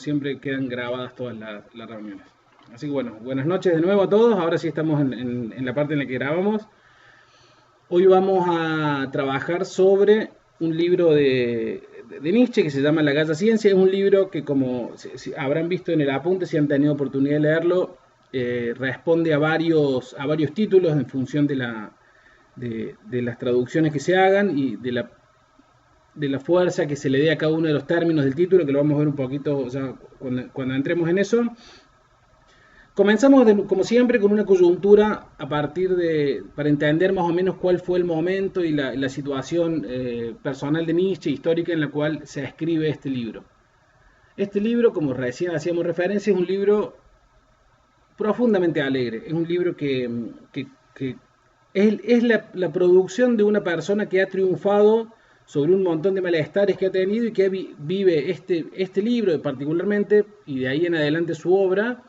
siempre quedan grabadas todas las reuniones. Así que bueno, buenas noches de nuevo a todos. Ahora sí estamos en la parte en la que grabamos. Hoy vamos a trabajar sobre un libro de Nietzsche que se llama La Galla Ciencia. Es un libro que, como si habrán visto en el apunte, si han tenido oportunidad de leerlo, responde a varios títulos en función de las traducciones que se hagan y de la fuerza que se le dé a cada uno de los términos del título, que lo vamos a ver un poquito ya cuando entremos en eso. Comenzamos, como siempre, con una coyuntura para entender más o menos cuál fue el momento y la situación personal de Nietzsche, histórica, en la cual se escribe este libro. Este libro, como recién hacíamos referencia, es un libro profundamente alegre. Es un libro que es la producción de una persona que ha triunfado sobre un montón de malestares que ha tenido y que vive este libro particularmente, y de ahí en adelante su obra,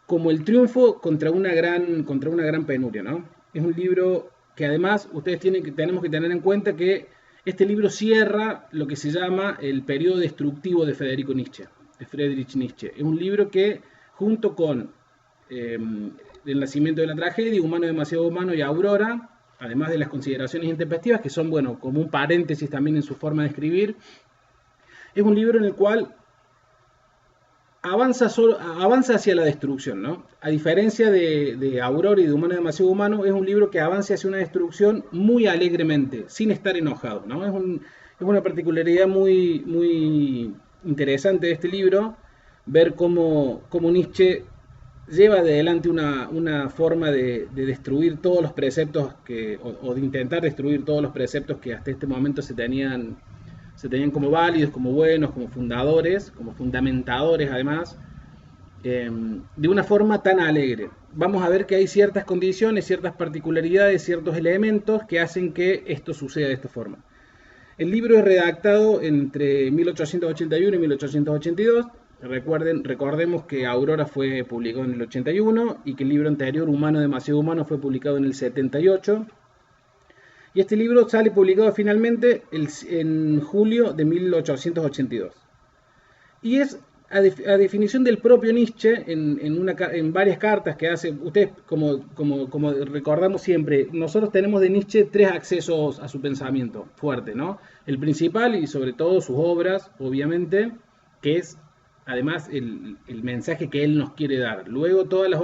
como el triunfo contra una gran penuria, ¿no? Es un libro que además ustedes tenemos que tener en cuenta que este libro cierra lo que se llama el periodo destructivo de Federico Nietzsche, de Friedrich Nietzsche. Es un libro que, junto con El nacimiento de la tragedia, Humano demasiado humano y Aurora, además de las consideraciones intempestivas, que son, bueno, como un paréntesis también en su forma de escribir, es un libro en el cual avanza hacia la destrucción, ¿no? A diferencia de Aurora y de Humano demasiado humano, es un libro que avanza hacia una destrucción muy alegremente, sin estar enojado, ¿no? Es una particularidad muy interesante de este libro, ver cómo Nietzsche lleva adelante una forma de destruir todos los preceptos o de intentar destruir todos los preceptos que hasta este momento se tenían como válidos, como buenos, como fundadores, como fundamentadores además, de una forma tan alegre. Vamos a ver que hay ciertas condiciones, ciertas particularidades, ciertos elementos que hacen que esto suceda de esta forma. El libro es redactado entre 1881 y 1882. Recordemos que Aurora fue publicado en el 81 y que el libro anterior, Humano demasiado humano, fue publicado en el 78. Y este libro sale publicado finalmente en julio de 1882. Y es a definición del propio Nietzsche, en varias cartas que hace. Ustedes, como recordamos siempre, nosotros tenemos de Nietzsche tres accesos a su pensamiento fuerte, ¿no? El principal y sobre todo sus obras, obviamente, que es además el mensaje que él nos quiere dar. Luego los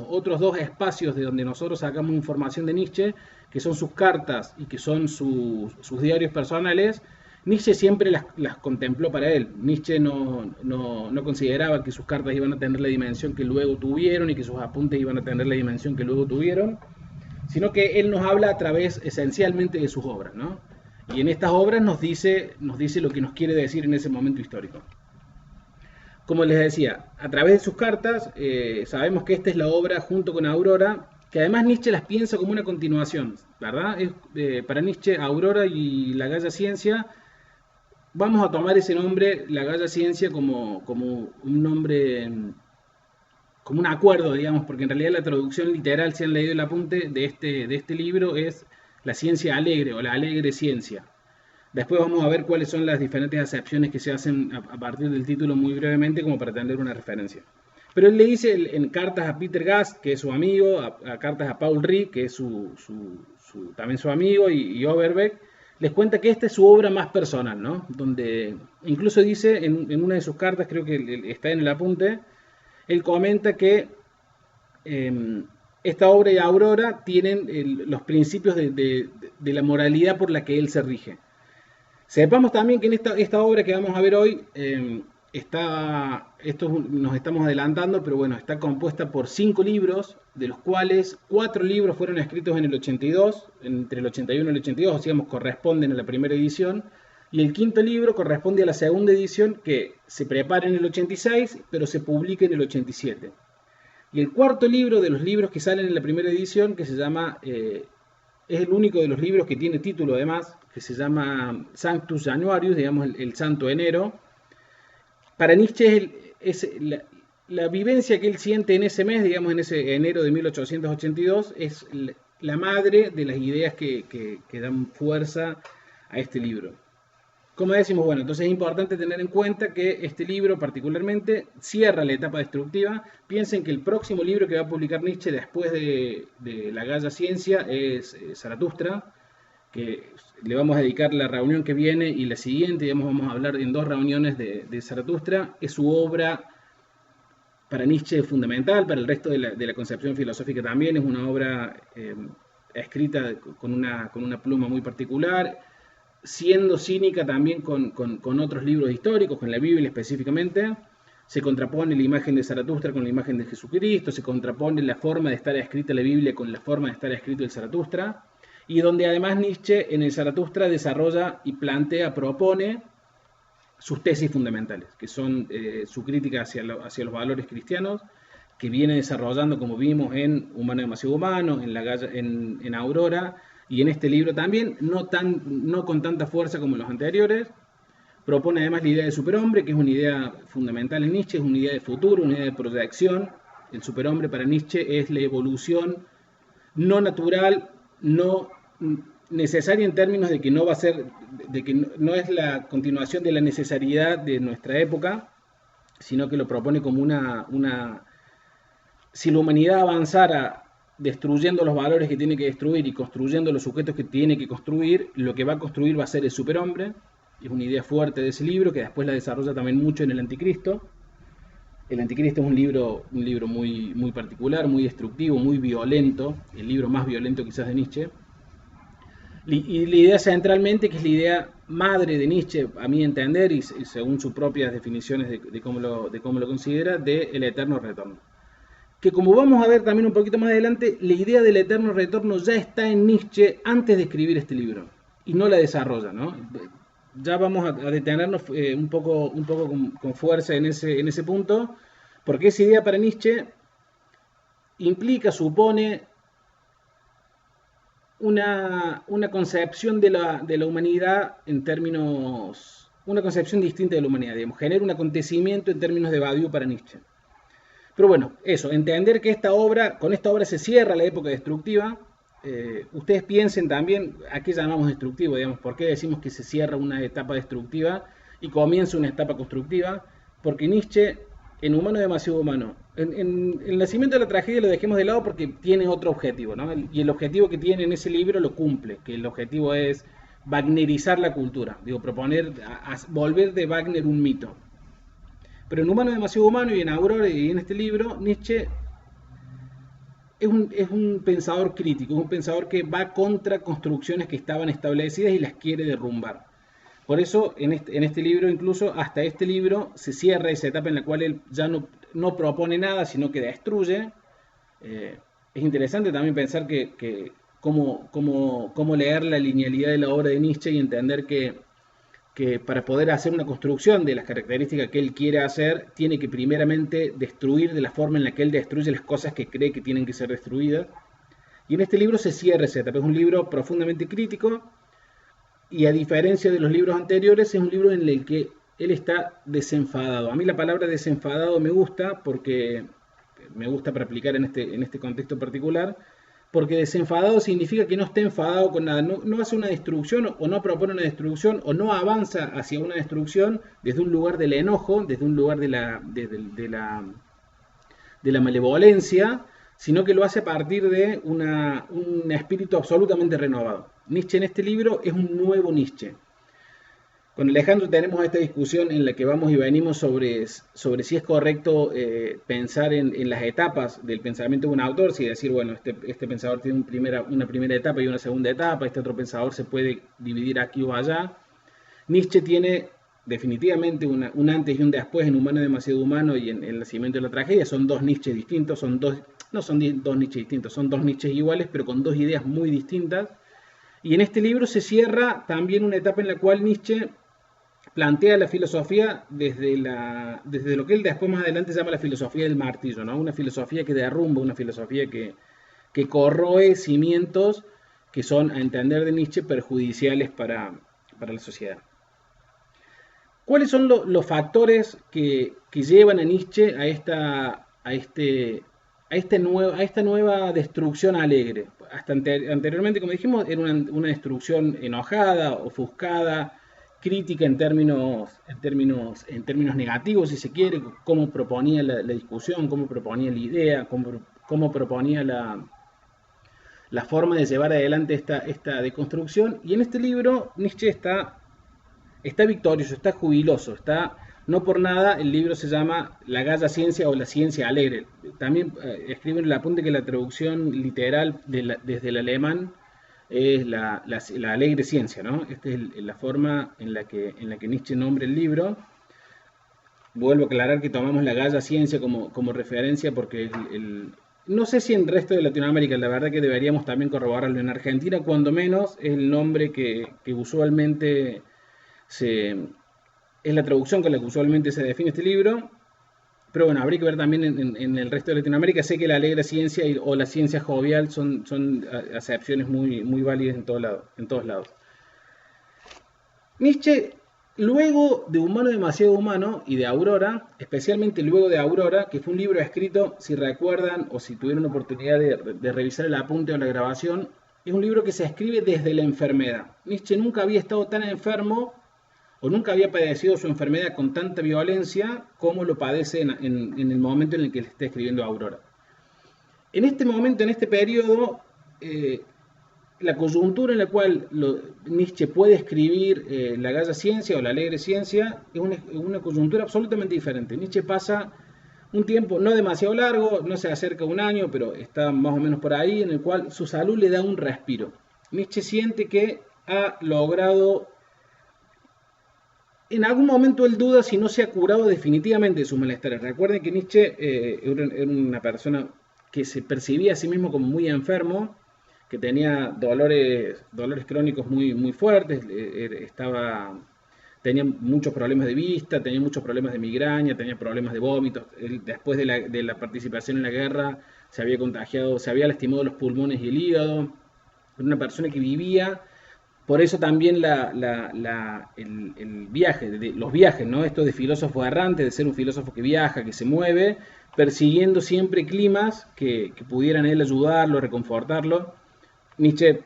otros dos espacios de donde nosotros sacamos información de Nietzsche, que son sus cartas y que son sus diarios personales. Nietzsche siempre las contempló para él. Nietzsche no consideraba que sus cartas iban a tener la dimensión que luego tuvieron y que sus apuntes iban a tener la dimensión que luego tuvieron, sino que él nos habla a través esencialmente de sus obras, ¿no? Y en estas obras nos dice lo que nos quiere decir en ese momento histórico. Como les decía, a través de sus cartas sabemos que esta es la obra junto con Aurora, que además Nietzsche las piensa como una continuación, ¿verdad? Para Nietzsche, Aurora y la Galla Ciencia, vamos a tomar ese nombre, la Galla Ciencia, como un nombre, como un acuerdo, digamos, porque en realidad la traducción literal, si han leído el apunte de este libro, es la ciencia alegre o la alegre ciencia. Después vamos a ver cuáles son las diferentes acepciones que se hacen a partir del título muy brevemente, como para tener una referencia. Pero él le dice en cartas a Peter Gast, que es su amigo, a cartas a Paul Rick, que es también su amigo, y Overbeck, les cuenta que esta es su obra más personal, ¿no? Donde incluso dice en una de sus cartas, creo que está en el apunte, él comenta que esta obra y Aurora tienen los principios de la moralidad por la que él se rige. Sepamos también que en esta obra que vamos a ver hoy, nos estamos adelantando, pero bueno, está compuesta por 5 libros, de los cuales 4 libros fueron escritos en el 82, entre el 81 y el 82, digamos, corresponden a la primera edición, y el quinto libro corresponde a la segunda edición, que se prepara en el 86, pero se publica en el 87. Y el cuarto libro de los libros que salen en la primera edición, que se llama, es el único de los libros que tiene título además, que se llama Sanctus Januarius, digamos el Santo Enero. Para Nietzsche es la vivencia que él siente en ese mes, digamos en ese enero de 1882, es la madre de las ideas que dan fuerza a este libro. como decimos, bueno, entonces es importante tener en cuenta que este libro particularmente cierra la etapa destructiva. Piensen que el próximo libro que va a publicar Nietzsche después de La Gaia Ciencia es Zaratustra, que le vamos a dedicar la reunión que viene y la siguiente, digamos, vamos a hablar en dos reuniones de Zaratustra. Es su obra para Nietzsche fundamental, para el resto de la concepción filosófica también, es una obra escrita con una pluma muy particular, siendo cínica también con otros libros históricos, con la Biblia específicamente. Se contrapone la imagen de Zaratustra con la imagen de Jesucristo, se contrapone la forma de estar escrita la Biblia con la forma de estar escrito el Zaratustra, y donde además Nietzsche en el Zaratustra desarrolla y plantea, propone sus tesis fundamentales, que son su crítica hacia los valores cristianos, que viene desarrollando, como vimos, en Humano demasiado humano, en Aurora, y en este libro también, no con tanta fuerza como los anteriores. Propone además la idea de superhombre, que es una idea fundamental en Nietzsche, es una idea de futuro, una idea de proyección. El superhombre para Nietzsche es la evolución no natural, no necesaria en términos de que no va a ser, de que no es la continuación de la necesariedad de nuestra época, sino que lo propone como si la humanidad avanzara destruyendo los valores que tiene que destruir y construyendo los sujetos que tiene que construir, lo que va a construir va a ser el superhombre. Es una idea fuerte de ese libro que después la desarrolla también mucho en el Anticristo. El Anticristo es un libro muy, muy particular, muy destructivo, muy violento, el libro más violento quizás de Nietzsche. Y la idea centralmente, que es la idea madre de Nietzsche, a mi entender, y según sus propias definiciones de cómo lo considera, del eterno retorno. Que como vamos a ver también un poquito más adelante, la idea del eterno retorno ya está en Nietzsche antes de escribir este libro, y no la desarrolla, ¿no? Ya vamos a detenernos un poco con fuerza en ese punto, porque esa idea para Nietzsche implica, supone una concepción de la humanidad en términos, una concepción distinta de la humanidad, digamos, genera un acontecimiento en términos de Badiou para Nietzsche. Pero bueno, eso, entender que con esta obra se cierra la época destructiva. Ustedes piensen también a qué llamamos destructivo, digamos, por qué decimos que se cierra una etapa destructiva y comienza una etapa constructiva, porque Nietzsche, en Humano demasiado humano, en el nacimiento de la tragedia lo dejemos de lado porque tiene otro objetivo, ¿no? Y el objetivo que tiene en ese libro lo cumple, que el objetivo es wagnerizar la cultura, digo, proponer, volver de Wagner un mito. Pero en Humano demasiado humano y en Aurora y en este libro, Nietzsche es un pensador crítico, es un pensador que va contra construcciones que estaban establecidas y las quiere derrumbar. Por eso, en este libro, incluso hasta este libro, se cierra esa etapa en la cual él ya no propone nada, sino que destruye. Es interesante también pensar cómo leer la linealidad de la obra de Nietzsche y entender que para poder hacer una construcción de las características que él quiere hacer, tiene que primeramente destruir de la forma en la que él destruye las cosas que cree que tienen que ser destruidas. Y en este libro se cierra esa etapa. Es un libro profundamente crítico, y a diferencia de los libros anteriores, es un libro en el que él está desenfadado. A mí la palabra desenfadado me gusta porque me gusta para aplicar en este contexto particular, porque desenfadado significa que no está enfadado con nada, no hace una destrucción o no propone una destrucción o no avanza hacia una destrucción desde un lugar del enojo, desde un lugar de la malevolencia, sino que lo hace a partir de un espíritu absolutamente renovado. Nietzsche en este libro es un nuevo Nietzsche. Con Alejandro tenemos esta discusión en la que vamos y venimos sobre si es correcto pensar en las etapas del pensamiento de un autor, si decir, bueno, este pensador tiene una primera etapa y una segunda etapa, este otro pensador se puede dividir aquí o allá. Nietzsche tiene definitivamente un antes y un después en Humano demasiado humano y en El nacimiento de la tragedia. Son dos Nietzsche distintos, no son dos Nietzsche distintos, son dos Nietzsche iguales, pero con dos ideas muy distintas. Y en este libro se cierra también una etapa en la cual Nietzsche plantea la filosofía desde lo que él después más adelante llama la filosofía del martillo, ¿no? Una filosofía que derrumba, una filosofía que corroe cimientos que son, a entender de Nietzsche, perjudiciales para la sociedad. ¿Cuáles son los factores que llevan a Nietzsche a esta nueva destrucción alegre? Hasta anteriormente, como dijimos, era una destrucción enojada, ofuscada, crítica en términos negativos, si se quiere, cómo proponía la discusión, cómo proponía la idea, cómo proponía la forma de llevar adelante esta deconstrucción. Y en este libro Nietzsche está victorioso, está jubiloso, no por nada el libro se llama La Galla Ciencia o La Ciencia Alegre. También escribe en el apunte que la traducción literal desde el alemán es la alegre ciencia, ¿no? Esta es la forma en la que Nietzsche nombra el libro. Vuelvo a aclarar que tomamos la Galla Ciencia como referencia porque no sé si en el resto de Latinoamérica, la verdad que deberíamos también corroborarlo. En Argentina, cuando menos, es el nombre que usualmente es la traducción con la que usualmente se define este libro. Pero bueno, habría que ver también en el resto de Latinoamérica. Sé que la alegre ciencia o la ciencia jovial son acepciones muy válidas en todos lados. Nietzsche, luego de Humano demasiado humano y de Aurora, especialmente luego de Aurora, que fue un libro escrito, si recuerdan o si tuvieron oportunidad de revisar el apunte o la grabación, es un libro que se escribe desde la enfermedad. Nietzsche nunca había estado tan enfermo o nunca había padecido su enfermedad con tanta violencia como lo padece en el momento en el que le está escribiendo Aurora. En este momento, en este periodo, la coyuntura en la cual Nietzsche puede escribir La Galla Ciencia o La Alegre Ciencia es una coyuntura absolutamente diferente. Nietzsche pasa un tiempo no demasiado largo, no se acerca a un año, pero está más o menos por ahí, en el cual su salud le da un respiro. Nietzsche siente que ha logrado. En algún momento él duda si no se ha curado definitivamente de sus malestares. Recuerden que Nietzsche era una persona que se percibía a sí mismo como muy enfermo, que tenía dolores crónicos muy fuertes, tenía muchos problemas de vista, tenía muchos problemas de migraña, tenía problemas de vómitos. Él, después de la participación en la guerra, se había contagiado, se había lastimado los pulmones y el hígado. Era una persona que vivía. Por eso también el viaje, los viajes, ¿no? Esto de filósofo errante, de ser un filósofo que viaja, que se mueve, persiguiendo siempre climas que pudieran él ayudarlo, reconfortarlo. Nietzsche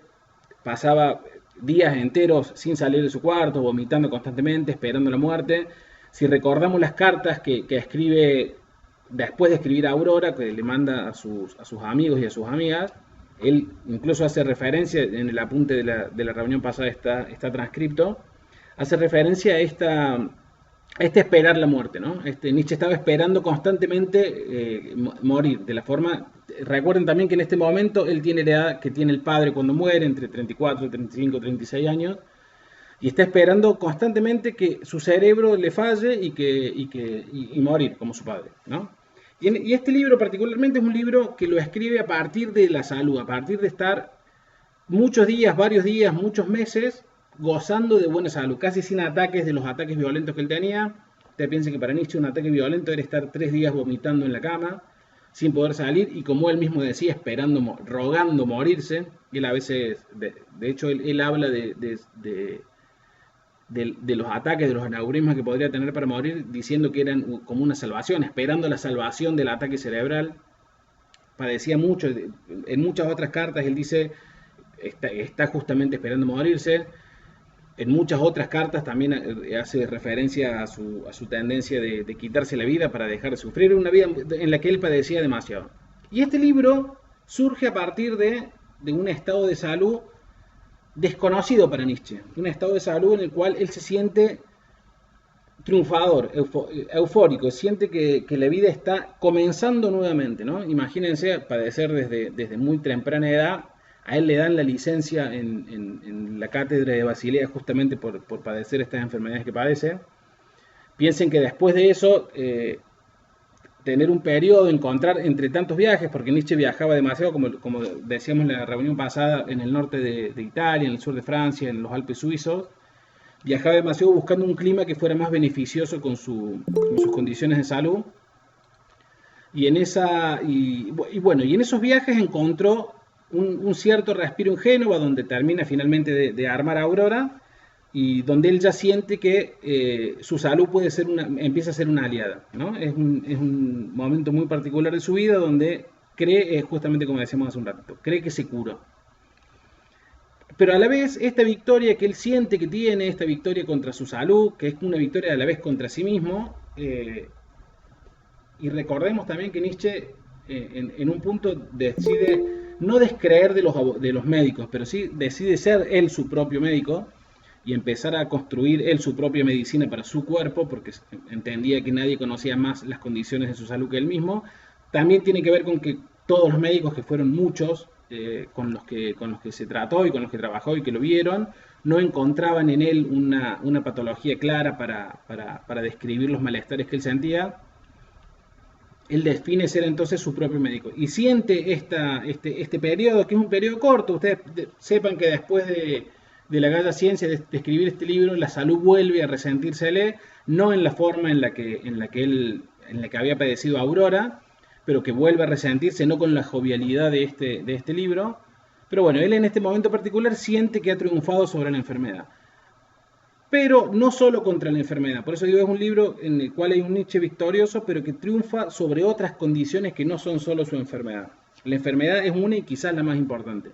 pasaba días enteros sin salir de su cuarto, vomitando constantemente, esperando la muerte. Si recordamos las cartas que escribe después de escribir a Aurora, que le manda a sus amigos y a sus amigas, él incluso hace referencia, en el apunte de la reunión pasada está transcripto, hace referencia a este esperar la muerte, ¿no? Nietzsche estaba esperando constantemente morir, de la forma. Recuerden también que en este momento él tiene la edad que tiene el padre cuando muere, entre 34, 35, 36 años, y está esperando constantemente que su cerebro le falle y morir como su padre, ¿no? Y este libro particularmente es un libro que lo escribe a partir de la salud, a partir de estar muchos días, varios días, muchos meses gozando de buena salud, casi sin ataques de los ataques violentos que él tenía. Ustedes piensen que para Nietzsche un ataque violento era estar 3 días vomitando en la cama, sin poder salir, y como él mismo decía, rogando morirse. Y él a veces, de hecho, él habla de los ataques, de los aneurismas que podría tener para morir, diciendo que eran como una salvación, esperando la salvación del ataque cerebral. Padecía mucho, en muchas otras cartas él dice, está justamente esperando morirse. En muchas otras cartas también hace referencia a su tendencia de quitarse la vida para dejar de sufrir, una vida en la que él padecía demasiado. Y este libro surge a partir de un estado de salud desconocido para Nietzsche, un estado de salud en el cual él se siente triunfador, eufórico, siente que la vida está comenzando nuevamente, ¿no? Imagínense padecer desde muy temprana edad. A él le dan la licencia en la cátedra de Basilea justamente por padecer estas enfermedades que padece. Piensen que después de eso, tener un periodo, encontrar entre tantos viajes, porque Nietzsche viajaba demasiado, como decíamos en la reunión pasada, en el norte de Italia, en el sur de Francia, en los Alpes suizos, viajaba demasiado buscando un clima que fuera más beneficioso con sus condiciones de salud. Y en esos viajes encontró un cierto respiro en Génova, donde termina finalmente de armar Aurora, y donde él ya siente que su salud empieza a ser una aliada, ¿no? Es un momento muy particular de su vida donde cree, justamente como decíamos hace un ratito, cree que se curó. Pero a la vez, esta victoria que él siente que tiene, esta victoria contra su salud, que es una victoria a la vez contra sí mismo, y recordemos también que Nietzsche en un punto decide no descreer de los médicos, pero sí decide ser él su propio médico y empezar a construir él su propia medicina para su cuerpo, porque entendía que nadie conocía más las condiciones de su salud que él mismo. También tiene que ver con que todos los médicos, que fueron muchos, con los que se trató y con los que trabajó y que lo vieron, no encontraban en él una patología clara para describir los malestares que él sentía. Él define ser entonces su propio médico y siente este periodo, que es un periodo corto. Ustedes sepan que después de la Galla Ciencia, de escribir este libro, la salud vuelve a resentírsele, no en la forma en la que había padecido Aurora, pero que vuelve a resentirse, no con la jovialidad de este libro. Pero bueno, él en este momento particular siente que ha triunfado sobre la enfermedad. Pero no solo contra la enfermedad. Por eso digo, es un libro en el cual hay un Nietzsche victorioso, pero que triunfa sobre otras condiciones que no son solo su enfermedad. La enfermedad es una y quizás la más importante.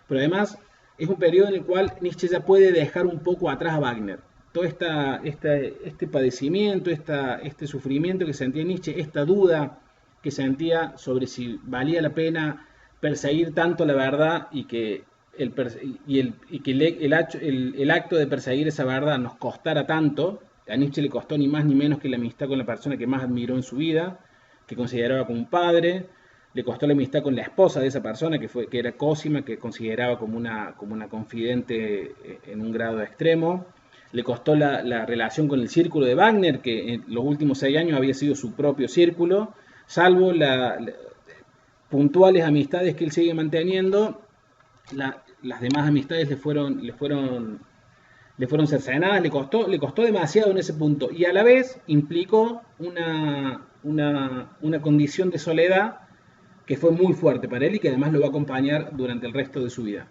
Pero además es un periodo en el cual Nietzsche ya puede dejar un poco atrás a Wagner. Todo este padecimiento, este sufrimiento que sentía Nietzsche, esta duda que sentía sobre si valía la pena perseguir tanto la verdad y que el acto de perseguir esa verdad nos costara tanto. A Nietzsche le costó ni más ni menos que la amistad con la persona que más admiró en su vida, que consideraba como un padre. Le costó la amistad con la esposa de esa persona, que era Cosima, que consideraba como una confidente en un grado extremo. Le costó la relación con el círculo de Wagner, que en los últimos 6 años había sido su propio círculo, salvo puntuales amistades que él sigue manteniendo. Las demás amistades le fueron cercenadas. Le costó demasiado en ese punto, y a la vez implicó una condición de soledad que fue muy fuerte para él y que además lo va a acompañar durante el resto de su vida.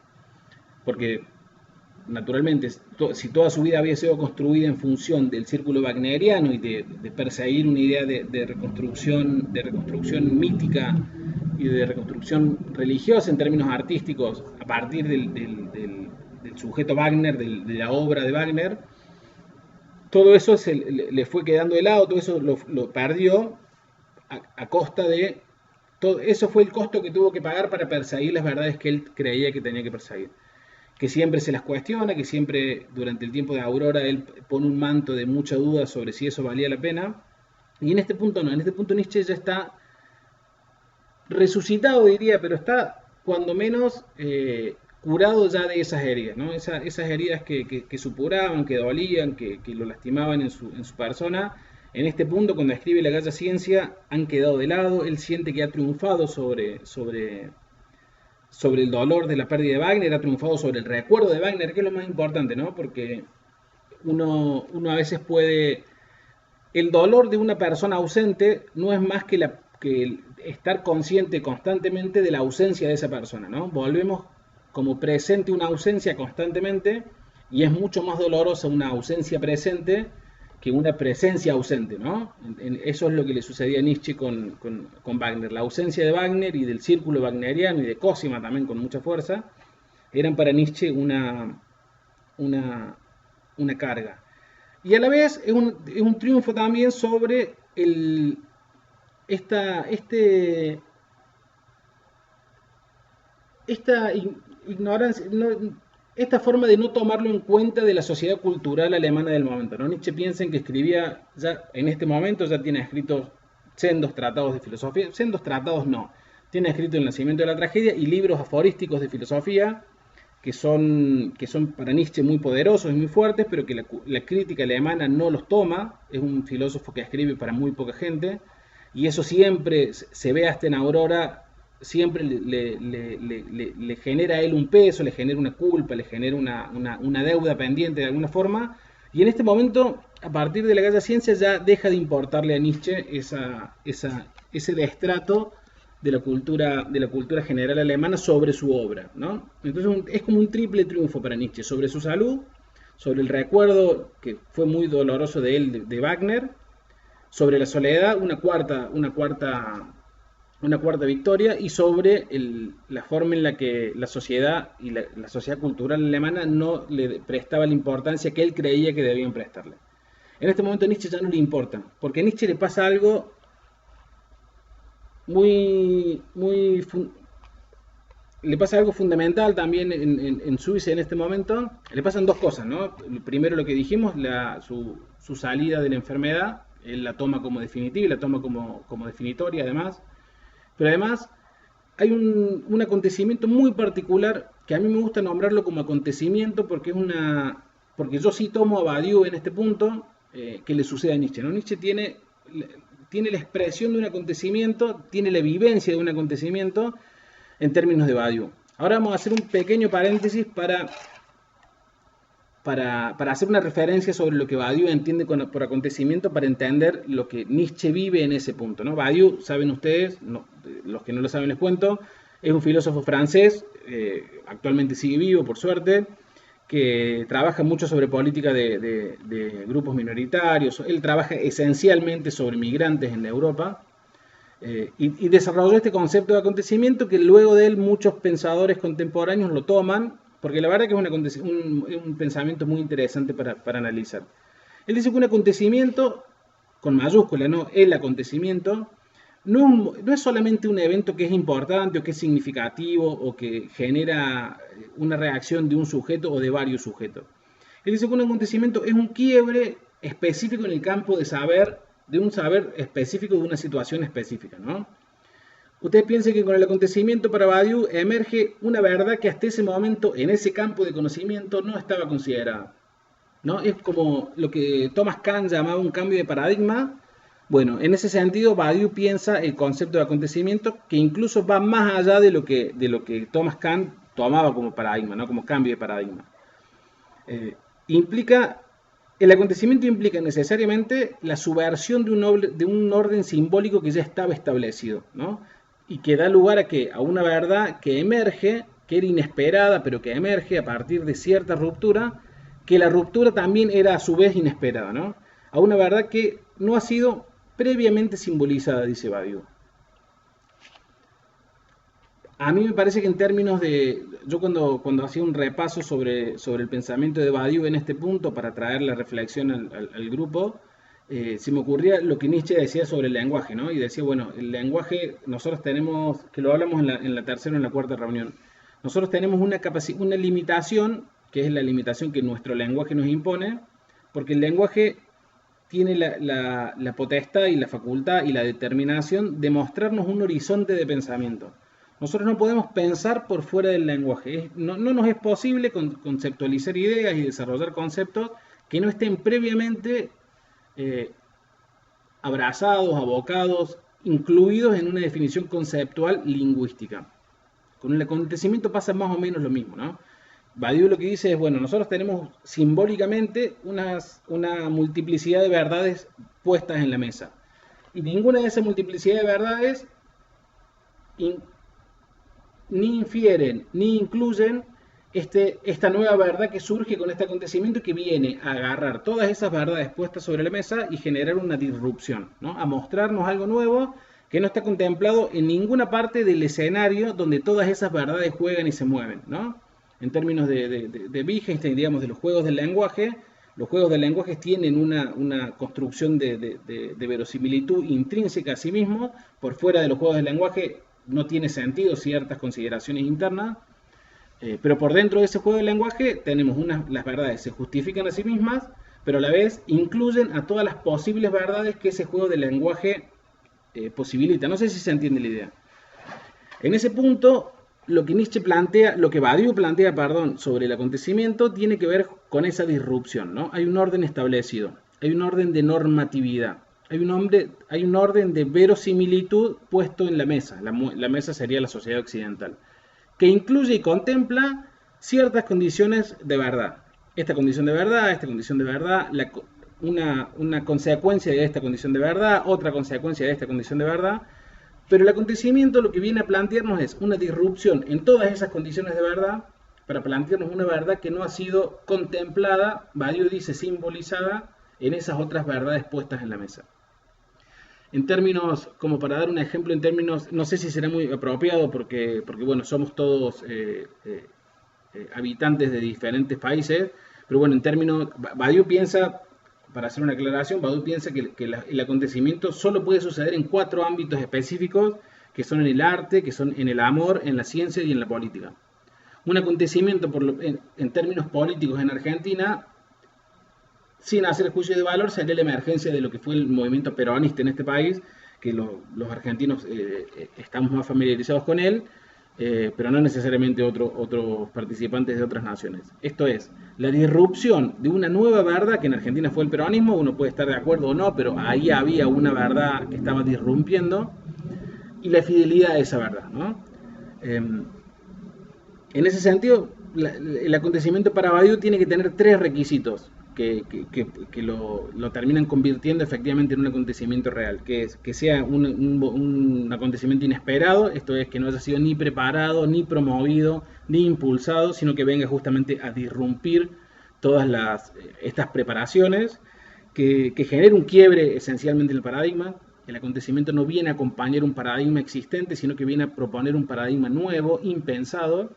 Porque, naturalmente, si toda su vida había sido construida en función del círculo wagneriano y de perseguir una idea de reconstrucción mítica y de reconstrucción religiosa en términos artísticos a partir del sujeto Wagner, de la obra de Wagner, todo eso le fue quedando de lado, todo eso lo perdió a costa de... Todo eso fue el costo que tuvo que pagar para perseguir las verdades que él creía que tenía que perseguir. Que siempre se las cuestiona, que siempre durante el tiempo de Aurora él pone un manto de mucha duda sobre si eso valía la pena. Y en este punto no, en este punto Nietzsche ya está resucitado, diría, pero está cuando menos curado ya de esas heridas, ¿no? Esas heridas que supuraban, que dolían, que lo lastimaban en su persona. En este punto, cuando escribe La Galla Ciencia, han quedado de lado. Él siente que ha triunfado sobre el dolor de la pérdida de Wagner, ha triunfado sobre el recuerdo de Wagner, que es lo más importante, ¿no? Porque uno a veces puede... El dolor de una persona ausente no es más que el estar consciente constantemente de la ausencia de esa persona, ¿no? Volvemos como presente una ausencia constantemente, y es mucho más dolorosa una ausencia presente que una presencia ausente, ¿no? Eso es lo que le sucedía a Nietzsche con Wagner. La ausencia de Wagner y del círculo wagneriano y de Cosima también con mucha fuerza eran para Nietzsche una carga. Y a la vez es un triunfo también sobre esta ignorancia, esta forma de no tomarlo en cuenta de la sociedad cultural alemana del momento, ¿no? Nietzsche piensa en que escribía, ya en este momento ya tiene escritos sendos tratados de filosofía, sendos tratados no, tiene escrito El nacimiento de la tragedia y libros aforísticos de filosofía que son para Nietzsche muy poderosos y muy fuertes, pero que la crítica alemana no los toma. Es un filósofo que escribe para muy poca gente, y eso siempre se ve hasta en Aurora. Siempre le genera a él un peso, le genera una culpa, le genera una deuda pendiente de alguna forma. Y en este momento, a partir de La Galla Ciencia, ya deja de importarle a Nietzsche ese destrato de la cultura general alemana sobre su obra, ¿no? Entonces es como un triple triunfo para Nietzsche: sobre su salud, sobre el recuerdo que fue muy doloroso de él, de Wagner, sobre la soledad, una cuarta una cuarta victoria, y sobre la forma en la que la sociedad y la sociedad cultural alemana no le prestaba la importancia que él creía que debían prestarle. En este momento a Nietzsche ya no le importa, porque a Nietzsche le pasa algo muy, muy, le pasa algo fundamental también en Suiza en este momento. Le pasan dos cosas, ¿no? Primero lo que dijimos, su salida de la enfermedad, él la toma como definitiva y la toma como definitoria además. Pero además hay un acontecimiento muy particular que a mí me gusta nombrarlo como acontecimiento porque porque yo sí tomo a Badiou en este punto, que le sucede a Nietzsche, ¿no? Nietzsche tiene la expresión de un acontecimiento, tiene la vivencia de un acontecimiento en términos de Badiou. Ahora vamos a hacer un pequeño paréntesis para hacer una referencia sobre lo que Badiou entiende por acontecimiento, para entender lo que Nietzsche vive en ese punto, ¿no? Badiou, saben ustedes, no, los que no lo saben les cuento, es un filósofo francés, actualmente sigue vivo por suerte, que trabaja mucho sobre política de grupos minoritarios. Él trabaja esencialmente sobre migrantes en Europa, y desarrolló este concepto de acontecimiento que luego de él muchos pensadores contemporáneos lo toman, porque la verdad que es un pensamiento muy interesante para analizar. Él dice que un acontecimiento, con mayúscula, ¿no? El acontecimiento, no es solamente un evento que es importante o que es significativo o que genera una reacción de un sujeto o de varios sujetos. Él dice que un acontecimiento es un quiebre específico en el campo de un saber específico de una situación específica, ¿no? Usted piense que con el acontecimiento para Badiou emerge una verdad que hasta ese momento en ese campo de conocimiento no estaba considerada, ¿no? Es como lo que Thomas Kuhn llamaba un cambio de paradigma. Bueno, en ese sentido Badiou piensa el concepto de acontecimiento que incluso va más allá de lo que Thomas Kuhn tomaba como paradigma, ¿no? Como cambio de paradigma. Eh, implica El acontecimiento implica necesariamente la subversión de un orden simbólico que ya estaba establecido, ¿no? Y que da lugar a una verdad que emerge, que era inesperada, pero que emerge a partir de cierta ruptura, que la ruptura también era a su vez inesperada, ¿no? A una verdad que no ha sido previamente simbolizada, dice Badiou. A mí me parece que en términos de, yo cuando hacía un repaso sobre el pensamiento de Badiou en este punto, para traer la reflexión al grupo, se me ocurría lo que Nietzsche decía sobre el lenguaje, ¿no? Y decía, bueno, el lenguaje, nosotros tenemos, que lo hablamos en la tercera o en la cuarta reunión, nosotros tenemos una limitación, que es la limitación que nuestro lenguaje nos impone, porque el lenguaje tiene la potestad y la facultad y la determinación de mostrarnos un horizonte de pensamiento. Nosotros no podemos pensar por fuera del lenguaje. No nos es posible conceptualizar ideas y desarrollar conceptos que no estén previamente eh, abrazados, abocados, incluidos en una definición conceptual lingüística. Con el acontecimiento pasa más o menos lo mismo, ¿no? Badiou lo que dice es, bueno, nosotros tenemos simbólicamente una multiplicidad de verdades puestas en la mesa. Y ninguna de esas multiplicidad de verdades ni infieren ni incluyen esta nueva verdad que surge con este acontecimiento, que viene a agarrar todas esas verdades puestas sobre la mesa y generar una disrupción, ¿no? A mostrarnos algo nuevo que no está contemplado en ninguna parte del escenario donde todas esas verdades juegan y se mueven, ¿no? En términos de Wittgenstein, digamos, de los juegos del lenguaje tienen una construcción de verosimilitud intrínseca a sí mismos. Por fuera de los juegos del lenguaje no tiene sentido ciertas consideraciones internas, pero por dentro de ese juego del lenguaje tenemos las verdades se justifican a sí mismas, pero a la vez incluyen a todas las posibles verdades que ese juego del lenguaje posibilita. No sé si se entiende la idea. En ese punto, lo que Badiou plantea, sobre el acontecimiento tiene que ver con esa disrupción, ¿no? Hay un orden establecido, hay un orden de normatividad, hay un orden de verosimilitud puesto en la mesa. La mesa sería la sociedad occidental, que incluye y contempla ciertas condiciones de verdad. Esta condición de verdad, una consecuencia de esta condición de verdad, otra consecuencia de esta condición de verdad. Pero el acontecimiento lo que viene a plantearnos es una disrupción en todas esas condiciones de verdad, para plantearnos una verdad que no ha sido contemplada, Badiou dice simbolizada, en esas otras verdades puestas en la mesa. En términos, como para dar un ejemplo, en términos, no sé si será muy apropiado porque bueno, somos todos habitantes de diferentes países, pero bueno, en términos, Badiou piensa, para hacer una aclaración, Badiou piensa que el acontecimiento solo puede suceder en 4 ámbitos específicos, que son en el arte, que son en el amor, en la ciencia y en la política. Un acontecimiento en términos políticos en Argentina, sin hacer juicio de valor, sería la emergencia de lo que fue el movimiento peronista en este país, que los argentinos estamos más familiarizados con él, pero no necesariamente otros participantes de otras naciones. Esto es, la disrupción de una nueva verdad, que en Argentina fue el peronismo, uno puede estar de acuerdo o no, pero ahí había una verdad que estaba disrumpiendo, y la fidelidad a esa verdad, ¿no? En ese sentido, el acontecimiento para Badiou tiene que tener 3 requisitos que lo terminan convirtiendo efectivamente en un acontecimiento real, que es que sea un acontecimiento inesperado, esto es que no haya sido ni preparado, ni promovido, ni impulsado, sino que venga justamente a disrumpir todas estas preparaciones, que genere un quiebre esencialmente en el paradigma. El acontecimiento no viene a acompañar un paradigma existente, sino que viene a proponer un paradigma nuevo, impensado,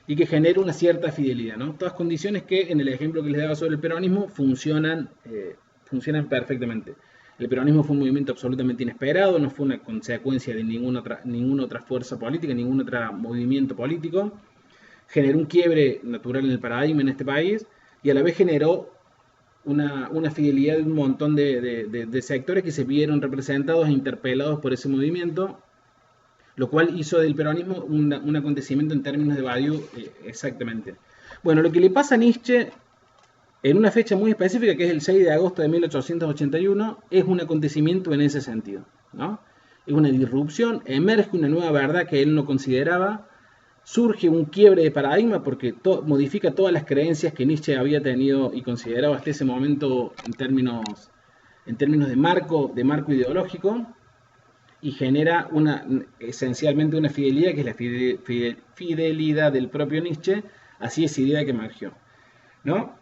y que genere una cierta fidelidad, ¿no? Todas condiciones que en el ejemplo que les daba sobre el peronismo funcionan perfectamente. El peronismo fue un movimiento absolutamente inesperado, no fue una consecuencia de ninguna otra fuerza política, ningún otro movimiento político. Generó un quiebre natural en el paradigma en este país y a la vez generó una fidelidad de un montón de sectores que se vieron representados e interpelados por ese movimiento, lo cual hizo del peronismo un acontecimiento en términos de Badiou exactamente. Bueno, lo que le pasa a Nietzsche en una fecha muy específica, que es el 6 de agosto de 1881, es un acontecimiento en ese sentido, ¿no? Es una disrupción, emerge una nueva verdad que él no consideraba, surge un quiebre de paradigma porque modifica todas las creencias que Nietzsche había tenido y considerado hasta ese momento en términos de marco ideológico, y genera esencialmente una fidelidad, que es la fidelidad del propio Nietzsche hacia esa idea que emergió, ¿no?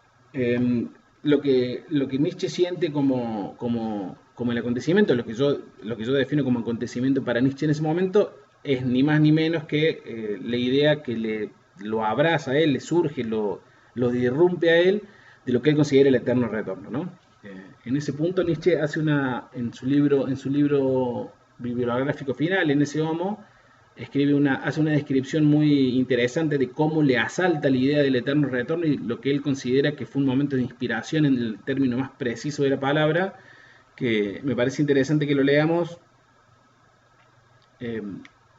Lo que Nietzsche siente como el acontecimiento, lo que yo defino como acontecimiento para Nietzsche en ese momento, es ni más ni menos que la idea que lo abraza a él, le surge, lo disrumpe a él, de lo que él considera el eterno retorno, ¿no? En ese punto Nietzsche hace en su libro bibliográfico final, en ese Homo, hace una descripción muy interesante de cómo le asalta la idea del eterno retorno y lo que él considera que fue un momento de inspiración en el término más preciso de la palabra, que me parece interesante que lo leamos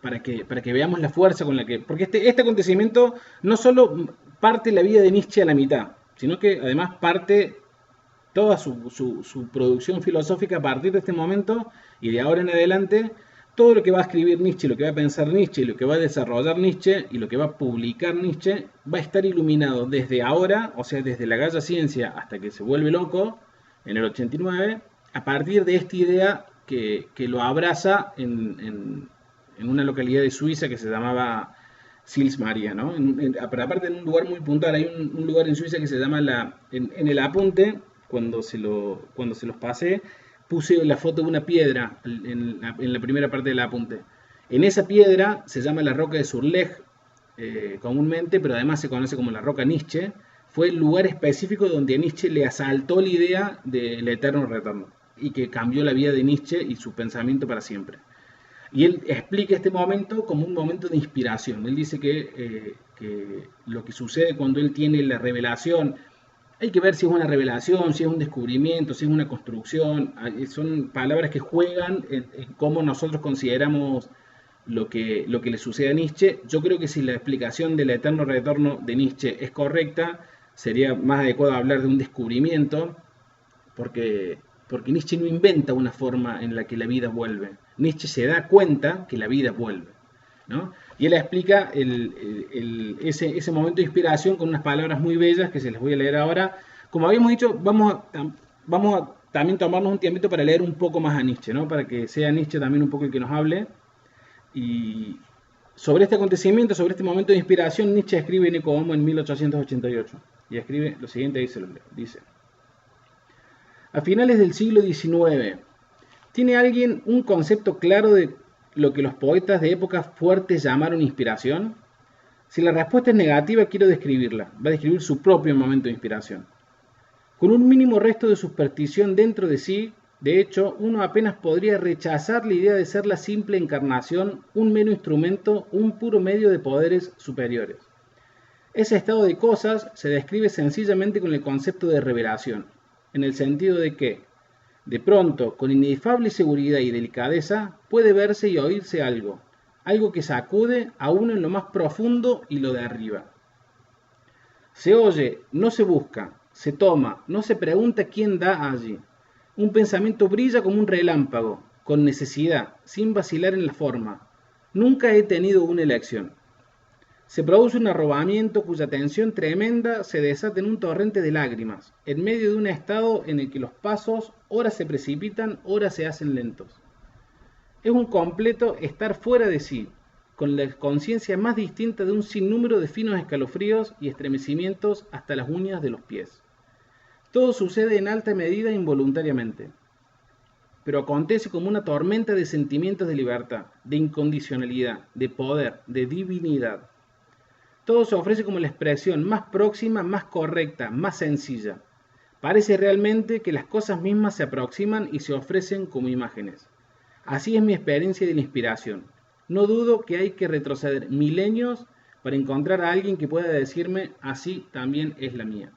para que veamos la fuerza con la que... Porque este acontecimiento no solo parte la vida de Nietzsche a la mitad, sino que además parte toda su producción filosófica a partir de este momento y de ahora en adelante. Todo lo que va a escribir Nietzsche, lo que va a pensar Nietzsche, lo que va a desarrollar Nietzsche y lo que va a publicar Nietzsche va a estar iluminado desde ahora, o sea, desde la Galla Ciencia hasta que se vuelve loco en el 89, a partir de esta idea que lo abraza en una localidad de Suiza que se llamaba Sils Maria, ¿no? Pero aparte en un lugar muy puntual, hay un lugar en Suiza que se llama, en el apunte, cuando se los pasé, puse la foto de una piedra en la primera parte del apunte. En esa piedra se llama la roca de Surlej comúnmente, pero además se conoce como la roca Nietzsche. Fue el lugar específico donde a Nietzsche le asaltó la idea del eterno retorno y que cambió la vida de Nietzsche y su pensamiento para siempre. Y él explica este momento como un momento de inspiración. Él dice que lo que sucede cuando él tiene la revelación, hay que ver si es una revelación, si es un descubrimiento, si es una construcción. Son palabras que juegan en cómo nosotros consideramos lo que le sucede a Nietzsche. Yo creo que si la explicación del eterno retorno de Nietzsche es correcta, sería más adecuado hablar de un descubrimiento, porque Nietzsche no inventa una forma en la que la vida vuelve. Nietzsche se da cuenta que la vida vuelve, ¿no? Y él explica ese momento de inspiración con unas palabras muy bellas que se les voy a leer ahora. Como habíamos dicho, vamos a también tomarnos un tiempito para leer un poco más a Nietzsche, ¿no? Para que sea Nietzsche también un poco el que nos hable. Y sobre este acontecimiento, sobre este momento de inspiración, Nietzsche escribe en Ecce Homo en 1888. Y escribe lo siguiente, dice: a finales del siglo XIX, ¿Tiene alguien un concepto claro de lo que los poetas de épocas fuertes llamaron inspiración? Si la respuesta es negativa, quiero describirla. Va a describir su propio momento de inspiración. Con un mínimo resto de superstición dentro de sí, de hecho, uno apenas podría rechazar la idea de ser la simple encarnación, un mero instrumento, un puro medio de poderes superiores. Ese estado de cosas se describe sencillamente con el concepto de revelación, en el sentido de que, de pronto, con inefable seguridad y delicadeza, puede verse y oírse algo, algo que sacude a uno en lo más profundo y lo derriba. Se oye, no se busca, se toma, no se pregunta quién da allí. Un pensamiento brilla como un relámpago, con necesidad, sin vacilar en la forma. Nunca he tenido una elección. Se produce un arrobamiento cuya tensión tremenda se desata en un torrente de lágrimas, en medio de un estado en el que los pasos ora se precipitan, ora se hacen lentos. Es un completo estar fuera de sí, con la conciencia más distinta de un sinnúmero de finos escalofríos y estremecimientos hasta las uñas de los pies. Todo sucede en alta medida involuntariamente, pero acontece como una tormenta de sentimientos de libertad, de incondicionalidad, de poder, de divinidad. Todo se ofrece como la expresión más próxima, más correcta, más sencilla. Parece realmente que las cosas mismas se aproximan y se ofrecen como imágenes. Así es mi experiencia de la inspiración. No dudo que hay que retroceder milenios para encontrar a alguien que pueda decirme así también es la mía,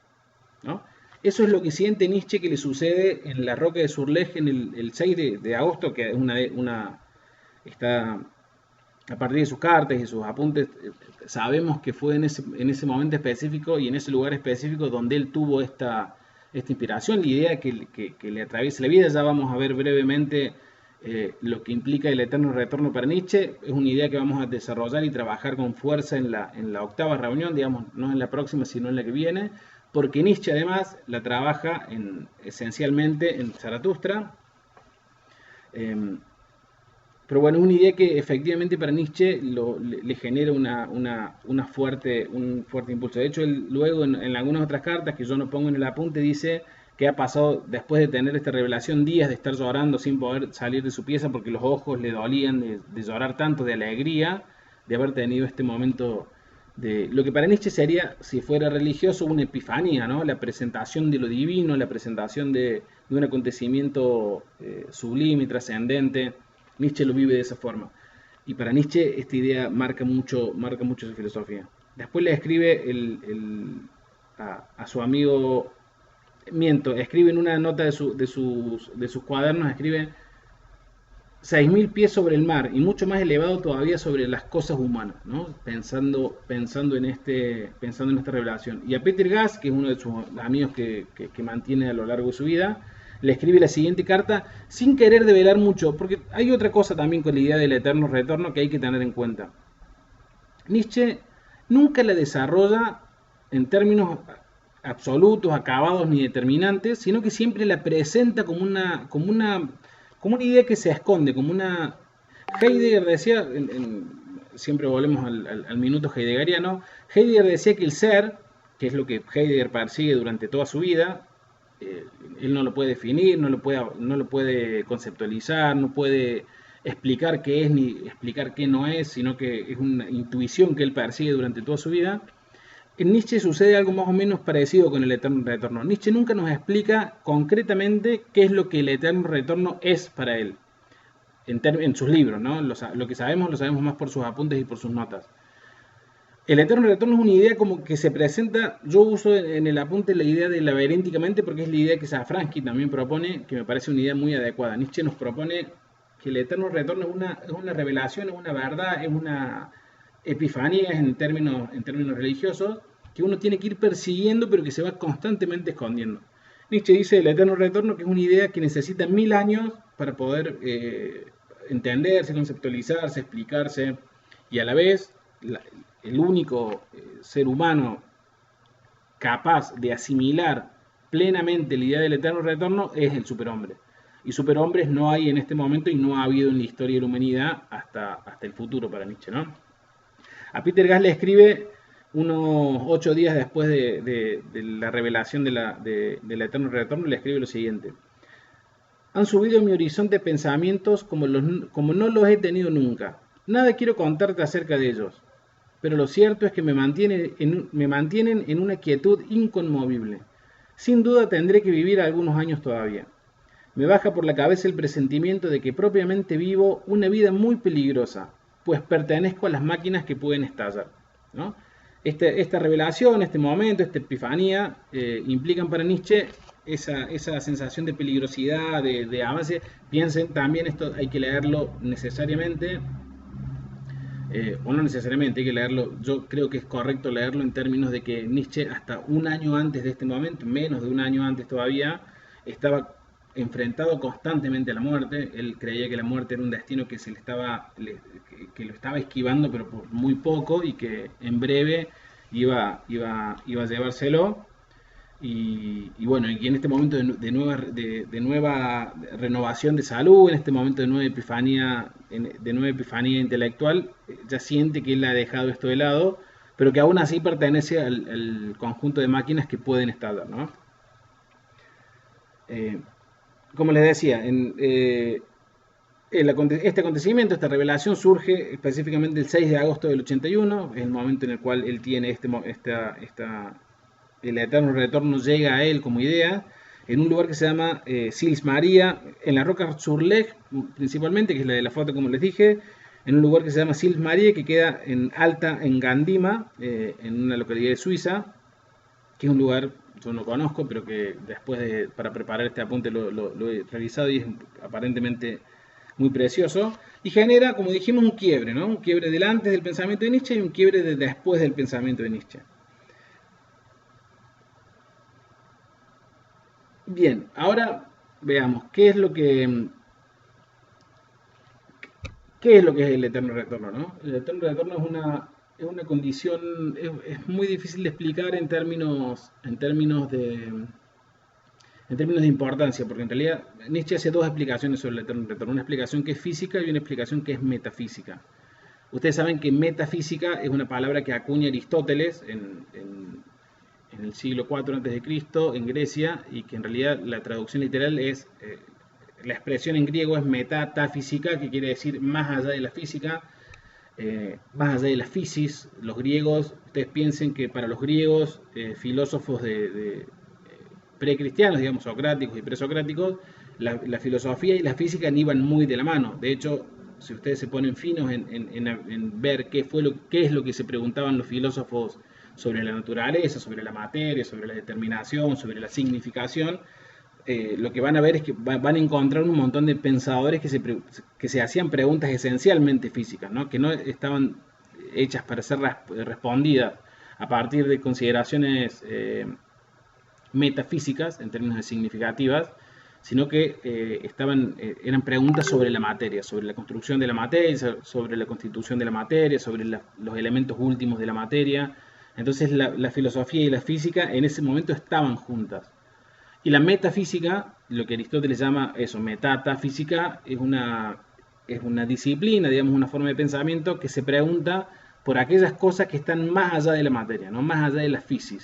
¿no? Eso es lo que siente Nietzsche que le sucede en la Roca de Surlej en el 6 de agosto, que es está a partir de sus cartas y sus apuntes, sabemos que fue en ese momento específico y en ese lugar específico donde él tuvo esta inspiración, la idea que le atraviesa la vida. Ya vamos a ver brevemente lo que implica el eterno retorno para Nietzsche. Es una idea que vamos a desarrollar y trabajar con fuerza en la octava reunión, digamos, no en la próxima, sino en la que viene, porque Nietzsche además la trabaja esencialmente en Zaratustra. Pero bueno, es una idea que efectivamente para Nietzsche le genera un fuerte impulso. De hecho, él luego en algunas otras cartas que yo no pongo en el apunte dice que ha pasado, después de tener esta revelación, días de estar llorando sin poder salir de su pieza porque los ojos le dolían de llorar tanto, de alegría, de haber tenido este momento de lo que para Nietzsche sería, si fuera religioso, una epifanía, ¿no? La presentación de lo divino, la presentación de un acontecimiento sublime y trascendente. Nietzsche lo vive de esa forma. Y para Nietzsche esta idea marca mucho su filosofía. Después le escribe a su amigo, escribe en una nota de sus cuadernos, escribe 6.000 pies sobre el mar y mucho más elevado todavía sobre las cosas humanas, ¿no? Pensando en esta revelación. Y a Peter Gass, que es uno de sus amigos que mantiene a lo largo de su vida, le escribe la siguiente carta sin querer develar mucho, porque hay otra cosa también con la idea del eterno retorno que hay que tener en cuenta. Nietzsche nunca la desarrolla en términos absolutos, acabados ni determinantes, sino que siempre la presenta como una idea que se esconde, como una... Heidegger decía, siempre volvemos al minuto heideggeriano, Heidegger decía que el ser, que es lo que Heidegger persigue durante toda su vida, él no lo puede definir, no lo puede conceptualizar, no puede explicar qué es ni explicar qué no es, sino que es una intuición que él persigue durante toda su vida. En Nietzsche sucede algo más o menos parecido con el eterno retorno. Nietzsche nunca nos explica concretamente qué es lo que el eterno retorno es para él, en sus libros, ¿no? Lo que sabemos lo sabemos más por sus apuntes y por sus notas. El eterno retorno es una idea como que se presenta, yo uso en el apunte la idea de laberínticamente porque es la idea que Safransky también propone, que me parece una idea muy adecuada. Nietzsche nos propone que el eterno retorno es una revelación, es una verdad, es una epifanía en términos religiosos, que uno tiene que ir persiguiendo pero que se va constantemente escondiendo. Nietzsche dice del eterno retorno que es una idea que necesita 1000 años para poder entenderse, conceptualizarse, explicarse, y a la vez el único ser humano capaz de asimilar plenamente la idea del eterno retorno es el superhombre. Y superhombres no hay en este momento y no ha habido en la historia de la humanidad hasta el futuro para Nietzsche, ¿no? A Peter Gass le escribe unos 8 días después de la revelación del eterno retorno, le escribe lo siguiente. Han subido mi horizonte de pensamientos como no los he tenido nunca. Nada quiero contarte acerca de ellos, pero lo cierto es que me mantienen en una quietud inconmovible. Sin duda tendré que vivir algunos años todavía. Me baja por la cabeza el presentimiento de que propiamente vivo una vida muy peligrosa, pues pertenezco a las máquinas que pueden estallar, ¿no? Esta revelación, este momento, esta epifanía, implican para Nietzsche esa sensación de peligrosidad, de avance. Piensen también, esto hay que leerlo necesariamente, o no necesariamente, hay que leerlo, yo creo que es correcto leerlo en términos de que Nietzsche hasta un año antes de este momento, menos de un año antes todavía, estaba enfrentado constantemente a la muerte. Él creía que la muerte era un destino que que lo estaba esquivando, pero por muy poco, y que en breve iba a llevárselo. Y bueno, y en este momento de nueva renovación de salud, en este momento de nueva epifanía intelectual, ya siente que él ha dejado esto de lado, pero que aún así pertenece al conjunto de máquinas que pueden estallar, ¿no? Eh, como les decía, este acontecimiento, esta revelación surge específicamente el 6 de agosto del 81, es el momento en el cual él tiene el eterno retorno llega a él como idea, en un lugar que se llama Sils Maria, en la Roca sur Lech, principalmente, que es la de la foto como les dije, en un lugar que se llama Sils Maria, que queda en Alta, en Gandima, en una localidad de Suiza, que es un lugar yo no conozco, pero que para preparar este apunte lo he revisado y es aparentemente muy precioso, y genera, como dijimos, un quiebre, ¿no? Un quiebre del antes del pensamiento de Nietzsche y un quiebre de después del pensamiento de Nietzsche. Bien, ahora veamos qué es lo que es el eterno retorno, ¿no? El eterno retorno es una condición, es muy difícil de explicar en términos de importancia, porque en realidad Nietzsche hace dos explicaciones sobre el eterno retorno, una explicación que es física y una explicación que es metafísica. Ustedes saben que metafísica es una palabra que acuña Aristóteles en el siglo IV a.C. en Grecia, y que en realidad la traducción literal es, la expresión en griego es metatafísica, que quiere decir más allá de la física, más allá de la physis. Los griegos, ustedes piensen que para los griegos, filósofos de precristianos, digamos, socráticos y presocráticos, la filosofía y la física iban muy de la mano. De hecho, si ustedes se ponen finos en ver qué es lo que se preguntaban los filósofos sobre la naturaleza, sobre la materia, sobre la determinación, sobre la significación, lo que van a ver es que van a encontrar un montón de pensadores que se hacían preguntas esencialmente físicas, ¿no? Que no estaban hechas para ser respondidas a partir de consideraciones metafísicas en términos de significativas, sino que eran preguntas sobre la materia, sobre la construcción de la materia, sobre la constitución de la materia, sobre los elementos últimos de la materia. Entonces la filosofía y la física en ese momento estaban juntas. Y la metafísica, lo que Aristóteles llama eso, metafísica, es una disciplina, digamos, una forma de pensamiento que se pregunta por aquellas cosas que están más allá de la materia, ¿no? Más allá de la física.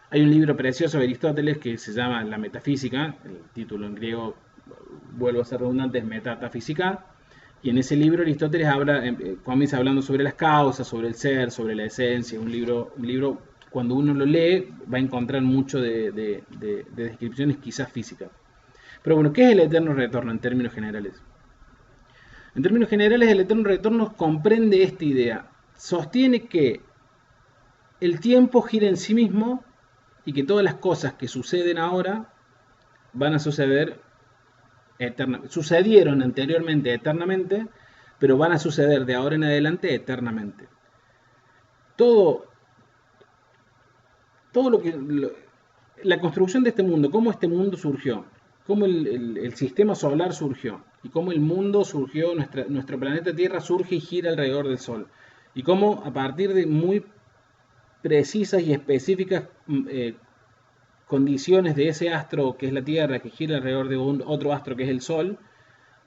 Hay un libro precioso de Aristóteles que se llama La Metafísica, el título en griego, vuelvo a ser redundante, es Metafísica, y en ese libro Aristóteles comienza hablando sobre las causas, sobre el ser, sobre la esencia. Un libro cuando uno lo lee va a encontrar mucho de descripciones quizás físicas. Pero bueno, ¿qué es el eterno retorno en términos generales? En términos generales, el eterno retorno comprende esta idea. Sostiene que el tiempo gira en sí mismo y que todas las cosas que suceden ahora van a suceder eternamente. Sucedieron anteriormente eternamente, pero van a suceder de ahora en adelante eternamente. Todo, todo la construcción de este mundo, cómo este mundo surgió, cómo el sistema solar surgió, y cómo el mundo surgió, nuestro planeta Tierra surge y gira alrededor del Sol, y cómo a partir de muy precisas y específicas condiciones de ese astro que es la Tierra, que gira alrededor de otro astro que es el Sol,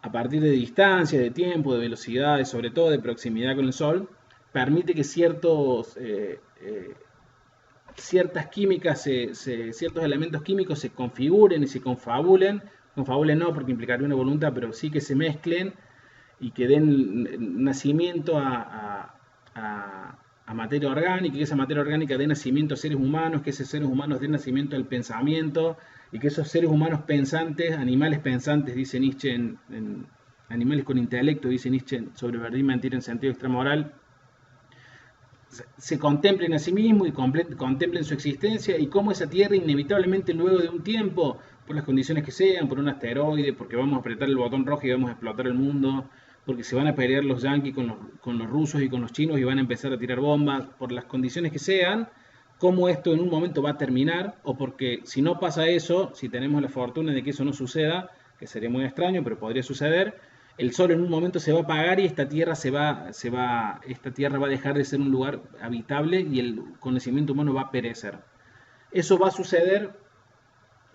a partir de distancia, de tiempo, de velocidad, y sobre todo de proximidad con el Sol, permite que ciertas químicas, ciertos elementos químicos se configuren y se confabulen Confabulen no, porque implicaría una voluntad, pero sí que se mezclen y que den nacimiento a materia orgánica, y que esa materia orgánica dé nacimiento a seres humanos, que esos seres humanos den nacimiento al pensamiento, y que esos seres humanos pensantes, animales pensantes, dice Nietzsche, animales con intelecto, dice Nietzsche, sobre verdad y mentira en sentido extramoral, se contemplen a sí mismos y contemplen su existencia y cómo esa Tierra inevitablemente luego de un tiempo, por las condiciones que sean, por un asteroide, porque vamos a apretar el botón rojo y vamos a explotar el mundo, porque se van a pelear los yanquis con los rusos y con los chinos y van a empezar a tirar bombas, por las condiciones que sean, cómo esto en un momento va a terminar, o porque si no pasa eso, si tenemos la fortuna de que eso no suceda, que sería muy extraño, pero podría suceder, el sol en un momento se va a apagar y esta tierra esta tierra va a dejar de ser un lugar habitable y el conocimiento humano va a perecer. Eso va a suceder,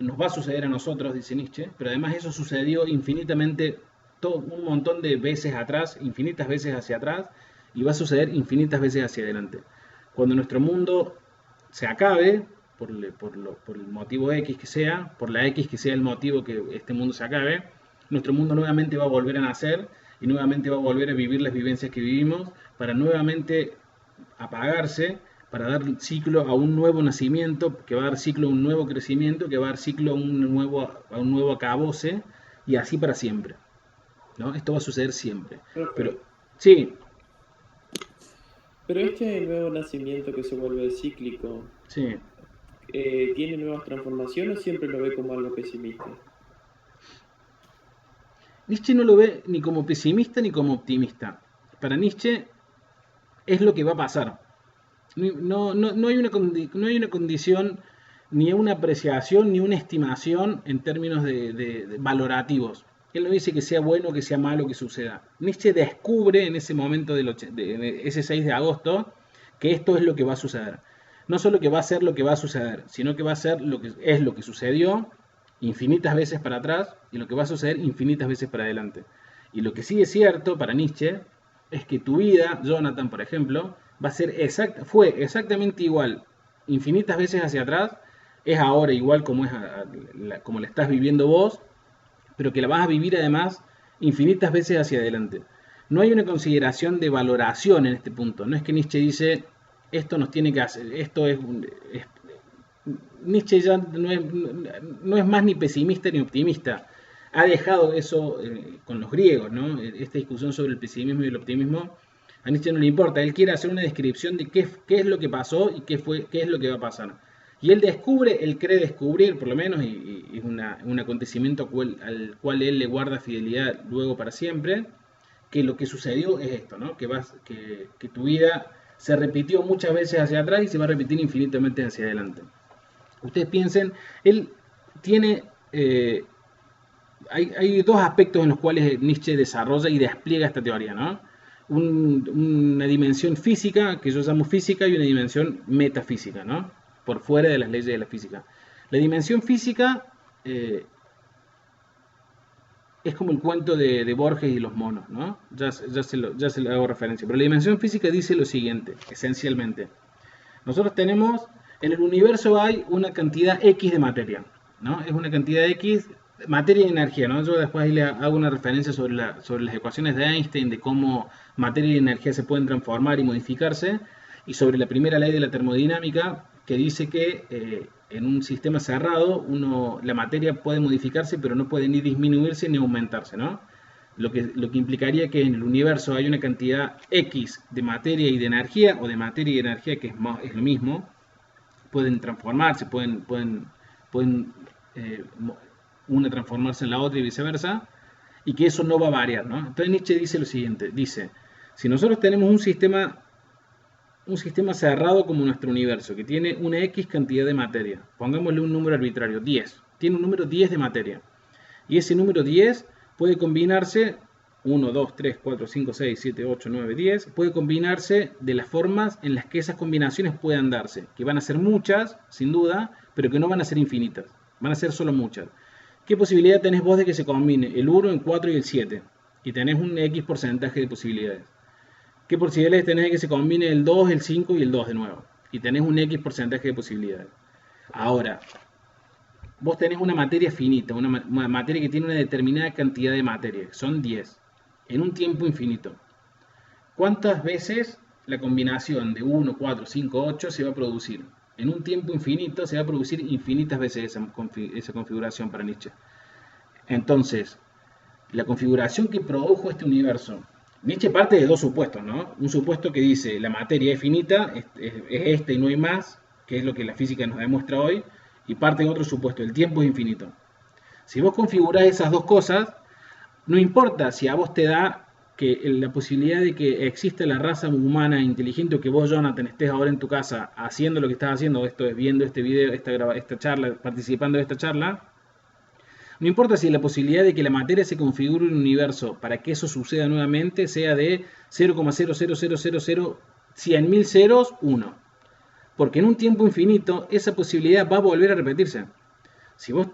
nos va a suceder a nosotros, dice Nietzsche, pero además eso sucedió infinitamente, un montón de veces atrás, infinitas veces hacia atrás, y va a suceder infinitas veces hacia adelante. Cuando nuestro mundo se acabe, por el motivo X que sea, por la X que sea el motivo que este mundo se acabe, nuestro mundo nuevamente va a volver a nacer y nuevamente va a volver a vivir las vivencias que vivimos para nuevamente apagarse, para dar ciclo a un nuevo nacimiento, que va a dar ciclo a un nuevo crecimiento, que va a dar ciclo a un nuevo acabose y así para siempre, ¿no? Esto va a suceder siempre. Pero Perfecto. sí, Pero este nuevo nacimiento que se vuelve cíclico, sí. ¿tiene nuevas transformaciones o siempre lo ve como algo pesimista? Nietzsche no lo ve ni como pesimista ni como optimista. Para Nietzsche es lo que va a pasar. No hay una condición, ni una apreciación, ni una estimación en términos de valorativos. Él no dice que sea bueno, que sea malo, que suceda. Nietzsche descubre en ese momento de ese 6 de agosto que esto es lo que va a suceder. No solo que va a ser lo que va a suceder, sino que va a ser lo que es lo que sucedió infinitas veces para atrás y lo que va a suceder infinitas veces para adelante. Y lo que sí es cierto para Nietzsche es que tu vida, Jonathan, por ejemplo, fue exactamente igual infinitas veces hacia atrás, es ahora igual como la estás viviendo vos, pero que la vas a vivir además infinitas veces hacia adelante. No hay una consideración de valoración en este punto. No es que Nietzsche dice, esto nos tiene que hacer, Nietzsche ya no es más ni pesimista ni optimista. Ha dejado eso con los griegos, ¿no? Esta discusión sobre el pesimismo y el optimismo, a Nietzsche no le importa. Él quiere hacer una descripción de qué es lo que pasó y qué es lo que va a pasar. Y él cree descubrir, por lo menos, y es un acontecimiento al cual él le guarda fidelidad luego para siempre, que lo que sucedió es esto, ¿no? Que tu vida se repitió muchas veces hacia atrás y se va a repetir infinitamente hacia adelante. Ustedes piensen, él tiene, hay dos aspectos en los cuales Nietzsche desarrolla y despliega esta teoría, ¿no? Una dimensión física, que yo llamo física, y una dimensión metafísica, ¿no? Por fuera de las leyes de la física. La dimensión física es como el cuento de Borges y los monos, ¿no? Ya se lo hago referencia. Pero la dimensión física dice lo siguiente, esencialmente. Nosotros tenemos, en el universo hay una cantidad X de materia, ¿no? Es una cantidad X, materia y energía, ¿no? Yo después ahí le hago una referencia sobre las ecuaciones de Einstein, de cómo materia y energía se pueden transformar y modificarse, y sobre la primera ley de la termodinámica, que dice que en un sistema cerrado la materia puede modificarse, pero no puede ni disminuirse ni aumentarse, ¿no? Lo que implicaría que en el universo hay una cantidad X de materia y de energía, o de materia y energía, que es lo mismo, pueden transformarse, pueden una transformarse en la otra y viceversa, y que eso no va a variar, ¿no? Entonces Nietzsche dice lo siguiente, dice, si nosotros tenemos un sistema cerrado como nuestro universo, que tiene una X cantidad de materia, pongámosle un número arbitrario, 10, tiene un número 10 de materia, y ese número 10 puede combinarse, 1, 2, 3, 4, 5, 6, 7, 8, 9, 10, puede combinarse de las formas en las que esas combinaciones puedan darse, que van a ser muchas, sin duda, pero que no van a ser infinitas, van a ser solo muchas. ¿Qué posibilidad tenés vos de que se combine el 1, el 4 y el 7? Y tenés un X porcentaje de posibilidades. ¿Qué posibilidades tenés de que se combine el 2, el 5 y el 2 de nuevo? Y tenés un X porcentaje de posibilidades. Ahora, vos tenés una materia finita, una materia que tiene una determinada cantidad de materia, que son 10, en un tiempo infinito. ¿Cuántas veces la combinación de 1, 4, 5, 8 se va a producir? En un tiempo infinito se va a producir infinitas veces esa configuración para Nietzsche. Entonces, la configuración que produjo este universo, Nietzsche parte de dos supuestos, ¿no? Un supuesto que dice la materia es finita, es esta y no hay más, que es lo que la física nos demuestra hoy, y parte de otro supuesto, el tiempo es infinito. Si vos configurás esas dos cosas, no importa si a vos te da que la posibilidad de que exista la raza humana inteligente, o que vos, Jonathan, estés ahora en tu casa haciendo lo que estás haciendo, esto es viendo este video, esta charla, participando de esta charla, no importa si la posibilidad de que la materia se configure en un universo para que eso suceda nuevamente sea de 0,000000100.000 ceros, 1. Porque en un tiempo infinito esa posibilidad va a volver a repetirse. Si vos,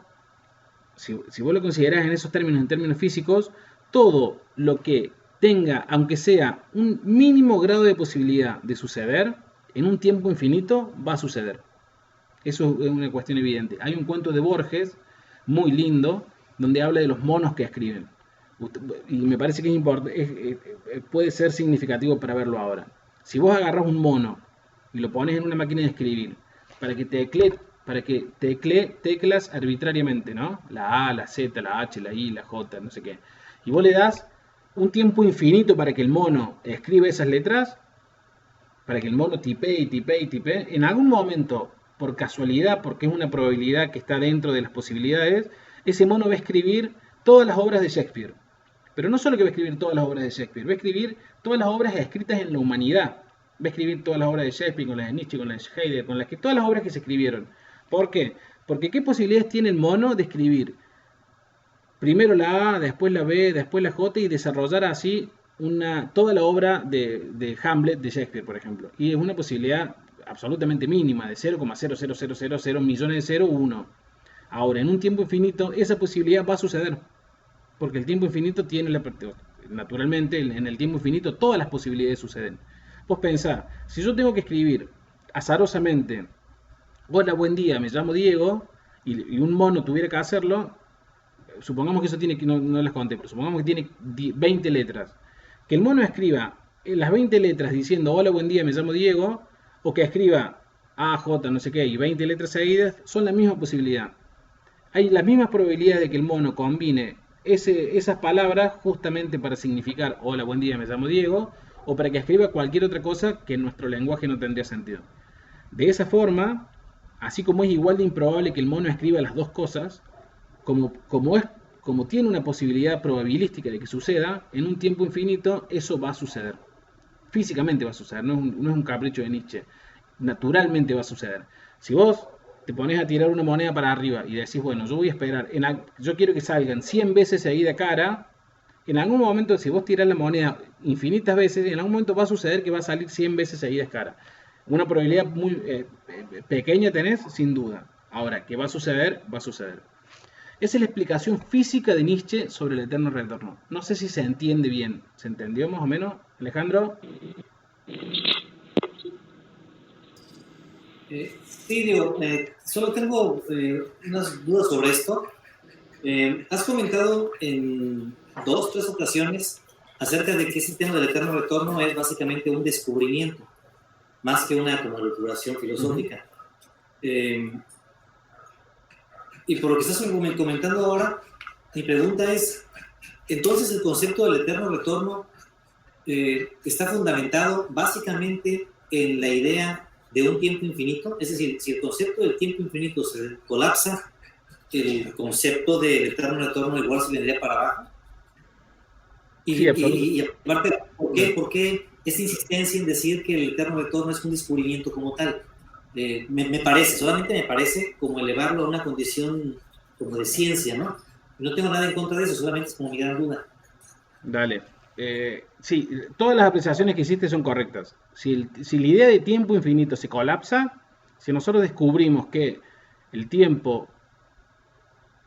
si vos lo considerás en esos términos, en términos físicos, todo lo que tenga, aunque sea un mínimo grado de posibilidad de suceder, en un tiempo infinito va a suceder. Eso es una cuestión evidente. Hay un cuento de Borges muy lindo donde habla de los monos que escriben. Y me parece que puede ser significativo para verlo ahora. Si vos agarrás un mono y lo pones en una máquina de escribir para que teclee teclas arbitrariamente, ¿no? La A, la Z, la H, la I, la J, no sé qué. Y vos le das un tiempo infinito para que el mono escriba esas letras, para que el mono tipee y tipee y tipee, en algún momento, por casualidad, porque es una probabilidad que está dentro de las posibilidades, ese mono va a escribir todas las obras de Shakespeare. Pero no solo que va a escribir todas las obras de Shakespeare, va a escribir todas las obras escritas en la humanidad. Va a escribir todas las obras de Shakespeare, con las de Nietzsche, con las de Heidegger, todas las obras que se escribieron. ¿Por qué? Porque ¿qué posibilidades tiene el mono de escribir primero la A, después la B, después la J y desarrollar así toda la obra de Hamlet de Shakespeare, por ejemplo? Y es una posibilidad absolutamente mínima, de 0,00000 millones de 0,1. Ahora, en un tiempo infinito, esa posibilidad va a suceder. Porque el tiempo infinito tiene naturalmente, en el tiempo infinito, todas las posibilidades suceden. Vos pensá, si yo tengo que escribir azarosamente, hola, buen día, me llamo Diego, y un mono tuviera que hacerlo, supongamos que eso tiene, no las conté, pero supongamos que tiene 20 letras. Que el mono escriba las 20 letras diciendo, hola, buen día, me llamo Diego, o que escriba A, J, no sé qué, y 20 letras seguidas, son la misma posibilidad. Hay las mismas probabilidades de que el mono combine esas palabras justamente para significar hola, buen día, me llamo Diego, o para que escriba cualquier otra cosa que en nuestro lenguaje no tendría sentido. De esa forma, así como es igual de improbable que el mono escriba las dos cosas, como tiene una posibilidad probabilística de que suceda, en un tiempo infinito eso va a suceder. Físicamente va a suceder, no es un capricho de Nietzsche. Naturalmente va a suceder. Si vos te pones a tirar una moneda para arriba y decís, bueno, yo voy a esperar, yo quiero que salgan 100 veces seguida cara, en algún momento, si vos tirás la moneda infinitas veces, en algún momento va a suceder que va a salir 100 veces seguidas cara. Una probabilidad muy pequeña tenés, sin duda. Ahora, ¿qué va a suceder? Va a suceder. Esa es la explicación física de Nietzsche sobre el eterno retorno. No sé si se entiende bien. ¿Se entendió más o menos, Alejandro? Sí, digo, solo tengo unas dudas sobre esto. Has comentado en 2, 3 ocasiones acerca de que ese tema del eterno retorno es básicamente un descubrimiento, más que una como elaboración filosófica. Y por lo que estás comentando ahora, mi pregunta es, entonces el concepto del eterno retorno está fundamentado básicamente en la idea de un tiempo infinito, es decir, si el concepto del tiempo infinito se colapsa, el concepto del eterno retorno igual se vendría para abajo. Y aparte, ¿por qué esta insistencia en decir que el eterno retorno es un descubrimiento como tal? Solamente me parece como elevarlo a una condición como de ciencia, ¿no? No tengo nada en contra de eso, solamente es como mi gran duda. Dale. Sí, todas las apreciaciones que hiciste son correctas. Si la idea de tiempo infinito se colapsa, si nosotros descubrimos que el tiempo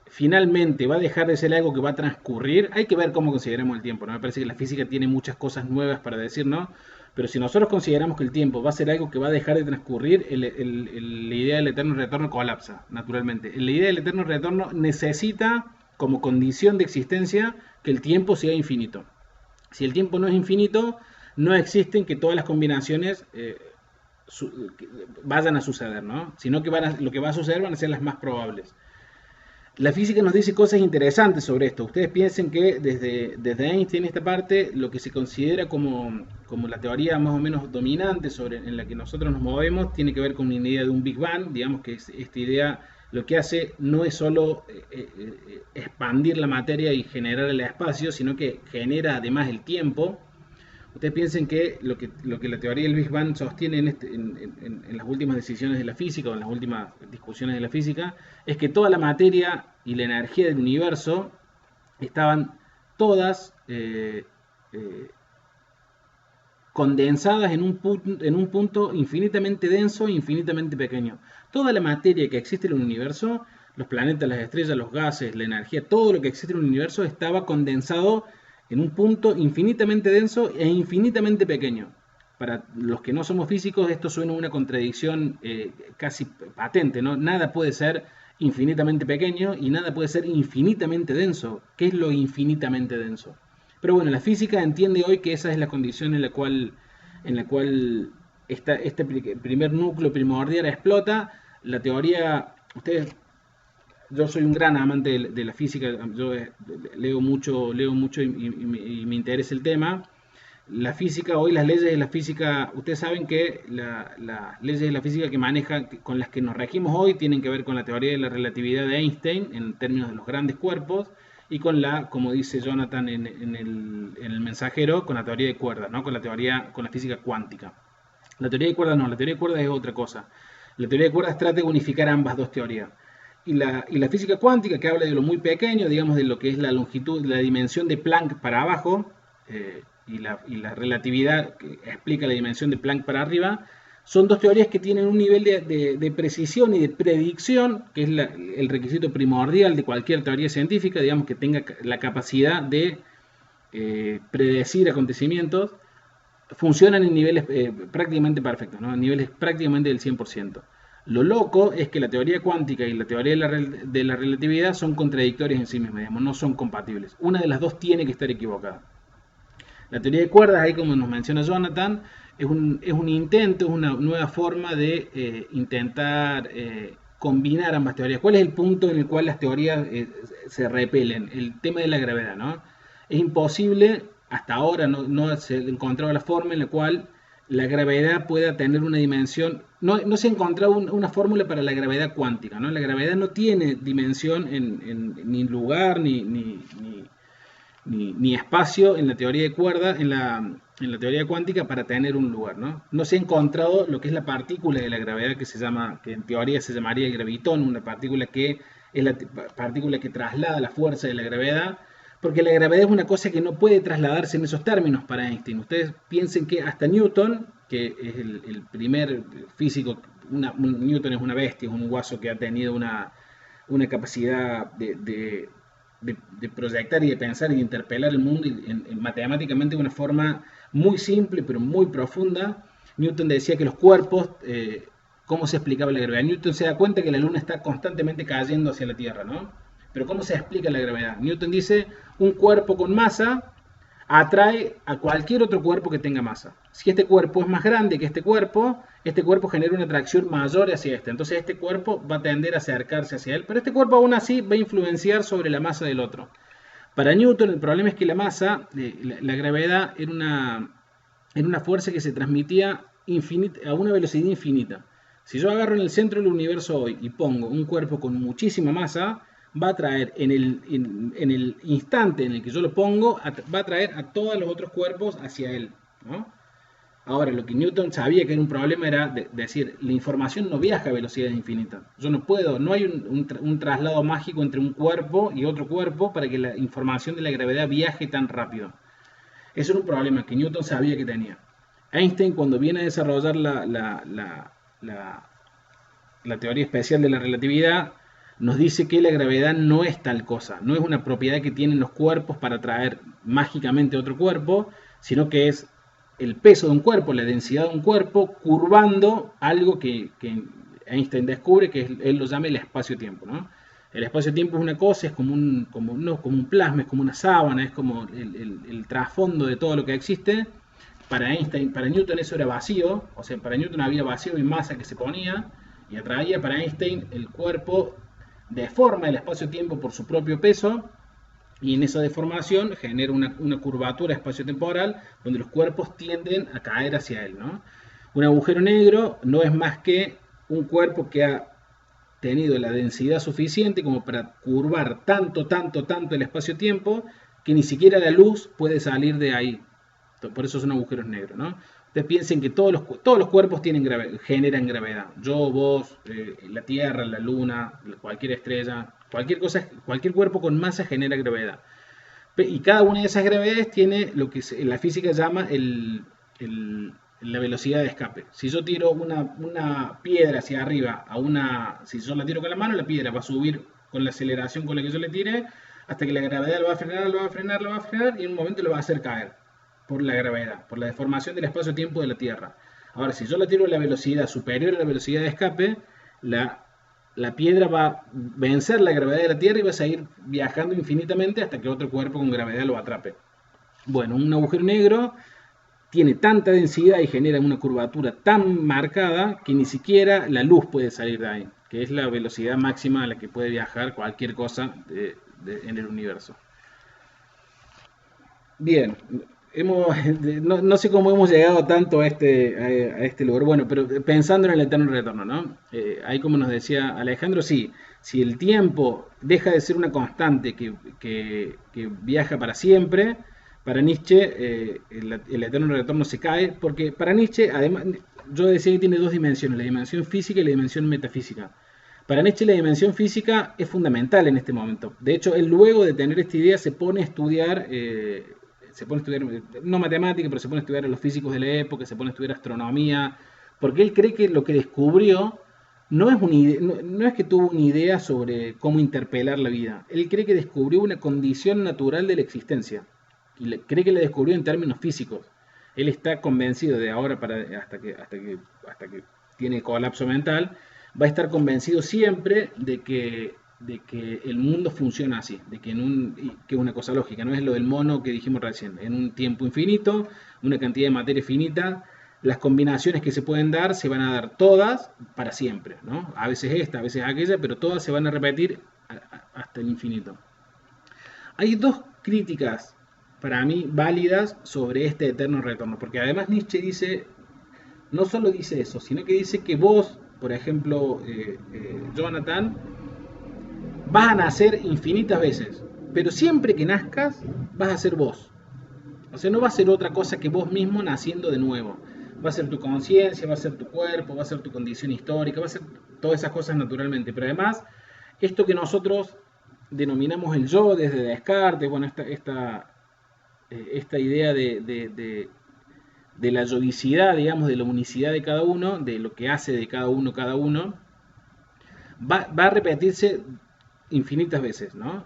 finalmente va a dejar de ser algo que va a transcurrir, hay que ver cómo consideramos el tiempo, ¿no? Me parece que la física tiene muchas cosas nuevas para decir, ¿no? Pero si nosotros consideramos que el tiempo va a ser algo que va a dejar de transcurrir, la idea del eterno retorno colapsa, naturalmente. La idea del eterno retorno necesita como condición de existencia que el tiempo sea infinito. Si el tiempo no es infinito, no existen que todas las combinaciones vayan a suceder, ¿no? Sino que lo que va a suceder van a ser las más probables. La física nos dice cosas interesantes sobre esto. Ustedes piensen que desde Einstein esta parte, lo que se considera como la teoría más o menos dominante en la que nosotros nos movemos, tiene que ver con una idea de un Big Bang. Digamos que esta idea lo que hace no es solo expandir la materia y generar el espacio, sino que genera además el tiempo. Ustedes piensen que lo que la teoría del Big Bang sostiene en las últimas decisiones de la física o en las últimas discusiones de la física es que toda la materia y la energía del universo estaban todas condensadas en un punto infinitamente denso e infinitamente pequeño. Toda la materia que existe en el universo, los planetas, las estrellas, los gases, la energía, todo lo que existe en el universo estaba condensado en un punto infinitamente denso e infinitamente pequeño. Para los que no somos físicos, esto suena una contradicción casi patente, ¿no? Nada puede ser infinitamente pequeño y nada puede ser infinitamente denso. ¿Qué es lo infinitamente denso? Pero bueno, la física entiende hoy que esa es la condición en la cual este primer núcleo primordial explota. La teoría, yo soy un gran amante de la física, yo leo mucho y me interesa el tema. La física, hoy las leyes de la física, ustedes saben que las leyes de la física con las que nos regimos hoy tienen que ver con la teoría de la relatividad de Einstein en términos de los grandes cuerpos y con como dice Jonathan en el mensajero, con la teoría de cuerdas, ¿no? Con la física cuántica. La teoría de cuerdas no, la teoría de cuerdas es otra cosa. La teoría de cuerdas trata de unificar ambas dos teorías. Y la física cuántica, que habla de lo muy pequeño, digamos de lo que es la longitud, la dimensión de Planck para abajo, y la relatividad que explica la dimensión de Planck para arriba, son dos teorías que tienen un nivel de precisión y de predicción, que es el requisito primordial de cualquier teoría científica, digamos que tenga la capacidad de predecir acontecimientos, funcionan en niveles prácticamente perfectos, ¿no? En niveles prácticamente del 100%. Lo loco es que la teoría cuántica y la teoría de la relatividad son contradictorias en sí mismas, digamos, no son compatibles. Una de las dos tiene que estar equivocada. La teoría de cuerdas, ahí como nos menciona Jonathan, es un intento, es una nueva forma de intentar combinar ambas teorías. ¿Cuál es el punto en el cual las teorías se repelen? El tema de la gravedad, ¿no? Es imposible, hasta ahora no se ha encontrado la forma en la cual la gravedad pueda tener una dimensión. No se ha encontrado una fórmula para la gravedad cuántica, ¿no? La gravedad no tiene dimensión ni lugar ni espacio en la teoría de cuerdas, en la teoría cuántica para tener un lugar, ¿no? No se ha encontrado lo que es la partícula de la gravedad que en teoría se llamaría el gravitón, una partícula que es la partícula que traslada la fuerza de la gravedad, porque la gravedad es una cosa que no puede trasladarse en esos términos para Einstein. Ustedes piensen que hasta Newton, que es el primer físico, Newton es una bestia, es un guaso que ha tenido una capacidad de proyectar y de pensar y de interpelar el mundo matemáticamente de una forma muy simple pero muy profunda. Newton decía que los cuerpos, ¿cómo se explicaba la gravedad? Newton se da cuenta que la luna está constantemente cayendo hacia la Tierra, ¿no? Pero ¿cómo se explica la gravedad? Newton dice, un cuerpo con masa atrae a cualquier otro cuerpo que tenga masa. Si este cuerpo es más grande que este cuerpo genera una atracción mayor hacia este. Entonces este cuerpo va a tender a acercarse hacia él, pero este cuerpo aún así va a influenciar sobre la masa del otro. Para Newton el problema es que la masa, la gravedad, era una fuerza que se transmitía a una velocidad infinita. Si yo agarro en el centro del universo hoy y pongo un cuerpo con muchísima masa, va a traer en el instante en el que yo lo pongo, va a traer a todos los otros cuerpos hacia él, ¿no? Ahora, lo que Newton sabía que era un problema era decir, la información no viaja a velocidades infinitas. Yo no hay un traslado mágico entre un cuerpo y otro cuerpo para que la información de la gravedad viaje tan rápido. Eso era un problema que Newton sabía que tenía. Einstein, cuando viene a desarrollar la teoría especial de la relatividad, nos dice que la gravedad no es tal cosa, no es una propiedad que tienen los cuerpos para atraer mágicamente otro cuerpo, sino que es el peso de un cuerpo, la densidad de un cuerpo, curvando algo que Einstein descubre, que él lo llama el espacio-tiempo, ¿no? El espacio-tiempo es una cosa, es como un plasma, es como una sábana, es como el trasfondo de todo lo que existe. Para Einstein, para Newton eso era vacío, o sea, para Newton había vacío y masa que se ponía y atraía. Para Einstein el cuerpo deforma el espacio-tiempo por su propio peso y en esa deformación genera una curvatura espacio-temporal donde los cuerpos tienden a caer hacia él, ¿no? Un agujero negro no es más que un cuerpo que ha tenido la densidad suficiente como para curvar tanto el espacio-tiempo que ni siquiera la luz puede salir de ahí. Por eso son agujeros negros, ¿no? Ustedes piensen que todos los cuerpos generan gravedad. Yo, vos, la Tierra, la Luna, cualquier estrella, cualquier cuerpo con masa genera gravedad. Y cada una de esas gravedades tiene lo que la física llama la velocidad de escape. Si yo tiro una piedra hacia arriba, si yo la tiro con la mano, la piedra va a subir con la aceleración con la que yo le tire, hasta que la gravedad lo va a frenar, y en un momento lo va a hacer caer por la gravedad, por la deformación del espacio-tiempo de la Tierra. Ahora, si yo la tiro a la velocidad superior a la velocidad de escape, la piedra va a vencer la gravedad de la Tierra y va a seguir viajando infinitamente hasta que otro cuerpo con gravedad lo atrape. Bueno, un agujero negro tiene tanta densidad y genera una curvatura tan marcada que ni siquiera la luz puede salir de ahí, que es la velocidad máxima a la que puede viajar cualquier cosa en el universo. Bien, no sé cómo hemos llegado tanto a este lugar. Bueno, pero pensando en el eterno retorno, ¿no? Ahí como nos decía Alejandro, sí, si el tiempo deja de ser una constante que viaja para siempre, para Nietzsche el eterno retorno se cae, porque para Nietzsche, además, yo decía que tiene dos dimensiones, la dimensión física y la dimensión metafísica. Para Nietzsche la dimensión física es fundamental en este momento. De hecho, él luego de tener esta idea se pone a estudiar, no matemática, pero se pone a estudiar a los físicos de la época, se pone a estudiar astronomía, porque él cree que lo que descubrió no es que tuvo una idea sobre cómo interpelar la vida. Él cree que descubrió una condición natural de la existencia. Y cree que la descubrió en términos físicos. Él está convencido de ahora hasta que tiene colapso mental, va a estar convencido siempre de que el mundo funciona así, de que es una cosa lógica, no es lo del mono que dijimos recién, en un tiempo infinito, una cantidad de materia finita, las combinaciones que se pueden dar se van a dar todas para siempre, ¿no? A veces esta, a veces aquella, pero todas se van a repetir hasta el infinito. Hay dos críticas para mí válidas sobre este eterno retorno, porque además Nietzsche dice, no solo dice eso, sino que dice que vos, por ejemplo, Jonathan, vas a nacer infinitas veces, pero siempre que nazcas vas a ser vos. O sea, no va a ser otra cosa que vos mismo naciendo de nuevo. Va a ser tu conciencia, va a ser tu cuerpo, va a ser tu condición histórica, va a ser todas esas cosas naturalmente. Pero además, esto que nosotros denominamos el yo desde Descartes, bueno, esta idea de la yodicidad, digamos, de la unicidad de cada uno, de lo que hace de cada uno, va a repetirse infinitas veces, ¿no?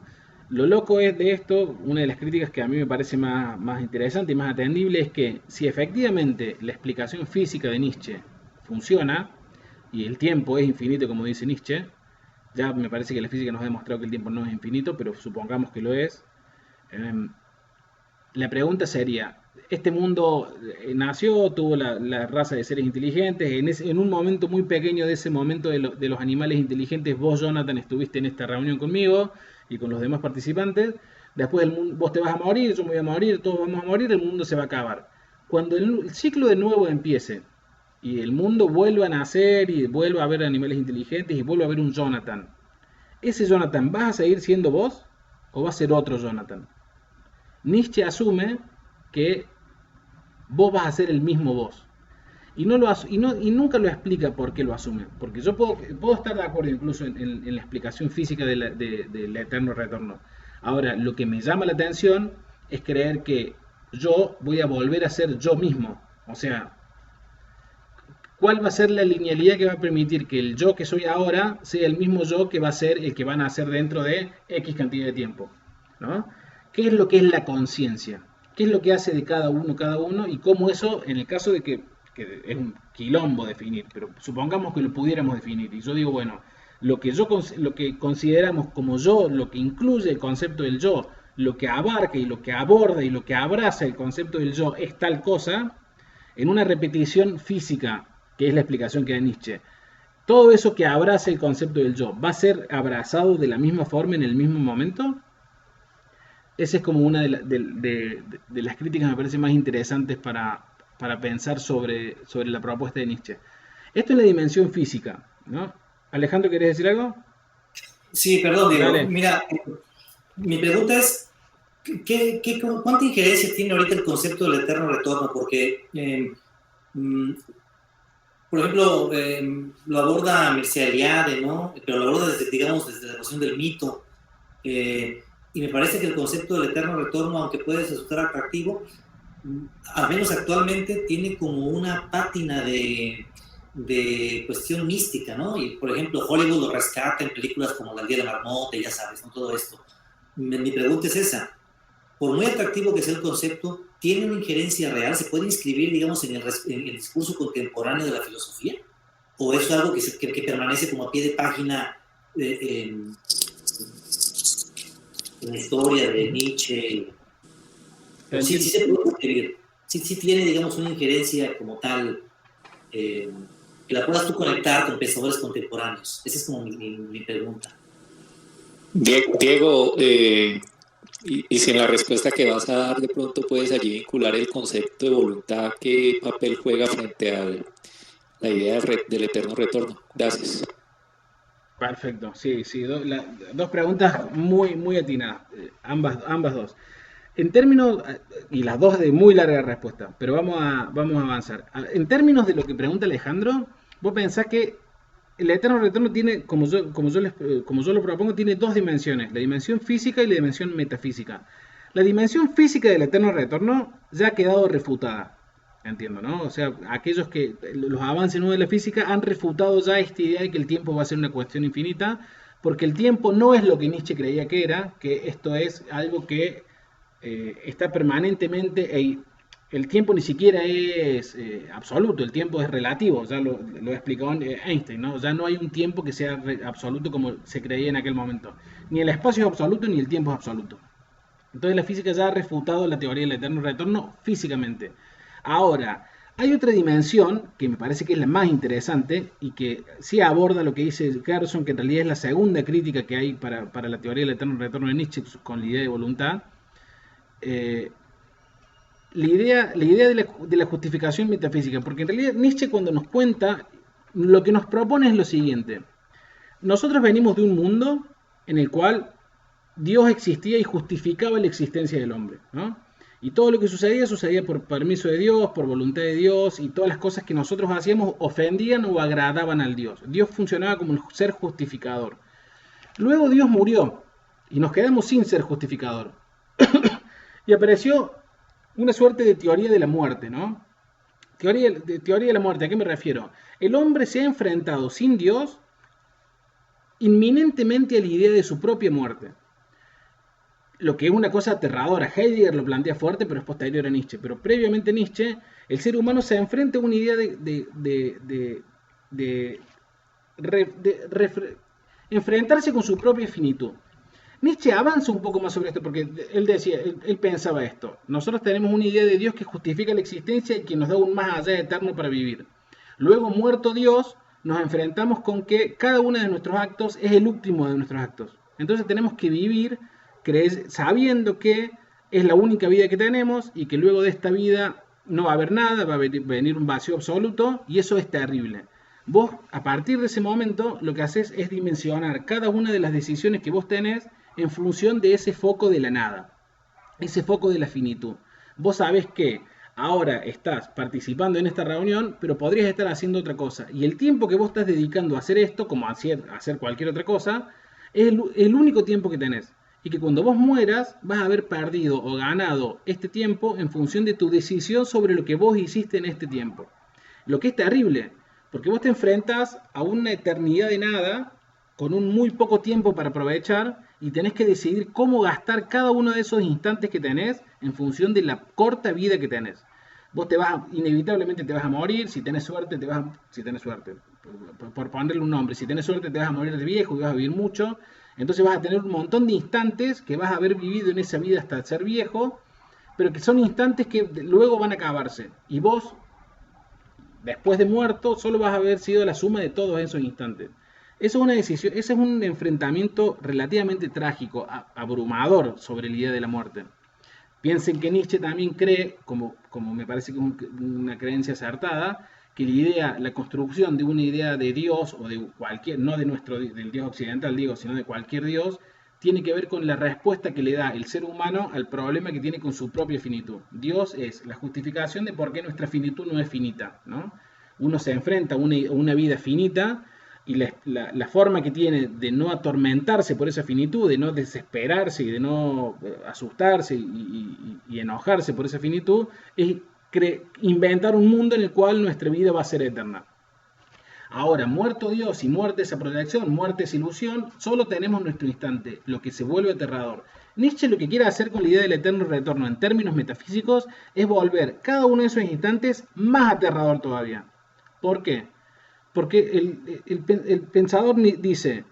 Lo loco es de esto, una de las críticas que a mí me parece más interesante y más atendible es que si efectivamente la explicación física de Nietzsche funciona, y el tiempo es infinito como dice Nietzsche, ya me parece que la física nos ha demostrado que el tiempo no es infinito, pero supongamos que lo es, la pregunta sería, este mundo nació, tuvo la raza de seres inteligentes, en un momento muy pequeño de ese momento de los animales inteligentes, vos, Jonathan, estuviste en esta reunión conmigo y con los demás participantes, después vos te vas a morir, yo me voy a morir, todos vamos a morir, el mundo se va a acabar. Cuando el ciclo de nuevo empiece y el mundo vuelva a nacer y vuelva a haber animales inteligentes y vuelva a haber un Jonathan, ¿ese Jonathan vas a seguir siendo vos o va a ser otro Jonathan? Nietzsche asume que vos vas a ser el mismo vos. Y nunca lo explica por qué lo asume. Porque yo puedo estar de acuerdo incluso en la explicación física del eterno retorno. Ahora, lo que me llama la atención es creer que yo voy a volver a ser yo mismo. O sea, ¿cuál va a ser la linealidad que va a permitir que el yo que soy ahora sea el mismo yo que va a ser el que van a ser dentro de X cantidad de tiempo? ¿No? ¿Qué es lo que es la conciencia? qué es lo que hace de cada uno, y cómo eso, en el caso de que es un quilombo definir, pero supongamos que lo pudiéramos definir, y yo digo, bueno, lo que consideramos como yo, lo que incluye el concepto del yo, lo que abarca y lo que aborda y lo que abraza el concepto del yo es tal cosa, en una repetición física, que es la explicación que da Nietzsche, todo eso que abraza el concepto del yo, ¿va a ser abrazado de la misma forma en el mismo momento? Esa es como una de las críticas, me parece, más interesantes para pensar sobre la propuesta de Nietzsche. Esto es la dimensión física, ¿no? Alejandro, ¿querés decir algo? Sí, perdón, Diego. Dale. Mira, mi pregunta es, ¿cuánta injerencia tiene ahorita el concepto del eterno retorno? Porque, por ejemplo, lo aborda Mircea Eliade, ¿no? Pero lo aborda desde, digamos, desde la noción del mito. Y me parece que el concepto del eterno retorno, aunque puede resultar atractivo, al menos actualmente tiene como una pátina de cuestión mística, ¿no? Y, por ejemplo, Hollywood lo rescata en películas como La Día de la Marmota, ya sabes, ¿no? Todo esto. Mi pregunta es esa. Por muy atractivo que sea el concepto, ¿tiene una injerencia real? ¿Se puede inscribir, digamos, en el discurso contemporáneo de la filosofía? ¿O es algo que permanece como a pie de página en la historia de Nietzsche? Sí, sí se puede escribir. Sí tiene, digamos, una injerencia como tal, que la puedas tú conectar con pensadores contemporáneos. Esa es como mi pregunta. Diego, y si en la respuesta que vas a dar de pronto puedes allí vincular el concepto de voluntad, ¿qué papel juega frente a la idea del eterno retorno? Gracias. Perfecto, sí, sí, dos preguntas muy atinadas, ambas dos. En términos, y las dos de muy larga respuesta, pero vamos a avanzar. En términos de lo que pregunta Alejandro, vos pensás que el eterno retorno tiene, como yo lo propongo, tiene dos dimensiones, la dimensión física y la dimensión metafísica. La dimensión física del eterno retorno ya ha quedado refutada, entiendo, ¿no? O sea, aquellos que los avances nuevos de la física han refutado ya esta idea de que el tiempo va a ser una cuestión infinita, porque el tiempo no es lo que Nietzsche creía que era, que esto es algo que está permanentemente, el tiempo ni siquiera es absoluto, el tiempo es relativo, ya lo explicó Einstein, ¿no? Ya no hay un tiempo que sea absoluto como se creía en aquel momento. Ni el espacio es absoluto ni el tiempo es absoluto. Entonces la física ya ha refutado la teoría del eterno retorno físicamente. Ahora, hay otra dimensión que me parece que es la más interesante y que sí aborda lo que dice Gerson, que en realidad es la segunda crítica que hay para la teoría del eterno retorno de Nietzsche con la idea de voluntad. La idea de la justificación metafísica, porque en realidad Nietzsche cuando nos cuenta, lo que nos propone es lo siguiente. Nosotros venimos de un mundo en el cual Dios existía y justificaba la existencia del hombre, ¿no? Y todo lo que sucedía por permiso de Dios, por voluntad de Dios, y todas las cosas que nosotros hacíamos ofendían o agradaban al Dios. Dios funcionaba como el ser justificador. Luego Dios murió y nos quedamos sin ser justificador. Y apareció una suerte de teoría de la muerte, ¿no? Teoría de la muerte, ¿a qué me refiero? El hombre se ha enfrentado sin Dios inminentemente a la idea de su propia muerte. Lo que es una cosa aterradora. Heidegger lo plantea fuerte, pero es posterior a Nietzsche. Pero previamente a Nietzsche, el ser humano se enfrenta a una idea de enfrentarse con su propia finitud. Nietzsche avanza un poco más sobre esto porque él pensaba esto. Nosotros tenemos una idea de Dios que justifica la existencia y que nos da un más allá eterno para vivir. Luego, muerto Dios, nos enfrentamos con que cada uno de nuestros actos es el último de nuestros actos. Entonces tenemos que vivir sabiendo que es la única vida que tenemos y que luego de esta vida no va a haber nada, va a venir un vacío absoluto y eso es terrible. Vos, a partir de ese momento, lo que haces es dimensionar cada una de las decisiones que vos tenés en función de ese foco de la nada, ese foco de la finitud. Vos sabés que ahora estás participando en esta reunión, pero podrías estar haciendo otra cosa. Y el tiempo que vos estás dedicando a hacer esto, como a hacer cualquier otra cosa, es el único tiempo que tenés. Y que cuando vos mueras, vas a haber perdido o ganado este tiempo en función de tu decisión sobre lo que vos hiciste en este tiempo. Lo que es terrible, porque vos te enfrentas a una eternidad de nada, con un muy poco tiempo para aprovechar, y tenés que decidir cómo gastar cada uno de esos instantes que tenés en función de la corta vida que tenés. Vos inevitablemente te vas a morir, si tenés suerte, si tenés suerte, por ponerle un nombre, si tenés suerte te vas a morir de viejo y vas a vivir mucho, entonces vas a tener un montón de instantes que vas a haber vivido en esa vida hasta ser viejo, pero que son instantes que luego van a acabarse, y vos, después de muerto, solo vas a haber sido la suma de todos esos instantes. Eso es una decisión, ese es un enfrentamiento relativamente trágico, abrumador sobre la idea de la muerte. Piensen que Nietzsche también cree, como me parece que es una creencia acertada, que la construcción de una idea de Dios, o de cualquier, no de del Dios occidental, digo, sino de cualquier Dios, tiene que ver con la respuesta que le da el ser humano al problema que tiene con su propia finitud. Dios es la justificación de por qué nuestra finitud no es finita, ¿no? Uno se enfrenta a una vida finita, y la forma que tiene de no atormentarse por esa finitud, de no desesperarse y de no asustarse y enojarse por esa finitud, es inventar un mundo en el cual nuestra vida va a ser eterna. Ahora, muerto Dios y muerte esa proyección, muerte esa ilusión, solo tenemos nuestro instante, lo que se vuelve aterrador. Nietzsche lo que quiere hacer con la idea del eterno retorno en términos metafísicos es volver cada uno de esos instantes más aterrador todavía. ¿Por qué? Porque el pensador dice,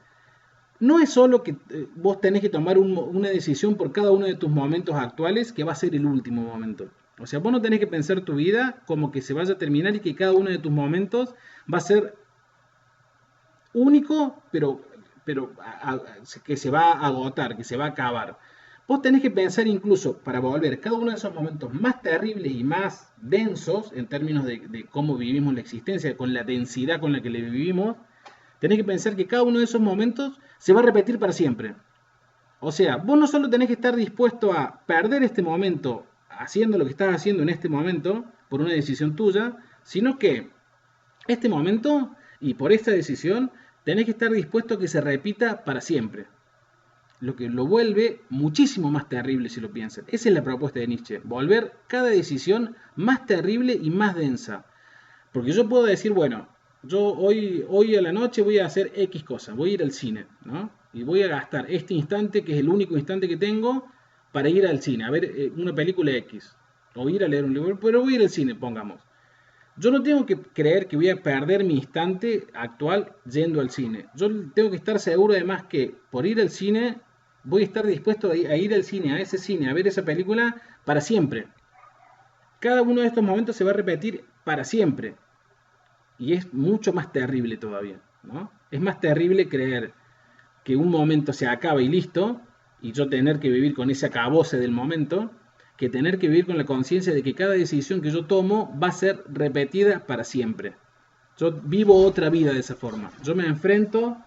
no es solo que vos tenés que tomar una decisión por cada uno de tus momentos actuales, que va a ser el último momento. O sea, vos no tenés que pensar tu vida como que se vaya a terminar y que cada uno de tus momentos va a ser único, pero que se va a agotar, que se va a acabar. Vos tenés que pensar incluso, para volver cada uno de esos momentos más terribles y más densos, en términos de cómo vivimos la existencia, con la densidad con la que le vivimos, tenés que pensar que cada uno de esos momentos se va a repetir para siempre. O sea, vos no solo tenés que estar dispuesto a perder este momento haciendo lo que estás haciendo en este momento, por una decisión tuya, sino que este momento, y por esta decisión, tenés que estar dispuesto a que se repita para siempre. Lo que lo vuelve muchísimo más terrible si lo piensan. Esa es la propuesta de Nietzsche, volver cada decisión más terrible y más densa. Porque yo puedo decir, bueno, yo hoy a la noche voy a hacer X cosa, voy a ir al cine, ¿no? Y voy a gastar este instante, que es el único instante que tengo, para ir al cine, a ver una película X, o ir a leer un libro, pero voy a ir al cine, pongamos. Yo no tengo que creer que voy a perder mi instante actual yendo al cine. Yo tengo que estar seguro además que por ir al cine voy a estar dispuesto a ir al cine, a ese cine, a ver esa película para siempre. Cada uno de estos momentos se va a repetir para siempre. Y es mucho más terrible todavía, ¿no? Es más terrible creer que un momento se acaba y listo, y yo tener que vivir con ese acabose del momento, que tener que vivir con la conciencia de que cada decisión que yo tomo va a ser repetida para siempre. Yo vivo otra vida de esa forma. Yo me enfrento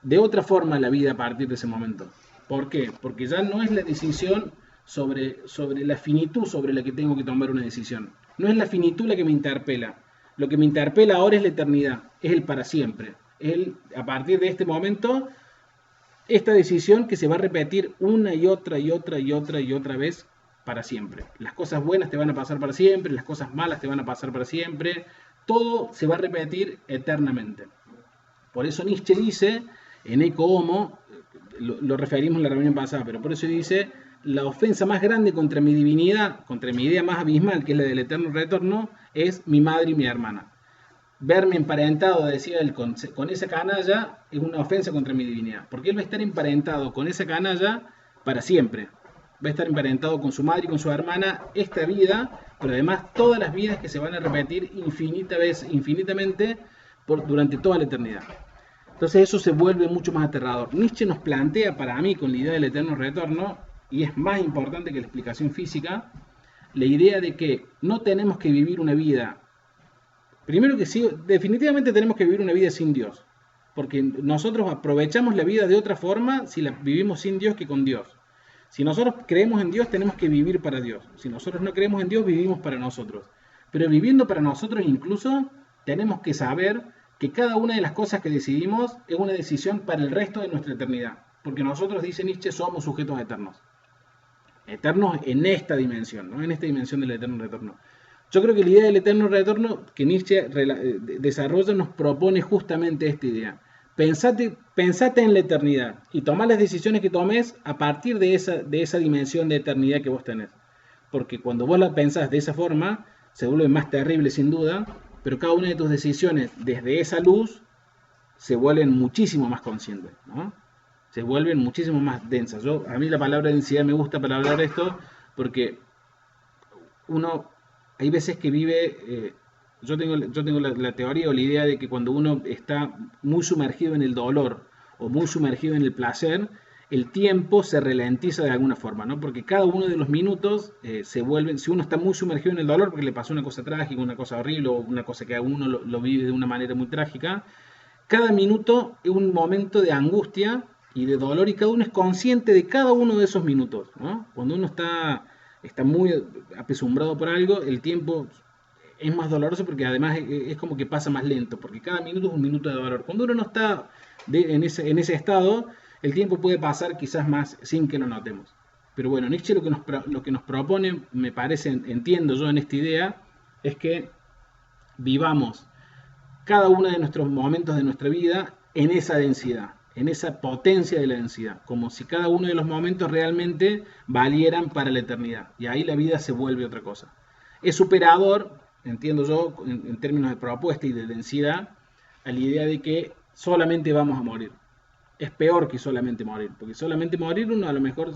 de otra forma a la vida a partir de ese momento. ¿Por qué? Porque ya no es la decisión sobre la finitud sobre la que tengo que tomar una decisión. No es la finitud la que me interpela. Lo que me interpela ahora es la eternidad, es el para siempre. Es a partir de este momento, esta decisión que se va a repetir una y otra y otra y otra y otra vez para siempre. Las cosas buenas te van a pasar para siempre, las cosas malas te van a pasar para siempre, todo se va a repetir eternamente. Por eso Nietzsche dice, en Ecce Homo, lo referimos en la reunión pasada, pero por eso dice, la ofensa más grande contra mi divinidad, contra mi idea más abismal, que es la del eterno retorno, es mi madre y mi hermana. Verme emparentado, decía él, con esa canalla, es una ofensa contra mi divinidad, porque él va a estar emparentado con esa canalla para siempre. Va a estar emparentado con su madre y con su hermana esta vida, pero además todas las vidas que se van a repetir infinitamente durante toda la eternidad. Entonces eso se vuelve mucho más aterrador. Nietzsche nos plantea, para mí, con la idea del eterno retorno, y es más importante que la explicación física, la idea de que no tenemos que vivir una vida, primero que sí, definitivamente tenemos que vivir una vida sin Dios, porque nosotros aprovechamos la vida de otra forma si la vivimos sin Dios que con Dios. Si nosotros creemos en Dios, tenemos que vivir para Dios. Si nosotros no creemos en Dios, vivimos para nosotros. Pero viviendo para nosotros incluso, tenemos que saber que cada una de las cosas que decidimos es una decisión para el resto de nuestra eternidad. Porque nosotros, dice Nietzsche, somos sujetos eternos. Eternos en esta dimensión, ¿no? En esta dimensión del eterno retorno. Yo creo que la idea del eterno retorno que Nietzsche desarrolla nos propone justamente esta idea. pensate en la eternidad y tomá las decisiones que tomes a partir de esa dimensión de eternidad que vos tenés. Porque cuando vos la pensás de esa forma, se vuelve más terrible sin duda, pero cada una de tus decisiones desde esa luz se vuelven muchísimo más conscientes, ¿no? Se vuelven muchísimo más densas. A mí la palabra densidad me gusta para hablar de esto porque hay veces que vive, yo tengo la teoría o la idea de que cuando uno está muy sumergido en el dolor o muy sumergido en el placer, el tiempo se ralentiza de alguna forma, ¿no? Porque cada uno de los minutos se vuelven, si uno está muy sumergido en el dolor porque le pasó una cosa trágica, una cosa horrible o una cosa que a uno lo vive de una manera muy trágica, cada minuto es un momento de angustia y de dolor y cada uno es consciente de cada uno de esos minutos, ¿no? Cuando uno está muy apesumbrado por algo, el tiempo es más doloroso porque además es como que pasa más lento, porque cada minuto es un minuto de dolor. Cuando uno no está en ese estado, el tiempo puede pasar quizás más sin que lo notemos. Pero bueno, Nietzsche lo que nos propone, me parece, entiendo yo en esta idea, es que vivamos cada uno de nuestros momentos de nuestra vida en esa densidad, en esa potencia de la densidad, como si cada uno de los momentos realmente valieran para la eternidad. Y ahí la vida se vuelve otra cosa. Es superador, entiendo yo, en términos de propuesta y de densidad, a la idea de que solamente vamos a morir. Es peor que solamente morir, porque solamente morir uno a lo mejor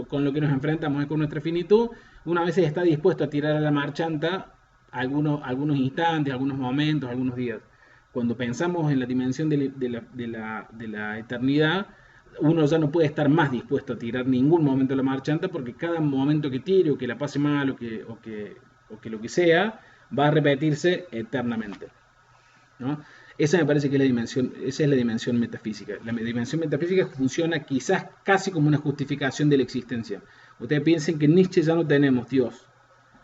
con lo que nos enfrentamos es con nuestra finitud, uno a veces está dispuesto a tirar a la marchanta algunos instantes, algunos momentos, algunos días. Cuando pensamos en la dimensión de la eternidad, uno ya no puede estar más dispuesto a tirar ningún momento a la marchanta porque cada momento que tire o que la pase mal o que lo que sea, va a repetirse eternamente, ¿no? Esa me parece que esa es la dimensión metafísica. La dimensión metafísica funciona quizás casi como una justificación de la existencia. Ustedes piensen que en Nietzsche ya no tenemos Dios,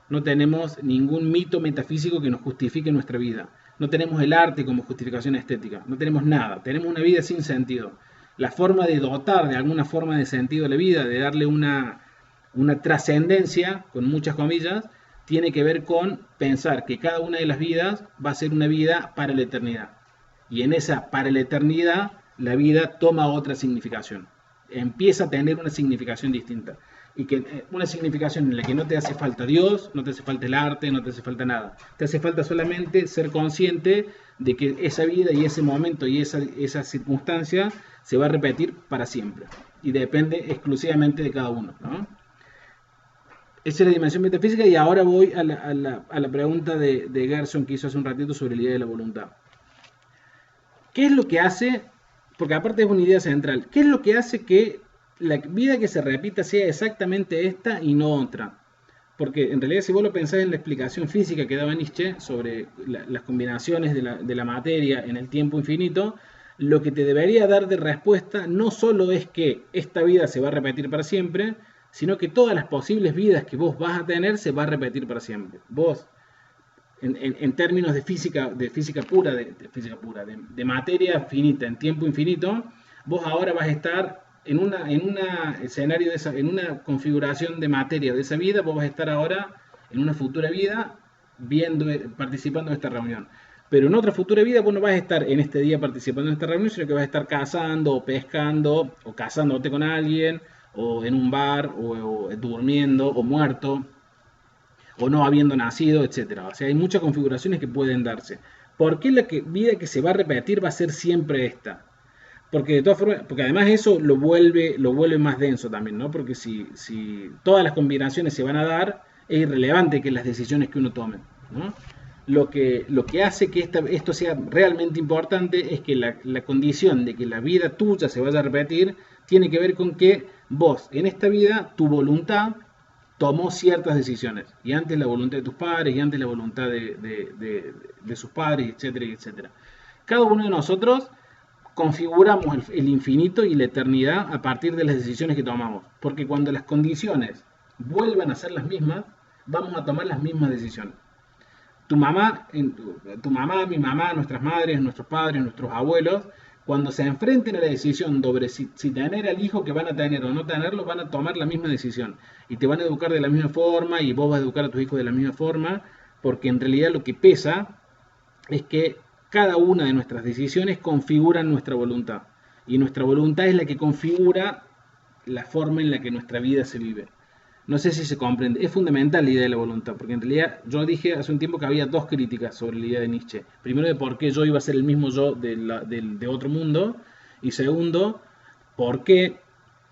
no tenemos ningún mito metafísico que nos justifique nuestra vida, no tenemos el arte como justificación estética, no tenemos nada, tenemos una vida sin sentido. La forma de dotar de alguna forma de sentido a la vida, de darle una trascendencia, con muchas comillas, tiene que ver con pensar que cada una de las vidas va a ser una vida para la eternidad. Y en esa para la eternidad, la vida toma otra significación. Empieza a tener una significación distinta. Y que una significación en la que no te hace falta Dios, no te hace falta el arte, no te hace falta nada. Te hace falta solamente ser consciente de que esa vida y ese momento y esa circunstancia se va a repetir para siempre. Y depende exclusivamente de cada uno, ¿no? Esa es la dimensión metafísica y ahora voy a la pregunta de Gerson que hizo hace un ratito sobre la idea de la voluntad. ¿Qué es lo que hace? Porque aparte es una idea central. ¿Qué es lo que hace que la vida que se repita sea exactamente esta y no otra? Porque en realidad si vos lo pensás en la explicación física que daba Nietzsche sobre las combinaciones de la materia en el tiempo infinito, lo que te debería dar de respuesta no solo es que esta vida se va a repetir para siempre, sino que todas las posibles vidas que vos vas a tener se va a repetir para siempre. Vos, en términos de física pura, de materia finita, en tiempo infinito, vos ahora vas a estar en en una configuración de materia de esa vida, vos vas a estar ahora en una futura vida participando de esta reunión. Pero en otra futura vida vos no vas a estar en este día participando en esta reunión, sino que vas a estar cazando o pescando o casándote con alguien o en un bar o durmiendo o muerto o no habiendo nacido, etc. O sea, hay muchas configuraciones que pueden darse. ¿Por qué la vida que se va a repetir va a ser siempre esta? Porque de todas formas, porque además eso lo vuelve más denso también, ¿no? Porque si todas las combinaciones se van a dar, es irrelevante que las decisiones que uno tome, ¿no? Lo que hace que esto sea realmente importante es que la condición de que la vida tuya se vaya a repetir tiene que ver con que vos, en esta vida, tu voluntad tomó ciertas decisiones. Y antes la voluntad de tus padres, y antes la voluntad de sus padres, etcétera, etcétera. Cada uno de nosotros configuramos el infinito y la eternidad a partir de las decisiones que tomamos. Porque cuando las condiciones vuelvan a ser las mismas, vamos a tomar las mismas decisiones. Tu mamá, mi mamá, nuestras madres, nuestros padres, nuestros abuelos, cuando se enfrenten a la decisión sobre si tener al hijo que van a tener o no tenerlo, van a tomar la misma decisión. Y te van a educar de la misma forma y vos vas a educar a tus hijos de la misma forma, porque en realidad lo que pesa es que cada una de nuestras decisiones configuran nuestra voluntad. Y nuestra voluntad es la que configura la forma en la que nuestra vida se vive. No sé si se comprende. Es fundamental la idea de la voluntad, porque en realidad yo dije hace un tiempo que había dos críticas sobre la idea de Nietzsche. Primero, de por qué yo iba a ser el mismo yo de otro mundo. Y segundo, por qué,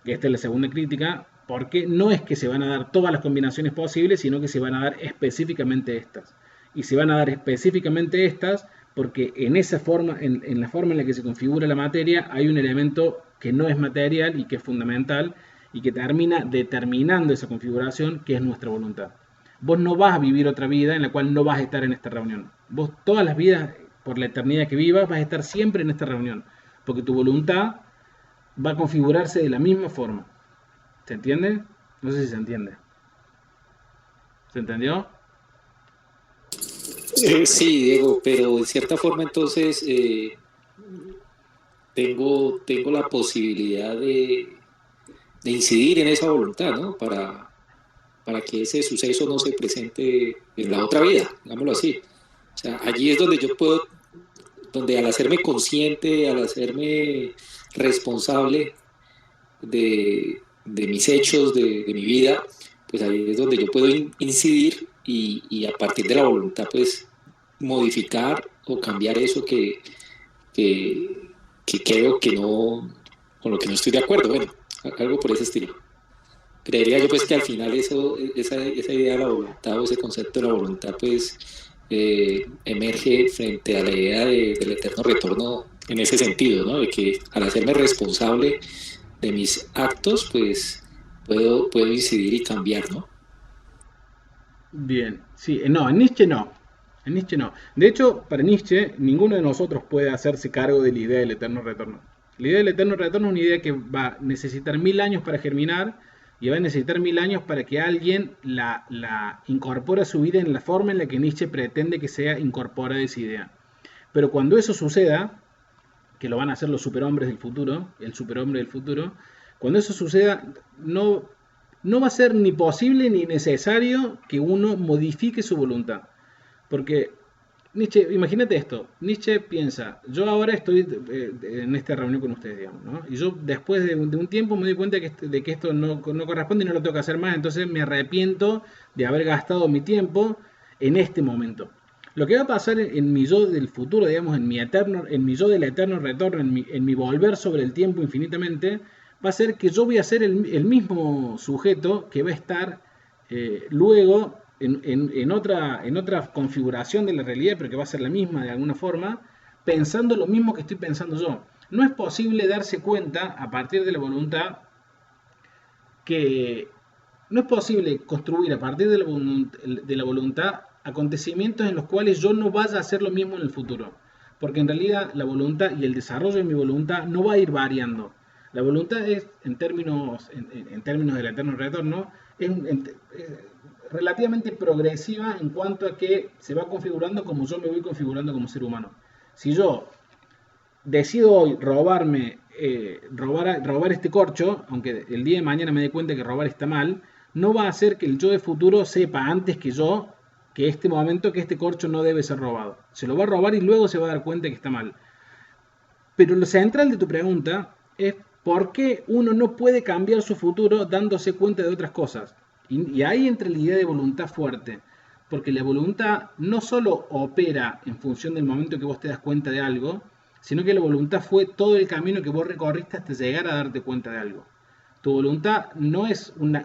que esta es la segunda crítica, porque no es que se van a dar todas las combinaciones posibles, sino que se van a dar específicamente estas. Y se van a dar específicamente estas porque en esa forma, en la forma en la que se configura la materia, hay un elemento que no es material y que es fundamental y que termina determinando esa configuración, que es nuestra voluntad. Vos no vas a vivir otra vida en la cual no vas a estar en esta reunión. Vos todas las vidas, por la eternidad que vivas, vas a estar siempre en esta reunión, porque tu voluntad va a configurarse de la misma forma. ¿Se entiende? No sé si se entiende. ¿Se entendió? Sí, Diego, pero en cierta forma entonces tengo la posibilidad de incidir en esa voluntad, ¿no? Para que ese suceso no se presente en la otra vida, digámoslo así. O sea, allí es donde yo puedo, donde al hacerme consciente, al hacerme responsable de mis hechos, de mi vida, pues ahí es donde yo puedo incidir y a partir de la voluntad, pues modificar o cambiar eso que creo que no, con lo que no estoy de acuerdo, bueno, algo por ese estilo. Creería yo pues que al final esa idea de la voluntad o ese concepto de la voluntad pues emerge frente a la idea del eterno retorno en ese sentido, ¿no? De que al hacerme responsable de mis actos pues puedo incidir y cambiar, ¿no? Bien, sí, no, en Nietzsche no. En Nietzsche no. De hecho, para Nietzsche, ninguno de nosotros puede hacerse cargo de la idea del eterno retorno. La idea del eterno retorno es una idea que va a necesitar 1000 años para germinar y va a necesitar 1000 años para que alguien la incorpore a su vida en la forma en la que Nietzsche pretende que sea incorporada esa idea. Pero cuando eso suceda, que lo van a hacer los superhombres del futuro, el superhombre del futuro, cuando eso suceda, no va a ser ni posible ni necesario que uno modifique su voluntad. Porque Nietzsche, imagínate esto, Nietzsche piensa, yo ahora estoy en esta reunión con ustedes, digamos, ¿no? Y yo después de un tiempo me doy cuenta de que esto no corresponde y no lo tengo que hacer más, entonces me arrepiento de haber gastado mi tiempo en este momento. Lo que va a pasar en mi yo del futuro, digamos, en mi yo del eterno retorno, en mi volver sobre el tiempo infinitamente, va a ser que yo voy a ser el mismo sujeto que va a estar luego en otra configuración de la realidad, pero que va a ser la misma de alguna forma, pensando lo mismo que estoy pensando yo. No es posible darse cuenta a partir de la voluntad que no es posible construir a partir de la voluntad acontecimientos en los cuales yo no vaya a hacer lo mismo en el futuro. Porque en realidad la voluntad y el desarrollo de mi voluntad no va a ir variando. La voluntad es, en términos del eterno retorno, es relativamente progresiva en cuanto a que se va configurando como yo me voy configurando como ser humano. Si yo decido hoy robar este corcho, aunque el día de mañana me dé cuenta que robar está mal, no va a hacer que el yo de futuro sepa antes que yo que este corcho no debe ser robado. Se lo va a robar y luego se va a dar cuenta que está mal. Pero lo central de tu pregunta es por qué uno no puede cambiar su futuro dándose cuenta de otras cosas. Y ahí entra la idea de voluntad fuerte. Porque la voluntad no solo opera en función del momento que vos te das cuenta de algo, sino que la voluntad fue todo el camino que vos recorriste hasta llegar a darte cuenta de algo. Tu voluntad no es un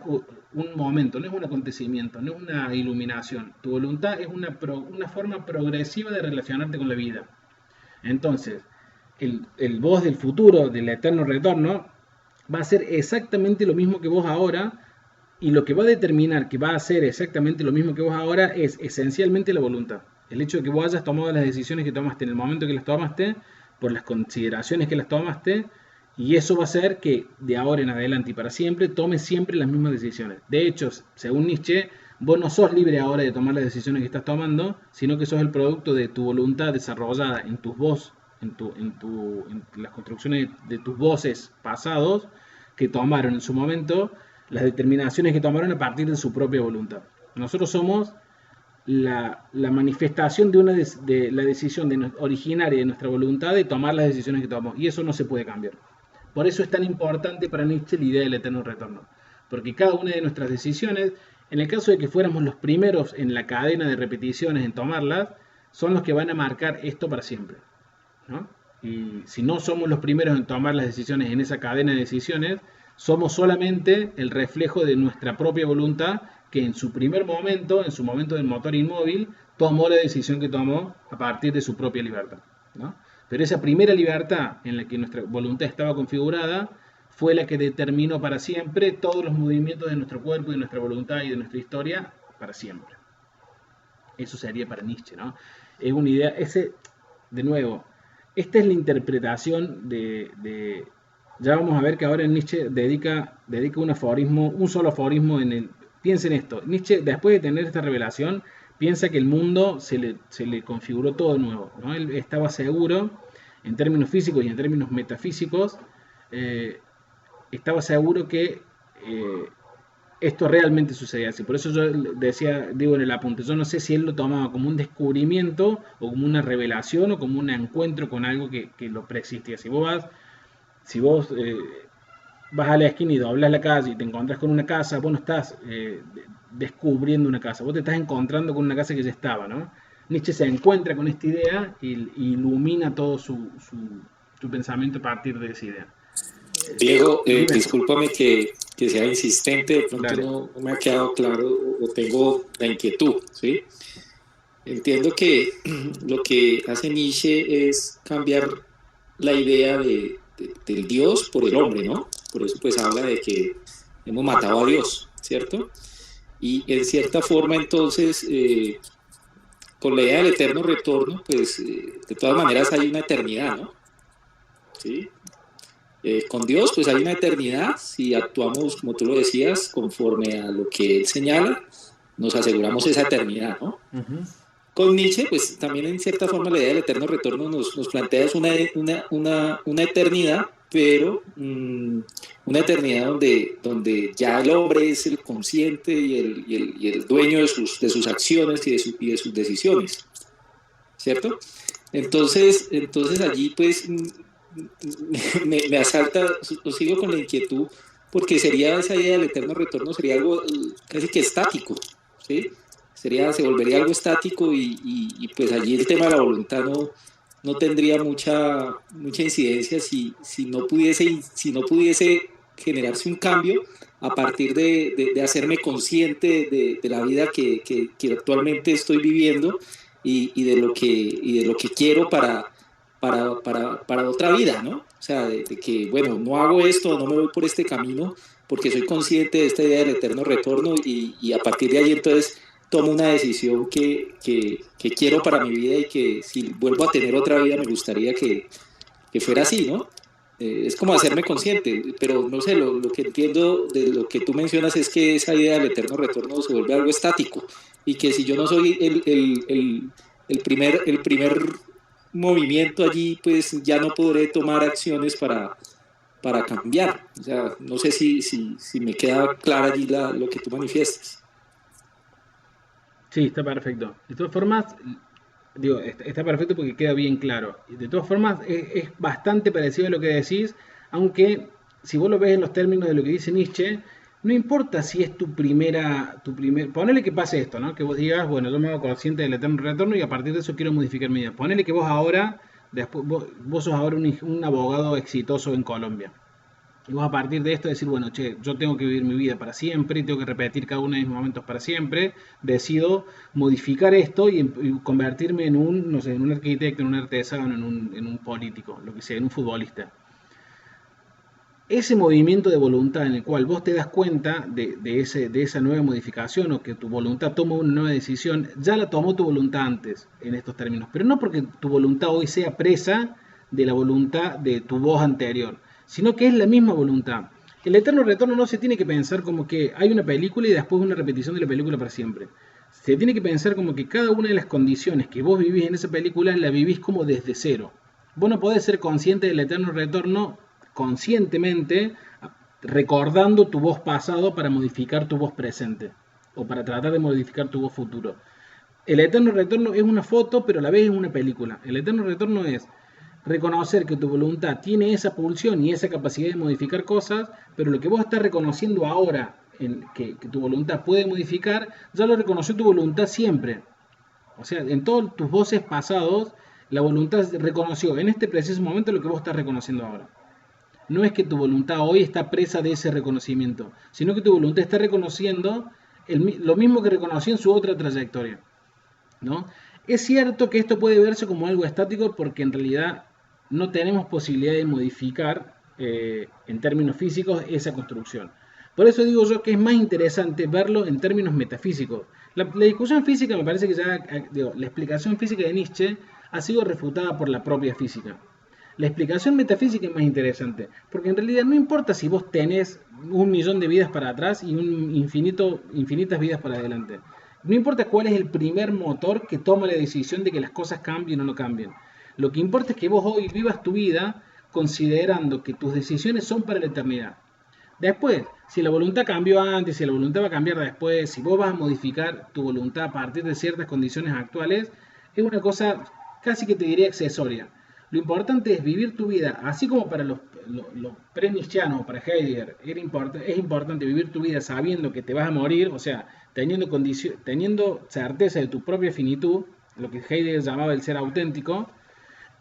momento, no es un acontecimiento, no es una iluminación. Tu voluntad es una forma progresiva de relacionarte con la vida. Entonces, el vos del futuro, del eterno retorno, va a ser exactamente lo mismo que vos ahora, y lo que va a determinar que va a ser exactamente lo mismo que vos ahora es esencialmente la voluntad. El hecho de que vos hayas tomado las decisiones que tomaste en el momento que las tomaste, por las consideraciones que las tomaste, y eso va a hacer que de ahora en adelante y para siempre tomes siempre las mismas decisiones. De hecho, según Nietzsche, vos no sos libre ahora de tomar las decisiones que estás tomando, sino que sos el producto de tu voluntad desarrollada en tus voces, en las construcciones de tus voces pasados, que tomaron en su momento las determinaciones que tomaron a partir de su propia voluntad. Nosotros somos la manifestación de la decisión originaria de nuestra voluntad de tomar las decisiones que tomamos. Y eso no se puede cambiar. Por eso es tan importante para Nietzsche la idea del eterno retorno. Porque cada una de nuestras decisiones, en el caso de que fuéramos los primeros en la cadena de repeticiones en tomarlas, son los que van a marcar esto para siempre, ¿no? Y si no somos los primeros en tomar las decisiones en esa cadena de decisiones, somos solamente el reflejo de nuestra propia voluntad, que en su primer momento, en su momento del motor inmóvil, tomó la decisión que tomó a partir de su propia libertad, ¿no? Pero esa primera libertad en la que nuestra voluntad estaba configurada fue la que determinó para siempre todos los movimientos de nuestro cuerpo, de nuestra voluntad y de nuestra historia para siempre. Eso sería para Nietzsche, ¿no? Es una idea, de nuevo, esta es la interpretación ya vamos a ver que ahora Nietzsche dedica un aforismo, un solo aforismo piensen esto, Nietzsche después de tener esta revelación, piensa que el mundo se le configuró todo de nuevo, ¿no? Él estaba seguro, en términos físicos y en términos metafísicos, estaba seguro que esto realmente sucedía así. Por eso yo digo en el apunte, yo no sé si él lo tomaba como un descubrimiento o como una revelación o como un encuentro con algo que lo preexistía. Si vos vas a la esquina y doblas la calle y te encontrás con una casa, vos no estás descubriendo una casa, vos te estás encontrando con una casa que ya estaba, ¿no? Nietzsche se encuentra con esta idea y ilumina todo su pensamiento a partir de esa idea. Diego, discúlpame que sea insistente, de pronto no me ha quedado claro o tengo la inquietud, ¿sí? Entiendo que lo que hace Nietzsche es cambiar la idea del Dios por el hombre, ¿no? Por eso pues habla de que hemos matado a Dios, ¿cierto? Y en cierta forma entonces, con la idea del eterno retorno, pues de todas maneras hay una eternidad, ¿no? ¿Sí? Con Dios pues hay una eternidad, si actuamos, como tú lo decías, conforme a lo que Él señala, nos aseguramos esa eternidad, ¿no? Uh-huh. Con Nietzsche, pues también en cierta forma la idea del eterno retorno nos plantea una eternidad, pero una eternidad donde ya el hombre es el consciente y el dueño de sus acciones y de sus decisiones, ¿cierto? Entonces allí pues me asalta, sigo con la inquietud, porque sería esa idea del eterno retorno, sería algo casi que estático, ¿sí? Se volvería algo estático y pues allí el tema de la voluntad no tendría mucha incidencia si no pudiese generarse un cambio a partir de hacerme consciente de la vida que actualmente estoy viviendo y de lo que quiero para otra vida, ¿no? O sea, de que, bueno, no hago esto, no me voy por este camino porque soy consciente de esta idea del eterno retorno y a partir de ahí entonces tomo una decisión que quiero para mi vida y que si vuelvo a tener otra vida me gustaría que fuera así, ¿no? Es como hacerme consciente, pero no sé, lo que entiendo de lo que tú mencionas es que esa idea del eterno retorno se vuelve algo estático y que si yo no soy el primer movimiento allí, pues ya no podré tomar acciones para cambiar. O sea, no sé si me queda clara allí lo que tú manifiestas. Sí, está perfecto. De todas formas, digo, está perfecto porque queda bien claro. De todas formas, es bastante parecido a lo que decís, aunque si vos lo ves en los términos de lo que dice Nietzsche, no importa si es tu primer, ponele que pase esto, ¿no? Que vos digas, bueno, yo me hago consciente del eterno retorno y a partir de eso quiero modificar mi vida. Ponele que vos ahora, vos sos ahora un abogado exitoso en Colombia. Y vos a partir de esto decir, bueno, yo tengo que vivir mi vida para siempre, tengo que repetir cada uno de mis momentos para siempre, decido modificar esto y convertirme en un arquitecto, en un artesano, en un político, lo que sea, en un futbolista. Ese movimiento de voluntad en el cual vos te das cuenta de esa nueva modificación o que tu voluntad toma una nueva decisión, ya la tomó tu voluntad antes en estos términos, pero no porque tu voluntad hoy sea presa de la voluntad de tu voz anterior, sino que es la misma voluntad. El eterno retorno no se tiene que pensar como que hay una película y después una repetición de la película para siempre. Se tiene que pensar como que cada una de las condiciones que vos vivís en esa película la vivís como desde cero. Vos no podés ser consciente del eterno retorno conscientemente recordando tu voz pasado para modificar tu voz presente o para tratar de modificar tu voz futuro. El eterno retorno es una foto, pero a la vez es una película. El eterno retorno es reconocer que tu voluntad tiene esa pulsión y esa capacidad de modificar cosas, pero lo que vos estás reconociendo ahora, que tu voluntad puede modificar, ya lo reconoció tu voluntad siempre. O sea, en todos tus voces pasados, la voluntad reconoció en este preciso momento lo que vos estás reconociendo ahora. No es que tu voluntad hoy está presa de ese reconocimiento, sino que tu voluntad está reconociendo lo mismo que reconoció en su otra trayectoria, ¿no? Es cierto que esto puede verse como algo estático porque en realidad no tenemos posibilidad de modificar en términos físicos esa construcción. Por eso digo yo que es más interesante verlo en términos metafísicos. La discusión física me parece que ya, la explicación física de Nietzsche ha sido refutada por la propia física. La explicación metafísica es más interesante, porque en realidad no importa si vos tenés 1.000.000 de vidas para atrás y infinitas vidas para adelante. No importa cuál es el primer motor que toma la decisión de que las cosas cambien o no cambien. Lo que importa es que vos hoy vivas tu vida considerando que tus decisiones son para la eternidad. Después, si la voluntad cambió antes, si la voluntad va a cambiar después, si vos vas a modificar tu voluntad a partir de ciertas condiciones actuales, es una cosa casi que te diría accesoria. Lo importante es vivir tu vida, así como para los pre-nietzscheanos, para Heidegger, es importante vivir tu vida sabiendo que te vas a morir, o sea, teniendo certeza de tu propia finitud, lo que Heidegger llamaba el ser auténtico.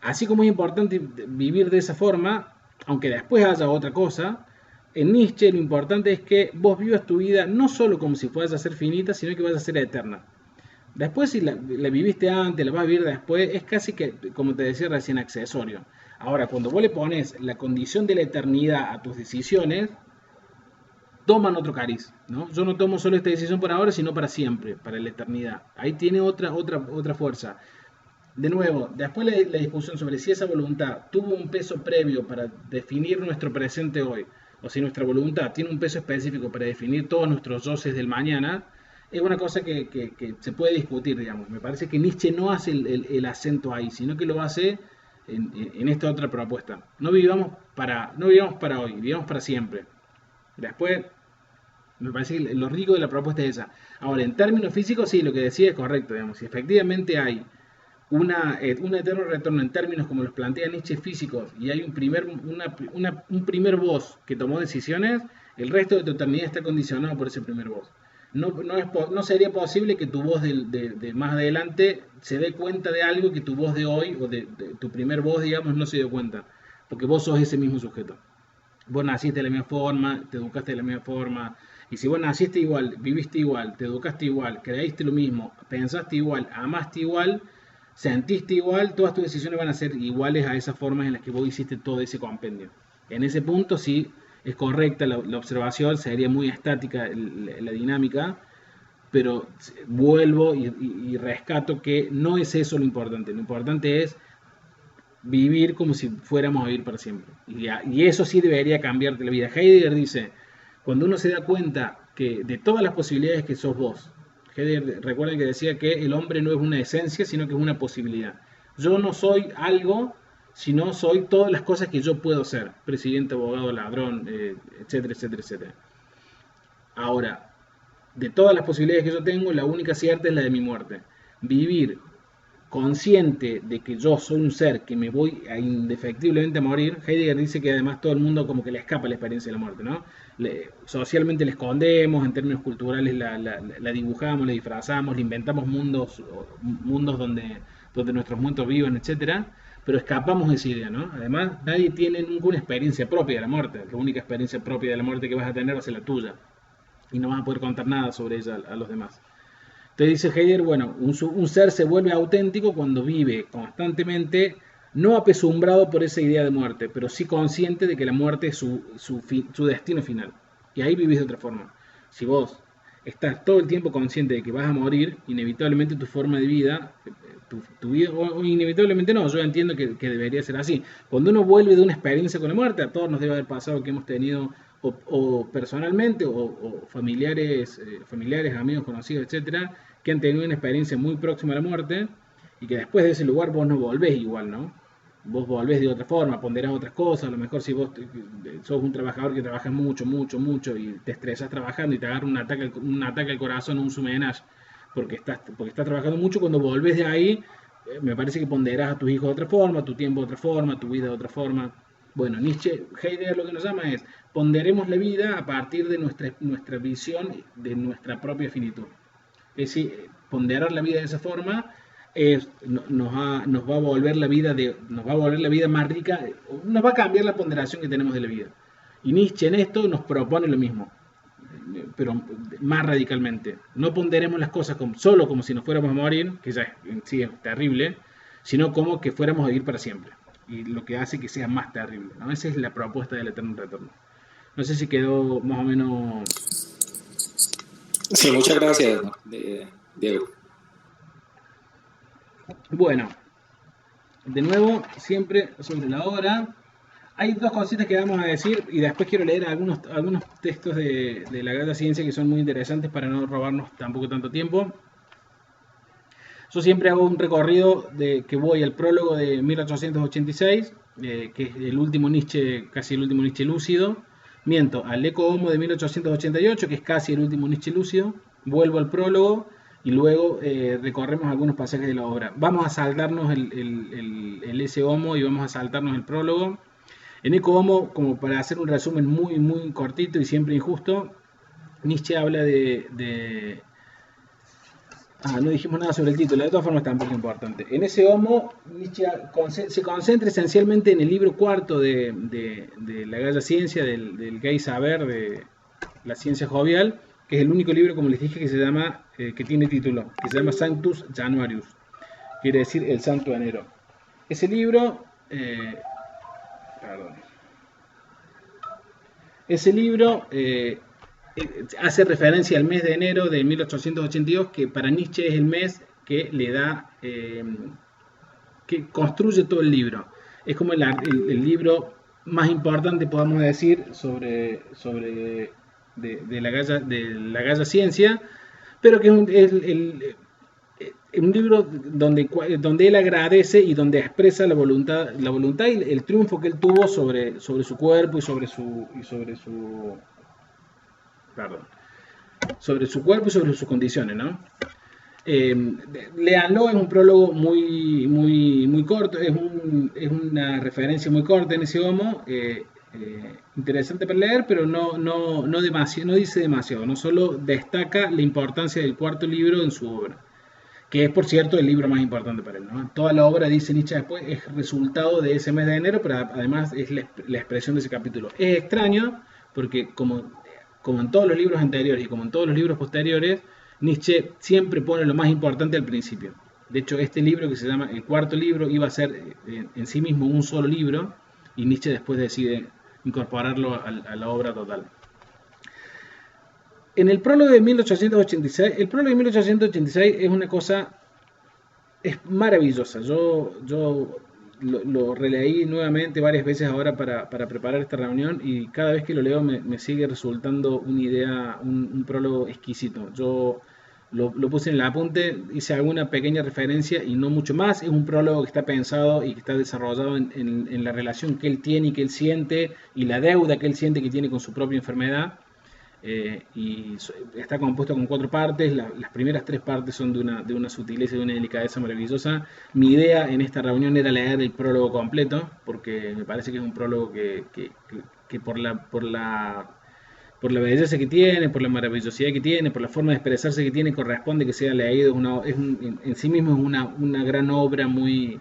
Así como es importante vivir de esa forma, aunque después haya otra cosa, en Nietzsche lo importante es que vos vivas tu vida no solo como si fueras a ser finita, sino que vas a ser eterna. Después, si la viviste antes, la vas a vivir después, es casi que, como te decía recién, accesorio. Ahora, cuando vos le pones la condición de la eternidad a tus decisiones, toman otro cariz, ¿no? Yo no tomo solo esta decisión por ahora, sino para siempre, para la eternidad. Ahí tiene otra fuerza. De nuevo, después la discusión sobre si esa voluntad tuvo un peso previo para definir nuestro presente hoy, o si nuestra voluntad tiene un peso específico para definir todos nuestros yoses del mañana, es una cosa que se puede discutir, digamos. Me parece que Nietzsche no hace el acento ahí, sino que lo hace en esta otra propuesta. No vivamos para hoy, vivamos para siempre. Después, me parece que lo rico de la propuesta es esa. Ahora, en términos físicos, sí, lo que decía es correcto, digamos. Si efectivamente hay un eterno retorno en términos como los plantea Nietzsche físicos y hay un primer voz que tomó decisiones, el resto de tu eternidad está condicionado por ese primer voz. No sería posible que tu voz de más adelante se dé cuenta de algo que tu voz de hoy o de tu primer voz, digamos, no se dio cuenta, porque vos sos ese mismo sujeto. Vos naciste de la misma forma, te educaste de la misma forma, y si vos naciste igual, viviste igual, te educaste igual, creíste lo mismo, pensaste igual, amaste igual, sentiste igual, todas tus decisiones van a ser iguales a esas formas en las que vos hiciste todo ese compendio. En ese punto sí es correcta la observación, sería muy estática la dinámica, pero vuelvo y rescato que no es eso lo importante es vivir como si fuéramos a vivir para siempre. Y eso sí debería cambiarte la vida. Heidegger dice, cuando uno se da cuenta que de todas las posibilidades que sos vos, Heidegger, recuerden que decía que el hombre no es una esencia, sino que es una posibilidad. Yo no soy algo, sino soy todas las cosas que yo puedo ser. Presidente, abogado, ladrón, etcétera, etcétera, etcétera. Ahora, de todas las posibilidades que yo tengo, la única cierta es la de mi muerte. Vivir consciente de que yo soy un ser que me voy indefectiblemente a morir. Heidegger dice que además todo el mundo como que le escapa la experiencia de la muerte, ¿no? Socialmente la escondemos, en términos culturales la dibujamos, la disfrazamos, le inventamos mundos donde nuestros muertos viven, etcétera, pero escapamos de esa idea, ¿no? Además, nadie tiene ninguna experiencia propia de la muerte. La única experiencia propia de la muerte que vas a tener va a ser la tuya, y no vas a poder contar nada sobre ella a los demás. Entonces dice Heidegger, bueno, un ser se vuelve auténtico cuando vive constantemente, no apesumbrado por esa idea de muerte, pero sí consciente de que la muerte es su destino final. Y ahí vivís de otra forma. Si vos estás todo el tiempo consciente de que vas a morir, inevitablemente tu forma de vida, tu vida, o inevitablemente no, yo entiendo que debería ser así. Cuando uno vuelve de una experiencia con la muerte, a todos nos debe haber pasado que hemos tenido o personalmente o familiares, amigos, conocidos, etcétera, que han tenido una experiencia muy próxima a la muerte y que después de ese lugar vos no volvés igual, ¿no? Vos volvés de otra forma, ponderás otras cosas. A lo mejor si vos sos un trabajador que trabajas mucho y te estresás trabajando y te agarra un ataque al corazón, un sumenage, porque estás trabajando mucho. Cuando volvés de ahí, me parece que ponderás a tus hijos de otra forma, tu tiempo de otra forma, tu vida de otra forma. Bueno, Heidegger lo que nos llama es: ponderemos la vida a partir de nuestra visión de nuestra propia finitud. Es decir, ponderar la vida de esa forma nos va a volver la vida más rica, nos va a cambiar la ponderación que tenemos de la vida. Y Nietzsche en esto nos propone lo mismo, pero más radicalmente. No ponderemos las cosas solo como si nos fuéramos a morir, que ya sí es terrible, sino como que fuéramos a vivir para siempre. Y lo que hace que sea más terrible, ¿no? Esa es la propuesta del eterno retorno. No sé si quedó más o menos... Sí, muchas gracias, Diego. Bueno, de nuevo, siempre sobre la hora. Hay dos cositas que vamos a decir y después quiero leer algunos textos de la Galla Ciencia que son muy interesantes para no robarnos tampoco tanto tiempo. Yo siempre hago un recorrido que voy al prólogo de 1886, que es el último Nietzsche, casi el último Nietzsche lúcido. Miento, al Eco Homo de 1888, que es casi el último Nietzsche lúcido. Vuelvo al prólogo y luego recorremos algunos pasajes de la obra. Vamos a saltarnos el ese Homo y vamos a saltarnos el prólogo. En Eco Homo, como para hacer un resumen muy, muy cortito y siempre injusto, Nietzsche habla no dijimos nada sobre el título, de todas formas tampoco es importante. En ese Homo, Nietzsche se concentra esencialmente en el libro cuarto de la Galla Ciencia, del gay saber, de la ciencia jovial, que es el único libro, como les dije, que se llama, que tiene título, que se llama Sanctus Januarius, quiere decir el Santo de Enero. Ese libro... Ese libro hace referencia al mes de enero de 1882, que para Nietzsche es el mes que le da, que construye todo el libro. Es como el libro más importante, podemos decir, sobre de la Galla Ciencia, pero que es un libro donde él agradece y donde expresa la voluntad y el triunfo que él tuvo sobre su cuerpo y sobre sus condiciones, ¿no? Léanlo, es un prólogo muy, muy, muy corto, es una referencia muy corta en ese Homo, interesante para leer, pero no dice demasiado, no solo destaca la importancia del cuarto libro en su obra, que es, por cierto, el libro más importante para él, ¿no? Toda la obra, dice Nietzsche después, es resultado de ese mes de enero, pero además es la expresión de ese capítulo. Es extraño, porque como en todos los libros anteriores y como en todos los libros posteriores, Nietzsche siempre pone lo más importante al principio. De hecho, este libro, que se llama el cuarto libro, iba a ser en sí mismo un solo libro, y Nietzsche después decide incorporarlo a la obra total. En el prólogo de 1886, es una cosa, es maravillosa. Yo lo releí nuevamente varias veces ahora para preparar esta reunión, y cada vez que lo leo me sigue resultando una idea, un prólogo exquisito. Yo lo puse en el apunte, hice alguna pequeña referencia y no mucho más. Es un prólogo que está pensado y que está desarrollado en la relación que él tiene y que él siente, y la deuda que él siente que tiene con su propia enfermedad. Y está compuesto con 4 partes. Las primeras 3 partes son de una sutileza y de una delicadeza maravillosa. Mi idea en esta reunión era leer el prólogo completo, porque me parece que es un prólogo que por la belleza que tiene, por la maravillosidad que tiene, por la forma de expresarse que tiene, corresponde que sea leído. En sí mismo es una gran obra muy,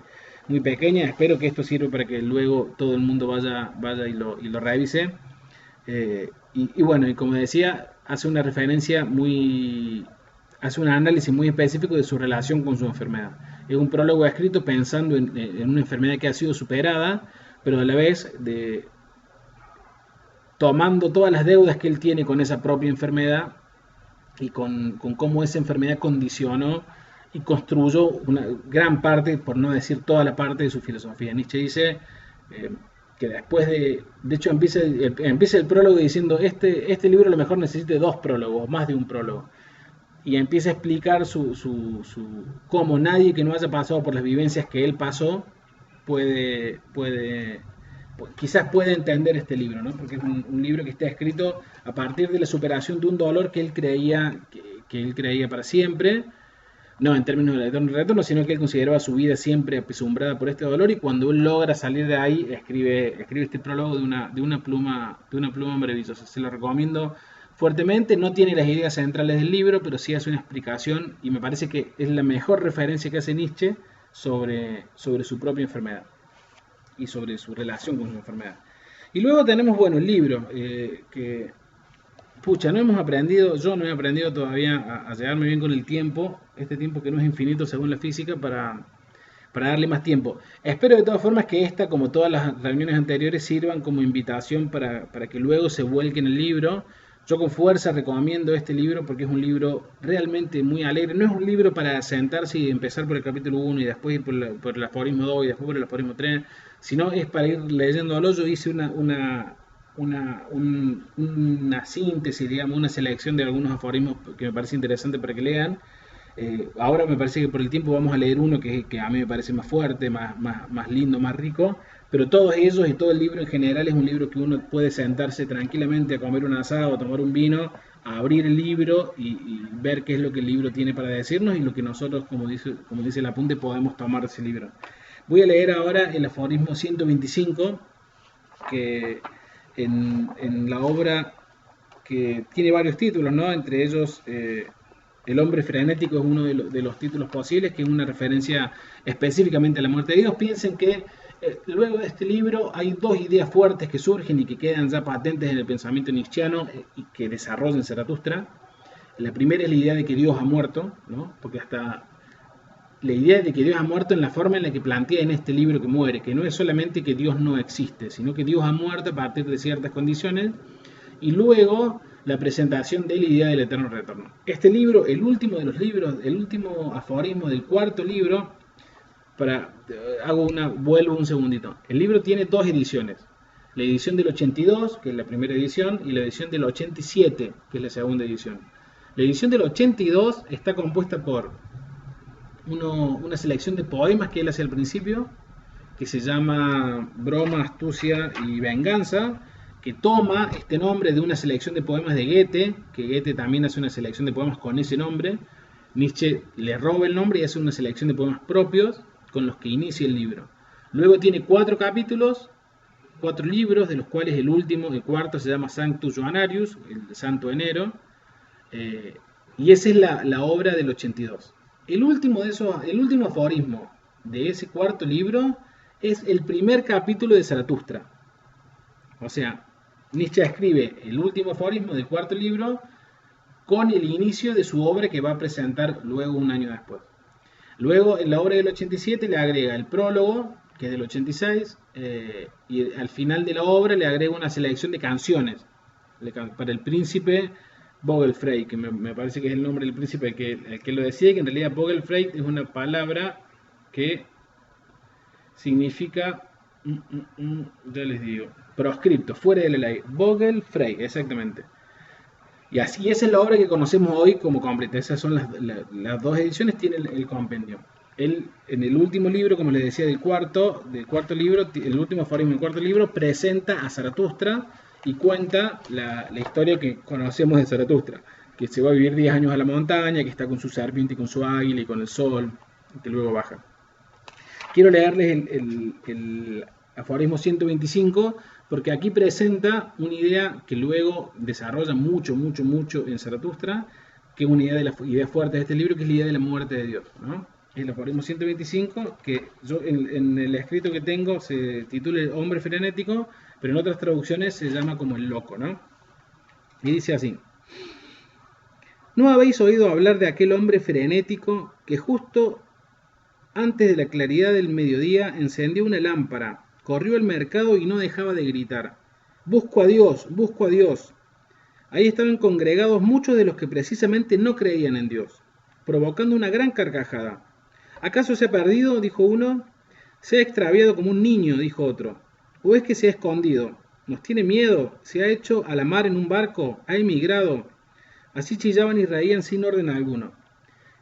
muy pequeña. Espero que esto sirva para que luego todo el mundo vaya y lo revise. Y bueno, y como decía, hace un análisis muy específico de su relación con su enfermedad. Es un prólogo escrito pensando en una enfermedad que ha sido superada, pero a la vez tomando todas las deudas que él tiene con esa propia enfermedad y con cómo esa enfermedad condicionó y construyó una gran parte, por no decir toda la parte, de su filosofía. Nietzsche dice que después de hecho empieza el prólogo diciendo este libro a lo mejor necesite 2 prólogos, más de un prólogo, y empieza a explicar cómo nadie que no haya pasado por las vivencias que él pasó quizás puede entender este libro, ¿no? Porque es un libro que está escrito a partir de la superación de un dolor que él creía para siempre, No en términos del eterno retorno, sino que él consideraba su vida siempre apesumbrada por este dolor y cuando él logra salir de ahí, escribe este prólogo de una pluma maravillosa. Se lo recomiendo fuertemente, no tiene las ideas centrales del libro, pero sí hace una explicación y me parece que es la mejor referencia que hace Nietzsche sobre su propia enfermedad y sobre su relación con su enfermedad. Y luego tenemos, bueno, el libro, que, pucha, no hemos aprendido, yo no he aprendido todavía a llevarme bien con el tiempo, este tiempo que no es infinito según la física, para darle más tiempo. Espero de todas formas que esta, como todas las reuniones anteriores, sirvan como invitación para que luego se vuelque en el libro. Yo con fuerza recomiendo este libro porque es un libro realmente muy alegre. No es un libro para sentarse y empezar por el capítulo 1 y después ir por el aforismo 2 y después por el aforismo 3, sino es para ir leyéndolo. Yo hice una síntesis, digamos, una selección de algunos aforismos que me parece interesante para que lean. Ahora me parece que por el tiempo vamos a leer uno que a mí me parece más fuerte, más lindo, más rico, pero todos ellos y todo el libro en general es un libro que uno puede sentarse tranquilamente a comer un asado, a tomar un vino, a abrir el libro y ver qué es lo que el libro tiene para decirnos y lo que nosotros, como dice el apunte, podemos tomar de ese libro. Voy a leer ahora el aforismo 125, que en la obra que tiene varios títulos, ¿no? Entre ellos El hombre frenético es uno de los títulos posibles, que es una referencia específicamente a la muerte de Dios. Piensen que luego de este libro hay dos ideas fuertes que surgen y que quedan ya patentes en el pensamiento nietzscheano y que desarrollan Zaratustra. La primera es la idea de que Dios ha muerto, ¿no? Porque hasta la idea de que Dios ha muerto en la forma en la que plantea en este libro que muere, que no es solamente que Dios no existe, sino que Dios ha muerto a partir de ciertas condiciones, y luego la presentación de la idea del eterno retorno. Este libro, el último de los libros, el último aforismo del cuarto libro, vuelvo un segundito. El libro tiene dos ediciones. La edición del 82, que es la primera edición, y la edición del 87, que es la segunda edición. La edición del 82 está compuesta por una selección de poemas que él hace al principio, que se llama Broma, Astucia y Venganza, que toma este nombre de una selección de poemas de Goethe, que Goethe también hace una selección de poemas con ese nombre. Nietzsche le roba el nombre y hace una selección de poemas propios con los que inicia el libro. Luego tiene 4 capítulos, 4 libros, de los cuales el cuarto se llama Sanctus Joanarius, el Santo Enero, y esa es la obra del 82. El último aforismo de ese cuarto libro es el primer capítulo de Zaratustra. O sea, Nietzsche escribe el último aforismo del cuarto libro con el inicio de su obra que va a presentar luego un año después. Luego, en la obra del 87 le agrega el prólogo, que es del 86, y al final de la obra le agrega una selección de canciones para el príncipe Vogelfrey, que me parece que es el nombre del príncipe el que lo decía, que en realidad Vogelfrey es una palabra que significa, ya les digo, proscripto, fuera de la ley. Vogelfrey, exactamente. Y así esa es la obra que conocemos hoy como completa. Esas son las dos ediciones, tiene el compendio. Él, en el último libro, como les decía, del cuarto libro, el último aforismo del cuarto libro, presenta a Zaratustra y cuenta la historia que conocemos de Zaratustra, que se va a vivir 10 años a la montaña, que está con su serpiente y con su águila y con el sol, que luego baja. Quiero leerles el aforismo 125, porque aquí presenta una idea que luego desarrolla mucho en Zaratustra, que es una idea de las ideas fuertes de este libro, que es la idea de la muerte de Dios, ¿no? El aforismo 125, que yo en el escrito que tengo se titula El hombre frenético, pero en otras traducciones se llama como el loco, ¿no? Y dice así: ¿no habéis oído hablar de aquel hombre frenético que justo antes de la claridad del mediodía encendió una lámpara, corrió al mercado y no dejaba de gritar: busco a Dios, busco a Dios? Ahí estaban congregados muchos de los que precisamente no creían en Dios, provocando una gran carcajada. ¿Acaso se ha perdido?, dijo uno. Se ha extraviado como un niño, dijo otro. ¿O es que se ha escondido? ¿Nos tiene miedo? ¿Se ha hecho a la mar en un barco? ¿Ha emigrado? Así chillaban y reían sin orden alguno.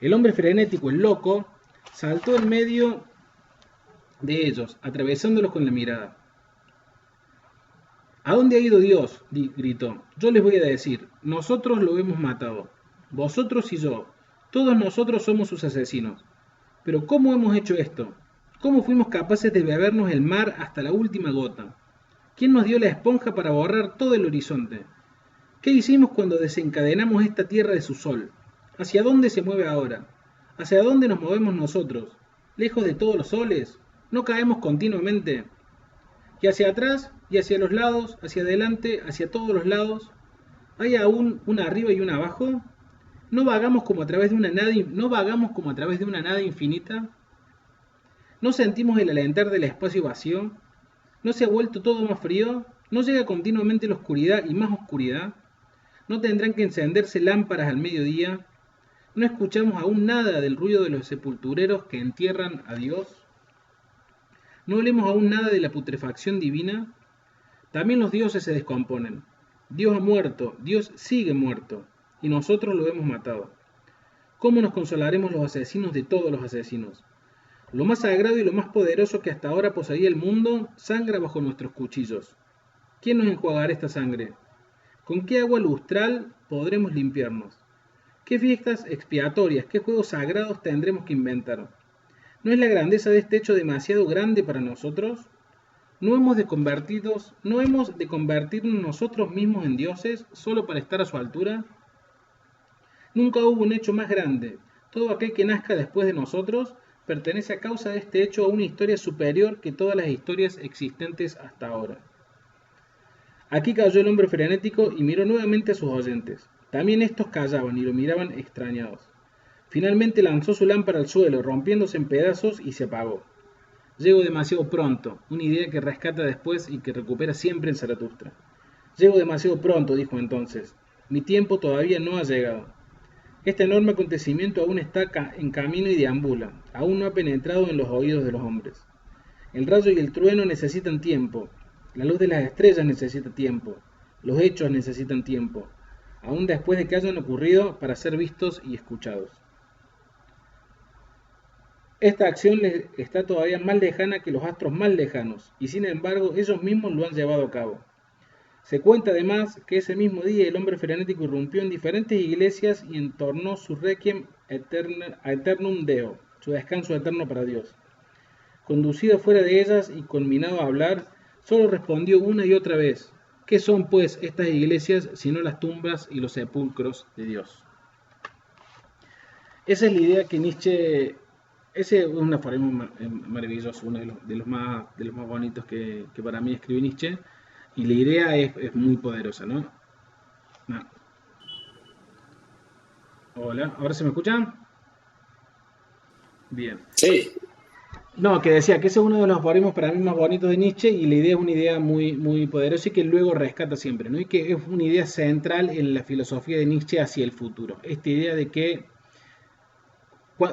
El hombre frenético, el loco, saltó en medio de ellos, atravesándolos con la mirada. ¿A dónde ha ido Dios?, gritó. Yo les voy a decir, nosotros lo hemos matado, vosotros y yo. Todos nosotros somos sus asesinos. Pero ¿cómo hemos hecho esto? ¿Cómo fuimos capaces de bebernos el mar hasta la última gota? ¿Quién nos dio la esponja para borrar todo el horizonte? ¿Qué hicimos cuando desencadenamos esta tierra de su sol? ¿Hacia dónde se mueve ahora? ¿Hacia dónde nos movemos nosotros? ¿Lejos de todos los soles? ¿No caemos continuamente? ¿Y hacia atrás? ¿Y hacia los lados? ¿Hacia adelante? ¿Hacia todos los lados? ¿Hay aún una arriba y una abajo? ¿No vagamos como a través de una nada infinita? ¿No sentimos el alentar del espacio vacío? ¿No se ha vuelto todo más frío? ¿No llega continuamente la oscuridad y más oscuridad? ¿No tendrán que encenderse lámparas al mediodía? ¿No escuchamos aún nada del ruido de los sepultureros que entierran a Dios? ¿No olemos aún nada de la putrefacción divina? También los dioses se descomponen. Dios ha muerto, Dios sigue muerto, y nosotros lo hemos matado. ¿Cómo nos consolaremos los asesinos de todos los asesinos? Lo más sagrado y lo más poderoso que hasta ahora poseía el mundo sangra bajo nuestros cuchillos. ¿Quién nos enjuagará esta sangre? ¿Con qué agua lustral podremos limpiarnos? ¿Qué fiestas expiatorias, qué juegos sagrados tendremos que inventar? ¿No es la grandeza de este hecho demasiado grande para nosotros? ¿No hemos de convertirnos nosotros mismos en dioses solo para estar a su altura? Nunca hubo un hecho más grande. Todo aquel que nazca después de nosotros pertenece a causa de este hecho a una historia superior que todas las historias existentes hasta ahora. Aquí cayó el hombre frenético y miró nuevamente a sus oyentes. También estos callaban y lo miraban extrañados. Finalmente lanzó su lámpara al suelo, rompiéndose en pedazos, y se apagó. Llego demasiado pronto, una idea que rescata después y que recupera siempre en Zaratustra. Llego demasiado pronto, dijo entonces. Mi tiempo todavía no ha llegado. Este enorme acontecimiento aún está en camino y deambula, aún no ha penetrado en los oídos de los hombres. El rayo y el trueno necesitan tiempo, la luz de las estrellas necesita tiempo, los hechos necesitan tiempo, aún después de que hayan ocurrido, para ser vistos y escuchados. Esta acción les está todavía más lejana que los astros más lejanos, y sin embargo ellos mismos lo han llevado a cabo. Se cuenta además que ese mismo día el hombre frenético irrumpió en diferentes iglesias y entornó su requiem aeternum Deo, su descanso eterno para Dios. Conducido fuera de ellas y conminado a hablar, solo respondió una y otra vez: ¿qué son pues estas iglesias sino las tumbas y los sepulcros de Dios? Esa es la idea que Nietzsche... Ese es un aforismo maravilloso, uno de los más bonitos que para mí escribió Nietzsche. Y la idea es muy poderosa, ¿no? Hola, ¿ahora se me escuchan? Bien. Sí. No, que decía que ese es uno de los aforismos para mí más bonitos de Nietzsche, y la idea es una idea muy, muy poderosa y que luego rescata siempre, ¿no? Y que es una idea central en la filosofía de Nietzsche hacia el futuro. Esta idea de que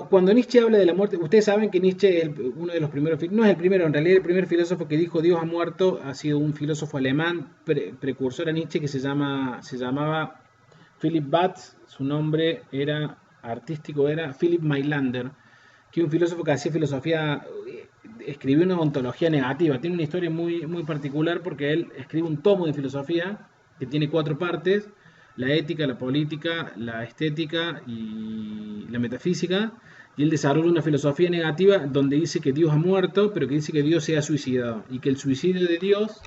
cuando Nietzsche habla de la muerte, ustedes saben que Nietzsche es uno de los primeros, no es el primero, en realidad el primer filósofo que dijo Dios ha muerto ha sido un filósofo alemán precursor a Nietzsche que se llamaba Philipp Batz. Su nombre artístico era Philipp Mailander, que es un filósofo que hacía filosofía, escribió una ontología negativa. Tiene una historia muy, muy particular porque él escribe un tomo de filosofía que tiene 4 partes: la ética, la política, la estética y la metafísica, y él desarrolla una filosofía negativa donde dice que Dios ha muerto, pero que dice que Dios se ha suicidado, y que el suicidio de Dios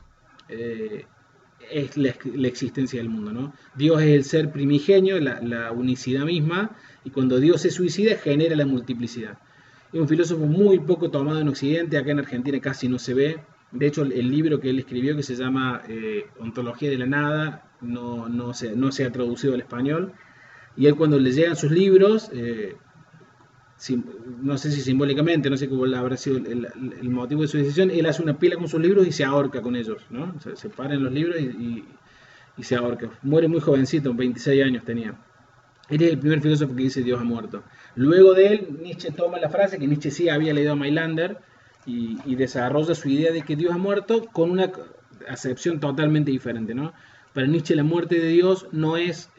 es la existencia del mundo, ¿no? Dios es el ser primigenio, la unicidad misma, y cuando Dios se suicida genera la multiplicidad. Es un filósofo muy poco tomado en Occidente, acá en Argentina casi no se ve. De hecho, el libro que él escribió, que se llama Ontología de la Nada, no se ha traducido al español. Y él, cuando le llegan sus libros, no sé si simbólicamente, no sé cuál habrá sido el motivo de su decisión, él hace una pila con sus libros y se ahorca con ellos, ¿no? Se para en los libros y se ahorca. Muere muy jovencito, 26 años tenía. Él es el primer filósofo que dice Dios ha muerto. Luego de él, Nietzsche toma la frase, que Nietzsche sí había leído a Mailander, y desarrolla su idea de que Dios ha muerto con una acepción totalmente diferente, ¿no? Para Nietzsche la muerte de Dios no es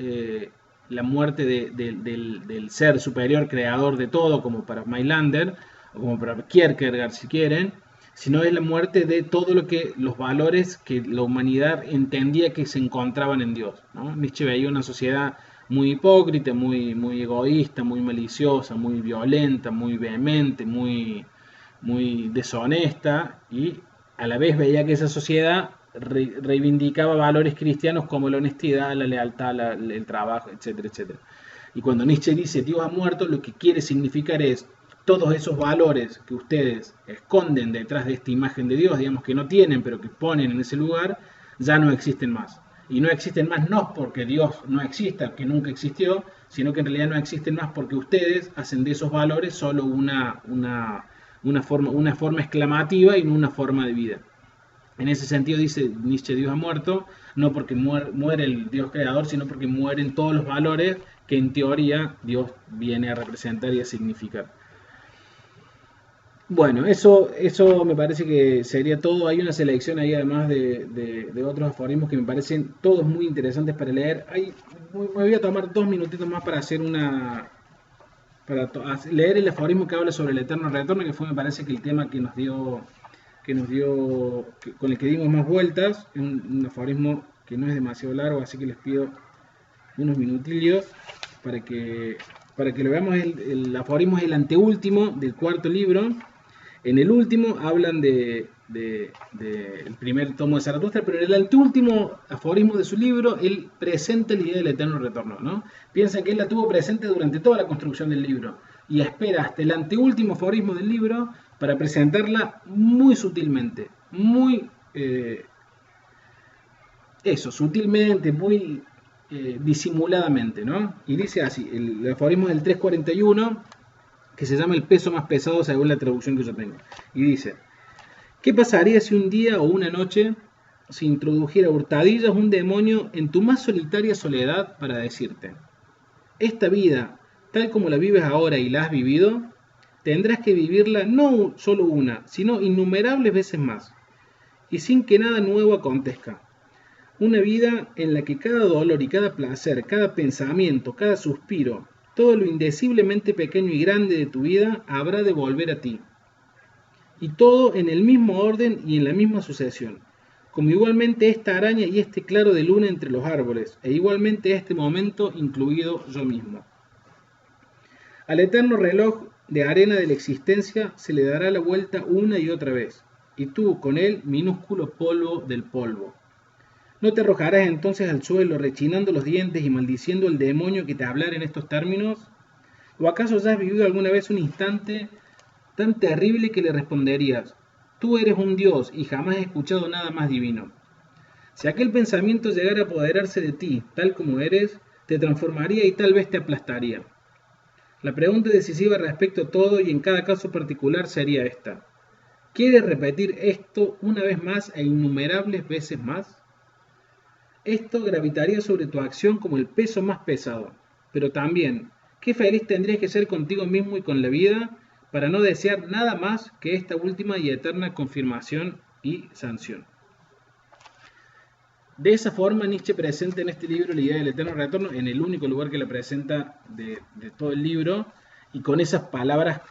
la muerte del ser superior, creador de todo, como para Mailander, o como para Kierkegaard si quieren, sino es la muerte de todo los valores que la humanidad entendía que se encontraban en Dios, ¿no? Nietzsche veía una sociedad muy hipócrita, muy egoísta, muy maliciosa, muy violenta, muy vehemente, muy deshonesta, y a la vez veía que esa sociedad reivindicaba valores cristianos como la honestidad, la lealtad, el trabajo, etcétera, etcétera. Y cuando Nietzsche dice Dios ha muerto, lo que quiere significar es todos esos valores que ustedes esconden detrás de esta imagen de Dios, digamos que no tienen, pero que ponen en ese lugar, ya no existen más. Y no existen más no porque Dios no exista, que nunca existió, sino que en realidad no existen más porque ustedes hacen de esos valores solo una forma exclamativa y no una forma de vida. En ese sentido dice Nietzsche, Dios ha muerto, no porque muere el Dios creador, sino porque mueren todos los valores que en teoría Dios viene a representar y a significar. Bueno, eso me parece que sería todo. Hay una selección ahí además de otros aforismos que me parecen todos muy interesantes para leer. Me voy a tomar 2 minutitos más para hacer leer el aforismo que habla sobre el eterno retorno, que fue, me parece, que el tema que nos dio con el que dimos más vueltas. Es un aforismo que no es demasiado largo, así que les pido unos minutillos para que lo veamos. El aforismo es el anteúltimo del 4.º libro. En el último hablan del primer tomo de Zaratustra, pero en el anteúltimo aforismo de su libro, él presenta la idea del eterno retorno, ¿no? Piensa que él la tuvo presente durante toda la construcción del libro y espera hasta el anteúltimo aforismo del libro para presentarla muy sutilmente, muy sutilmente, muy disimuladamente, ¿no? Y dice así, el aforismo del 341, que se llama el peso más pesado según la traducción que yo tengo. Y dice: ¿qué pasaría si un día o una noche se introdujera a hurtadillas un demonio en tu más solitaria soledad para decirte: esta vida, tal como la vives ahora y la has vivido, tendrás que vivirla no solo una, sino innumerables veces más, y sin que nada nuevo acontezca? Una vida en la que cada dolor y cada placer, cada pensamiento, cada suspiro, todo lo indeciblemente pequeño y grande de tu vida habrá de volver a ti. Y todo en el mismo orden y en la misma sucesión, como igualmente esta araña y este claro de luna entre los árboles, e igualmente este momento incluido yo mismo. Al eterno reloj de arena de la existencia se le dará la vuelta una y otra vez, y tú con él minúsculo polvo del polvo. ¿No te arrojarás entonces al suelo rechinando los dientes y maldiciendo al demonio que te hablara en estos términos? ¿O acaso ya has vivido alguna vez un instante tan terrible que le responderías: tú eres un Dios y jamás he escuchado nada más divino? Si aquel pensamiento llegara a apoderarse de ti, tal como eres, te transformaría y tal vez te aplastaría. La pregunta decisiva respecto a todo y en cada caso particular sería esta: ¿quieres repetir esto una vez más e innumerables veces más? Esto gravitaría sobre tu acción como el peso más pesado, pero también, qué feliz tendrías que ser contigo mismo y con la vida para no desear nada más que esta última y eterna confirmación y sanción. De esa forma Nietzsche presenta en este libro la idea del eterno retorno, en el único lugar que la presenta de todo el libro, y con esas palabras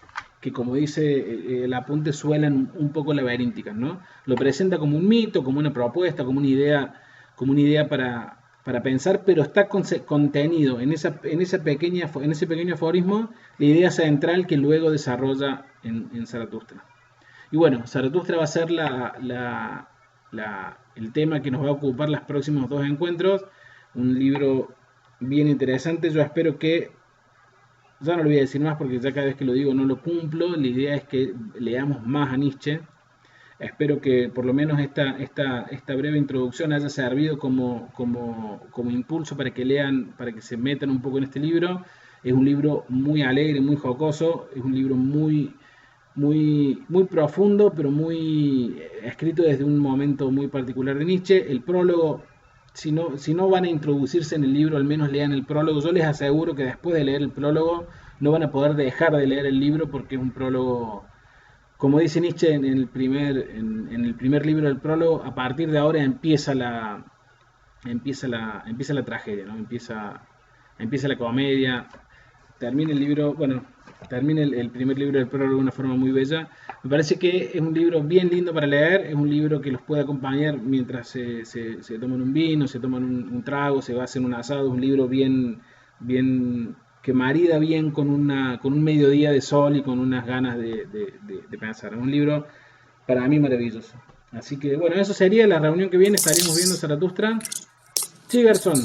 que, como dice el apunte, suenan un poco laberínticas, ¿no? Lo presenta como un mito, como una propuesta, como una idea para pensar, pero está contenido en ese pequeño aforismo la idea central que luego desarrolla en Zaratustra. Y bueno, Zaratustra va a ser el tema que nos va a ocupar los próximos 2 encuentros. Un libro bien interesante. Yo espero que, ya no lo voy a decir más porque ya cada vez que lo digo no lo cumplo. La idea es que leamos más a Nietzsche. Espero que por lo menos esta breve introducción haya servido como impulso para que lean, para que se metan un poco en este libro. Es un libro muy alegre, muy jocoso, es un libro muy profundo, pero escrito desde un momento muy particular de Nietzsche. El prólogo, si no van a introducirse en el libro, al menos lean el prólogo. Yo les aseguro que después de leer el prólogo no van a poder dejar de leer el libro, porque es un prólogo, como dice Nietzsche en el primer libro del prólogo: a partir de ahora empieza la tragedia, ¿no? Empieza la comedia. Termina el primer libro del prólogo de una forma muy bella. Me parece que es un libro bien lindo para leer, es un libro que los puede acompañar mientras se toman un vino, se toman un trago, se va a hacer un asado. Es un libro bien bien, que marida bien con con un mediodía de sol y con unas ganas de pensar. Es un libro para mí maravilloso. Así que bueno, eso sería la reunión que viene, estaremos viendo Zaratustra. Sí, Garzón.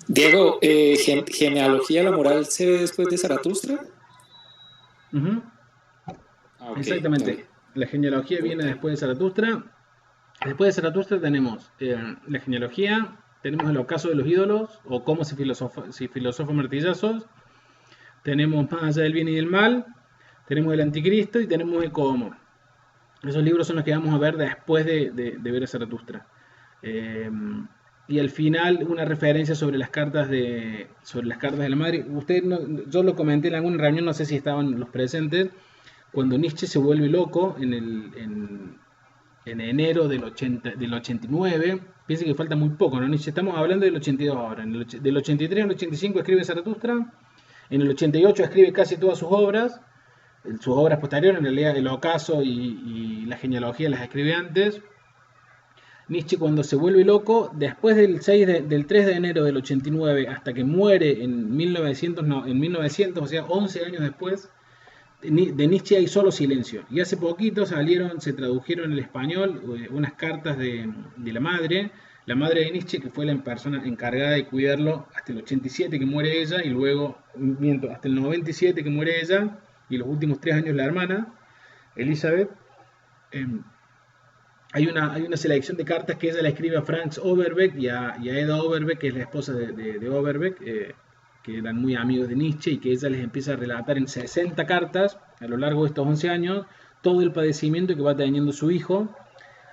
Diego, ¿genealogía la moral se ve después de Zaratustra? Ujú. Ah, ok, Exactamente. dale. La genealogía viene después de Zaratustra. Después de Zaratustra tenemos la genealogía, tenemos el ocaso de los ídolos, o cómo se filosofa martillazos, tenemos Más allá del bien y del mal, tenemos el anticristo y tenemos Eco Homo. Esos libros son los que vamos a ver después de ver a Zaratustra. Eh, y al final una referencia sobre las cartas de la madre. Yo lo comenté en alguna reunión, no sé si estaban los presentes, cuando Nietzsche se vuelve loco en enero del 89. Piensen que falta muy poco, ¿no? Nietzsche, estamos hablando del 82 ahora. Del 83 al 85 escribe Zaratustra. En el 88 escribe casi todas sus obras. Sus obras posteriores, en realidad el ocaso y la genealogía las escribe antes. Nietzsche, cuando se vuelve loco, después del 3 de enero del 89 hasta que muere en 1900, no, en 1900, o sea, 11 años después, de Nietzsche hay solo silencio. Y hace poquito se tradujeron al español unas cartas de la madre de Nietzsche, que fue la persona encargada de cuidarlo hasta el 87 que muere ella, y luego, hasta el 97 que muere ella, y los últimos 3 años la hermana, Elizabeth. Eh, hay una selección de cartas que ella le escribe a Franz Overbeck y a Eda Overbeck, que es la esposa de Overbeck, que eran muy amigos de Nietzsche, y que ella les empieza a relatar en 60 cartas a lo largo de estos 11 años todo el padecimiento que va teniendo su hijo,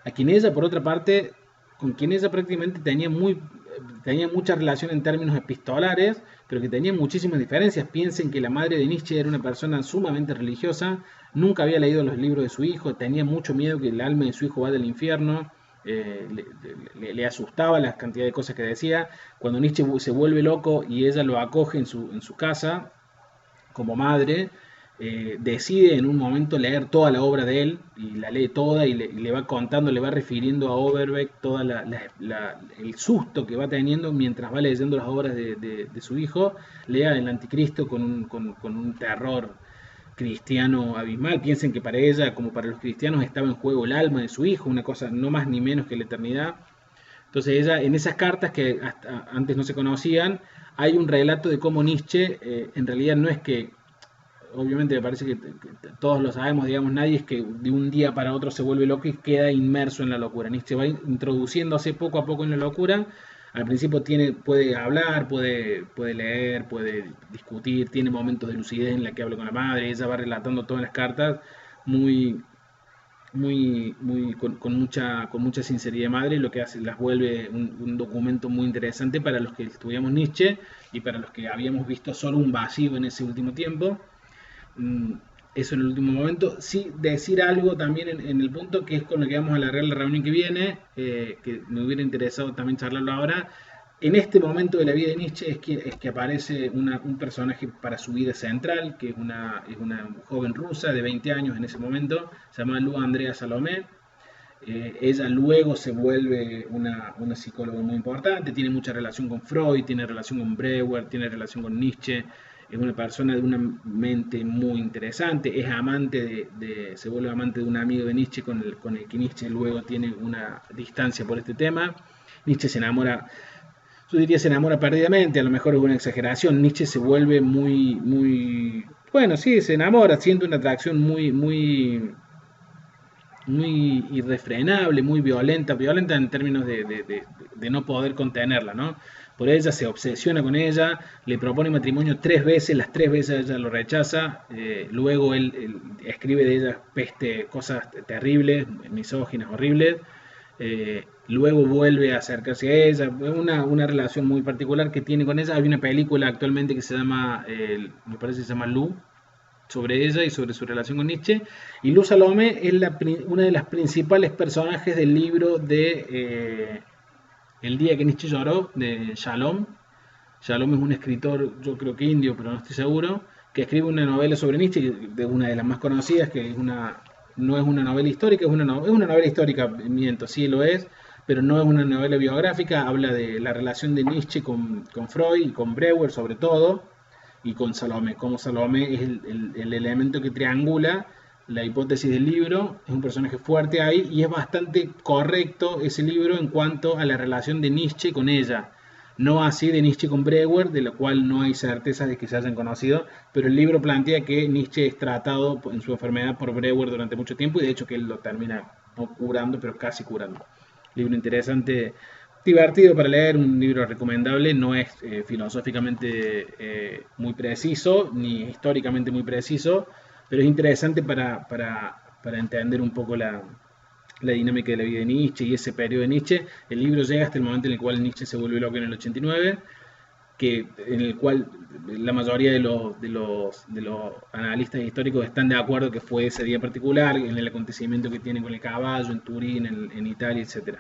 a quien ella, por otra parte, con quien ella prácticamente tenía mucha relación en términos epistolares, pero que tenía muchísimas diferencias. Piensen que la madre de Nietzsche era una persona sumamente religiosa, nunca había leído los libros de su hijo, tenía mucho miedo que el alma de su hijo vaya al infierno, le asustaba la cantidad de cosas que decía. Cuando Nietzsche se vuelve loco y ella lo acoge en su casa como madre, decide en un momento leer toda la obra de él, y la lee toda y le va contando, le va refiriendo a Overbeck todo el susto que va teniendo mientras va leyendo las obras de su hijo. Lea el Anticristo con un terror cristiano abismal. Piensen que para ella, como para los cristianos, estaba en juego el alma de su hijo, una cosa no más ni menos que la eternidad. Entonces ella, en esas cartas que hasta antes no se conocían, hay un relato de cómo Nietzsche, en realidad no es que, obviamente me parece que todos lo sabemos, digamos, nadie es que de un día para otro se vuelve loco y queda inmerso en la locura. Nietzsche va introduciéndose poco a poco en la locura. Al principio puede hablar, puede leer, puede discutir, tiene momentos de lucidez en la que habla con la madre. Ella va relatando todas las cartas muy, con mucha sinceridad de madre, y lo que hace las vuelve un documento muy interesante para los que estudiamos Nietzsche y para los que habíamos visto solo un vacío en ese último tiempo. Eso en el último momento. Sí, decir algo también en el punto que es con lo que vamos a alargar la reunión que viene, que me hubiera interesado también charlarlo ahora. En este momento de la vida de Nietzsche es que aparece un personaje para su vida central, que es una joven rusa de 20 años en ese momento, se llama Lou Andrea Salomé. Ella luego se vuelve una psicóloga muy importante, tiene mucha relación con Freud, tiene relación con Breuer, tiene relación con Nietzsche. Es una persona de una mente muy interesante, se vuelve amante de un amigo de Nietzsche con el que Nietzsche luego tiene una distancia por este tema. Nietzsche se enamora, yo diría se enamora perdidamente, a lo mejor es una exageración. Nietzsche se vuelve bueno, sí, se enamora, siente una atracción muy irrefrenable, muy violenta en términos de no poder contenerla, ¿no? Por ella, se obsesiona con ella, le propone matrimonio 3 veces, las 3 veces ella lo rechaza, luego él escribe de ella cosas terribles, misóginas, horribles, luego vuelve a acercarse a ella, una relación muy particular que tiene con ella. Hay una película actualmente que se llama, me parece que se llama Lou, sobre ella y sobre su relación con Nietzsche. Y Lou Salomé es una de las principales personajes del libro de El día que Nietzsche lloró, de Shalom. Shalom es un escritor, yo creo que indio, pero no estoy seguro, que escribe una novela sobre Nietzsche, de una de las más conocidas, que no es una novela histórica, es una novela histórica, miento, sí lo es, pero no es una novela biográfica. Habla de la relación de Nietzsche con Freud y con Breuer sobre todo, y con Salomé, como Salomé es el elemento que triangula la hipótesis del libro. Es un personaje fuerte ahí y es bastante correcto ese libro en cuanto a la relación de Nietzsche con ella. No así de Nietzsche con Breuer, de la cual no hay certeza de que se hayan conocido, pero el libro plantea que Nietzsche es tratado en su enfermedad por Breuer durante mucho tiempo y de hecho que él lo termina no curando, pero casi curando. Libro interesante, divertido para leer, un libro recomendable. No es filosóficamente muy preciso, ni históricamente muy preciso, pero es interesante para entender un poco la dinámica de la vida de Nietzsche y ese periodo de Nietzsche. El libro llega hasta el momento en el cual Nietzsche se vuelve loco en el 89, en el cual la mayoría de los analistas históricos están de acuerdo que fue ese día particular, en el acontecimiento que tiene con el caballo, en Turín, en Italia, etc.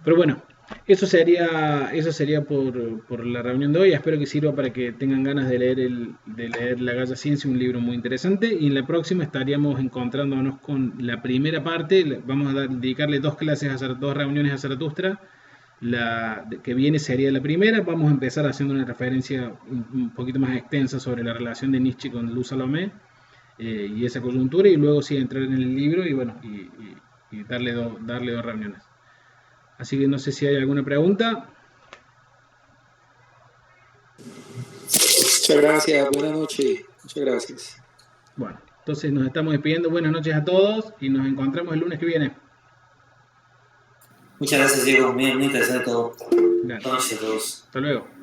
Pero bueno, eso sería por la reunión de hoy. Espero que sirva para que tengan ganas de leer La Galla Ciencia, un libro muy interesante. Y en la próxima estaríamos encontrándonos con la primera parte. Vamos a dedicarle 2 reuniones a Zaratustra. La que viene sería la primera. Vamos a empezar haciendo una referencia un poquito más extensa sobre la relación de Nietzsche con Luz Salomé y esa coyuntura. Y luego sí entrar en el libro y bueno, y darle 2 reuniones. Así que no sé si hay alguna pregunta. Muchas gracias, buenas noches. Muchas gracias. Bueno, entonces nos estamos despidiendo. Buenas noches a todos y nos encontramos el lunes que viene. Muchas gracias, Diego. Muy interesante todo. Gracias. Buenas noches a todos. Hasta luego.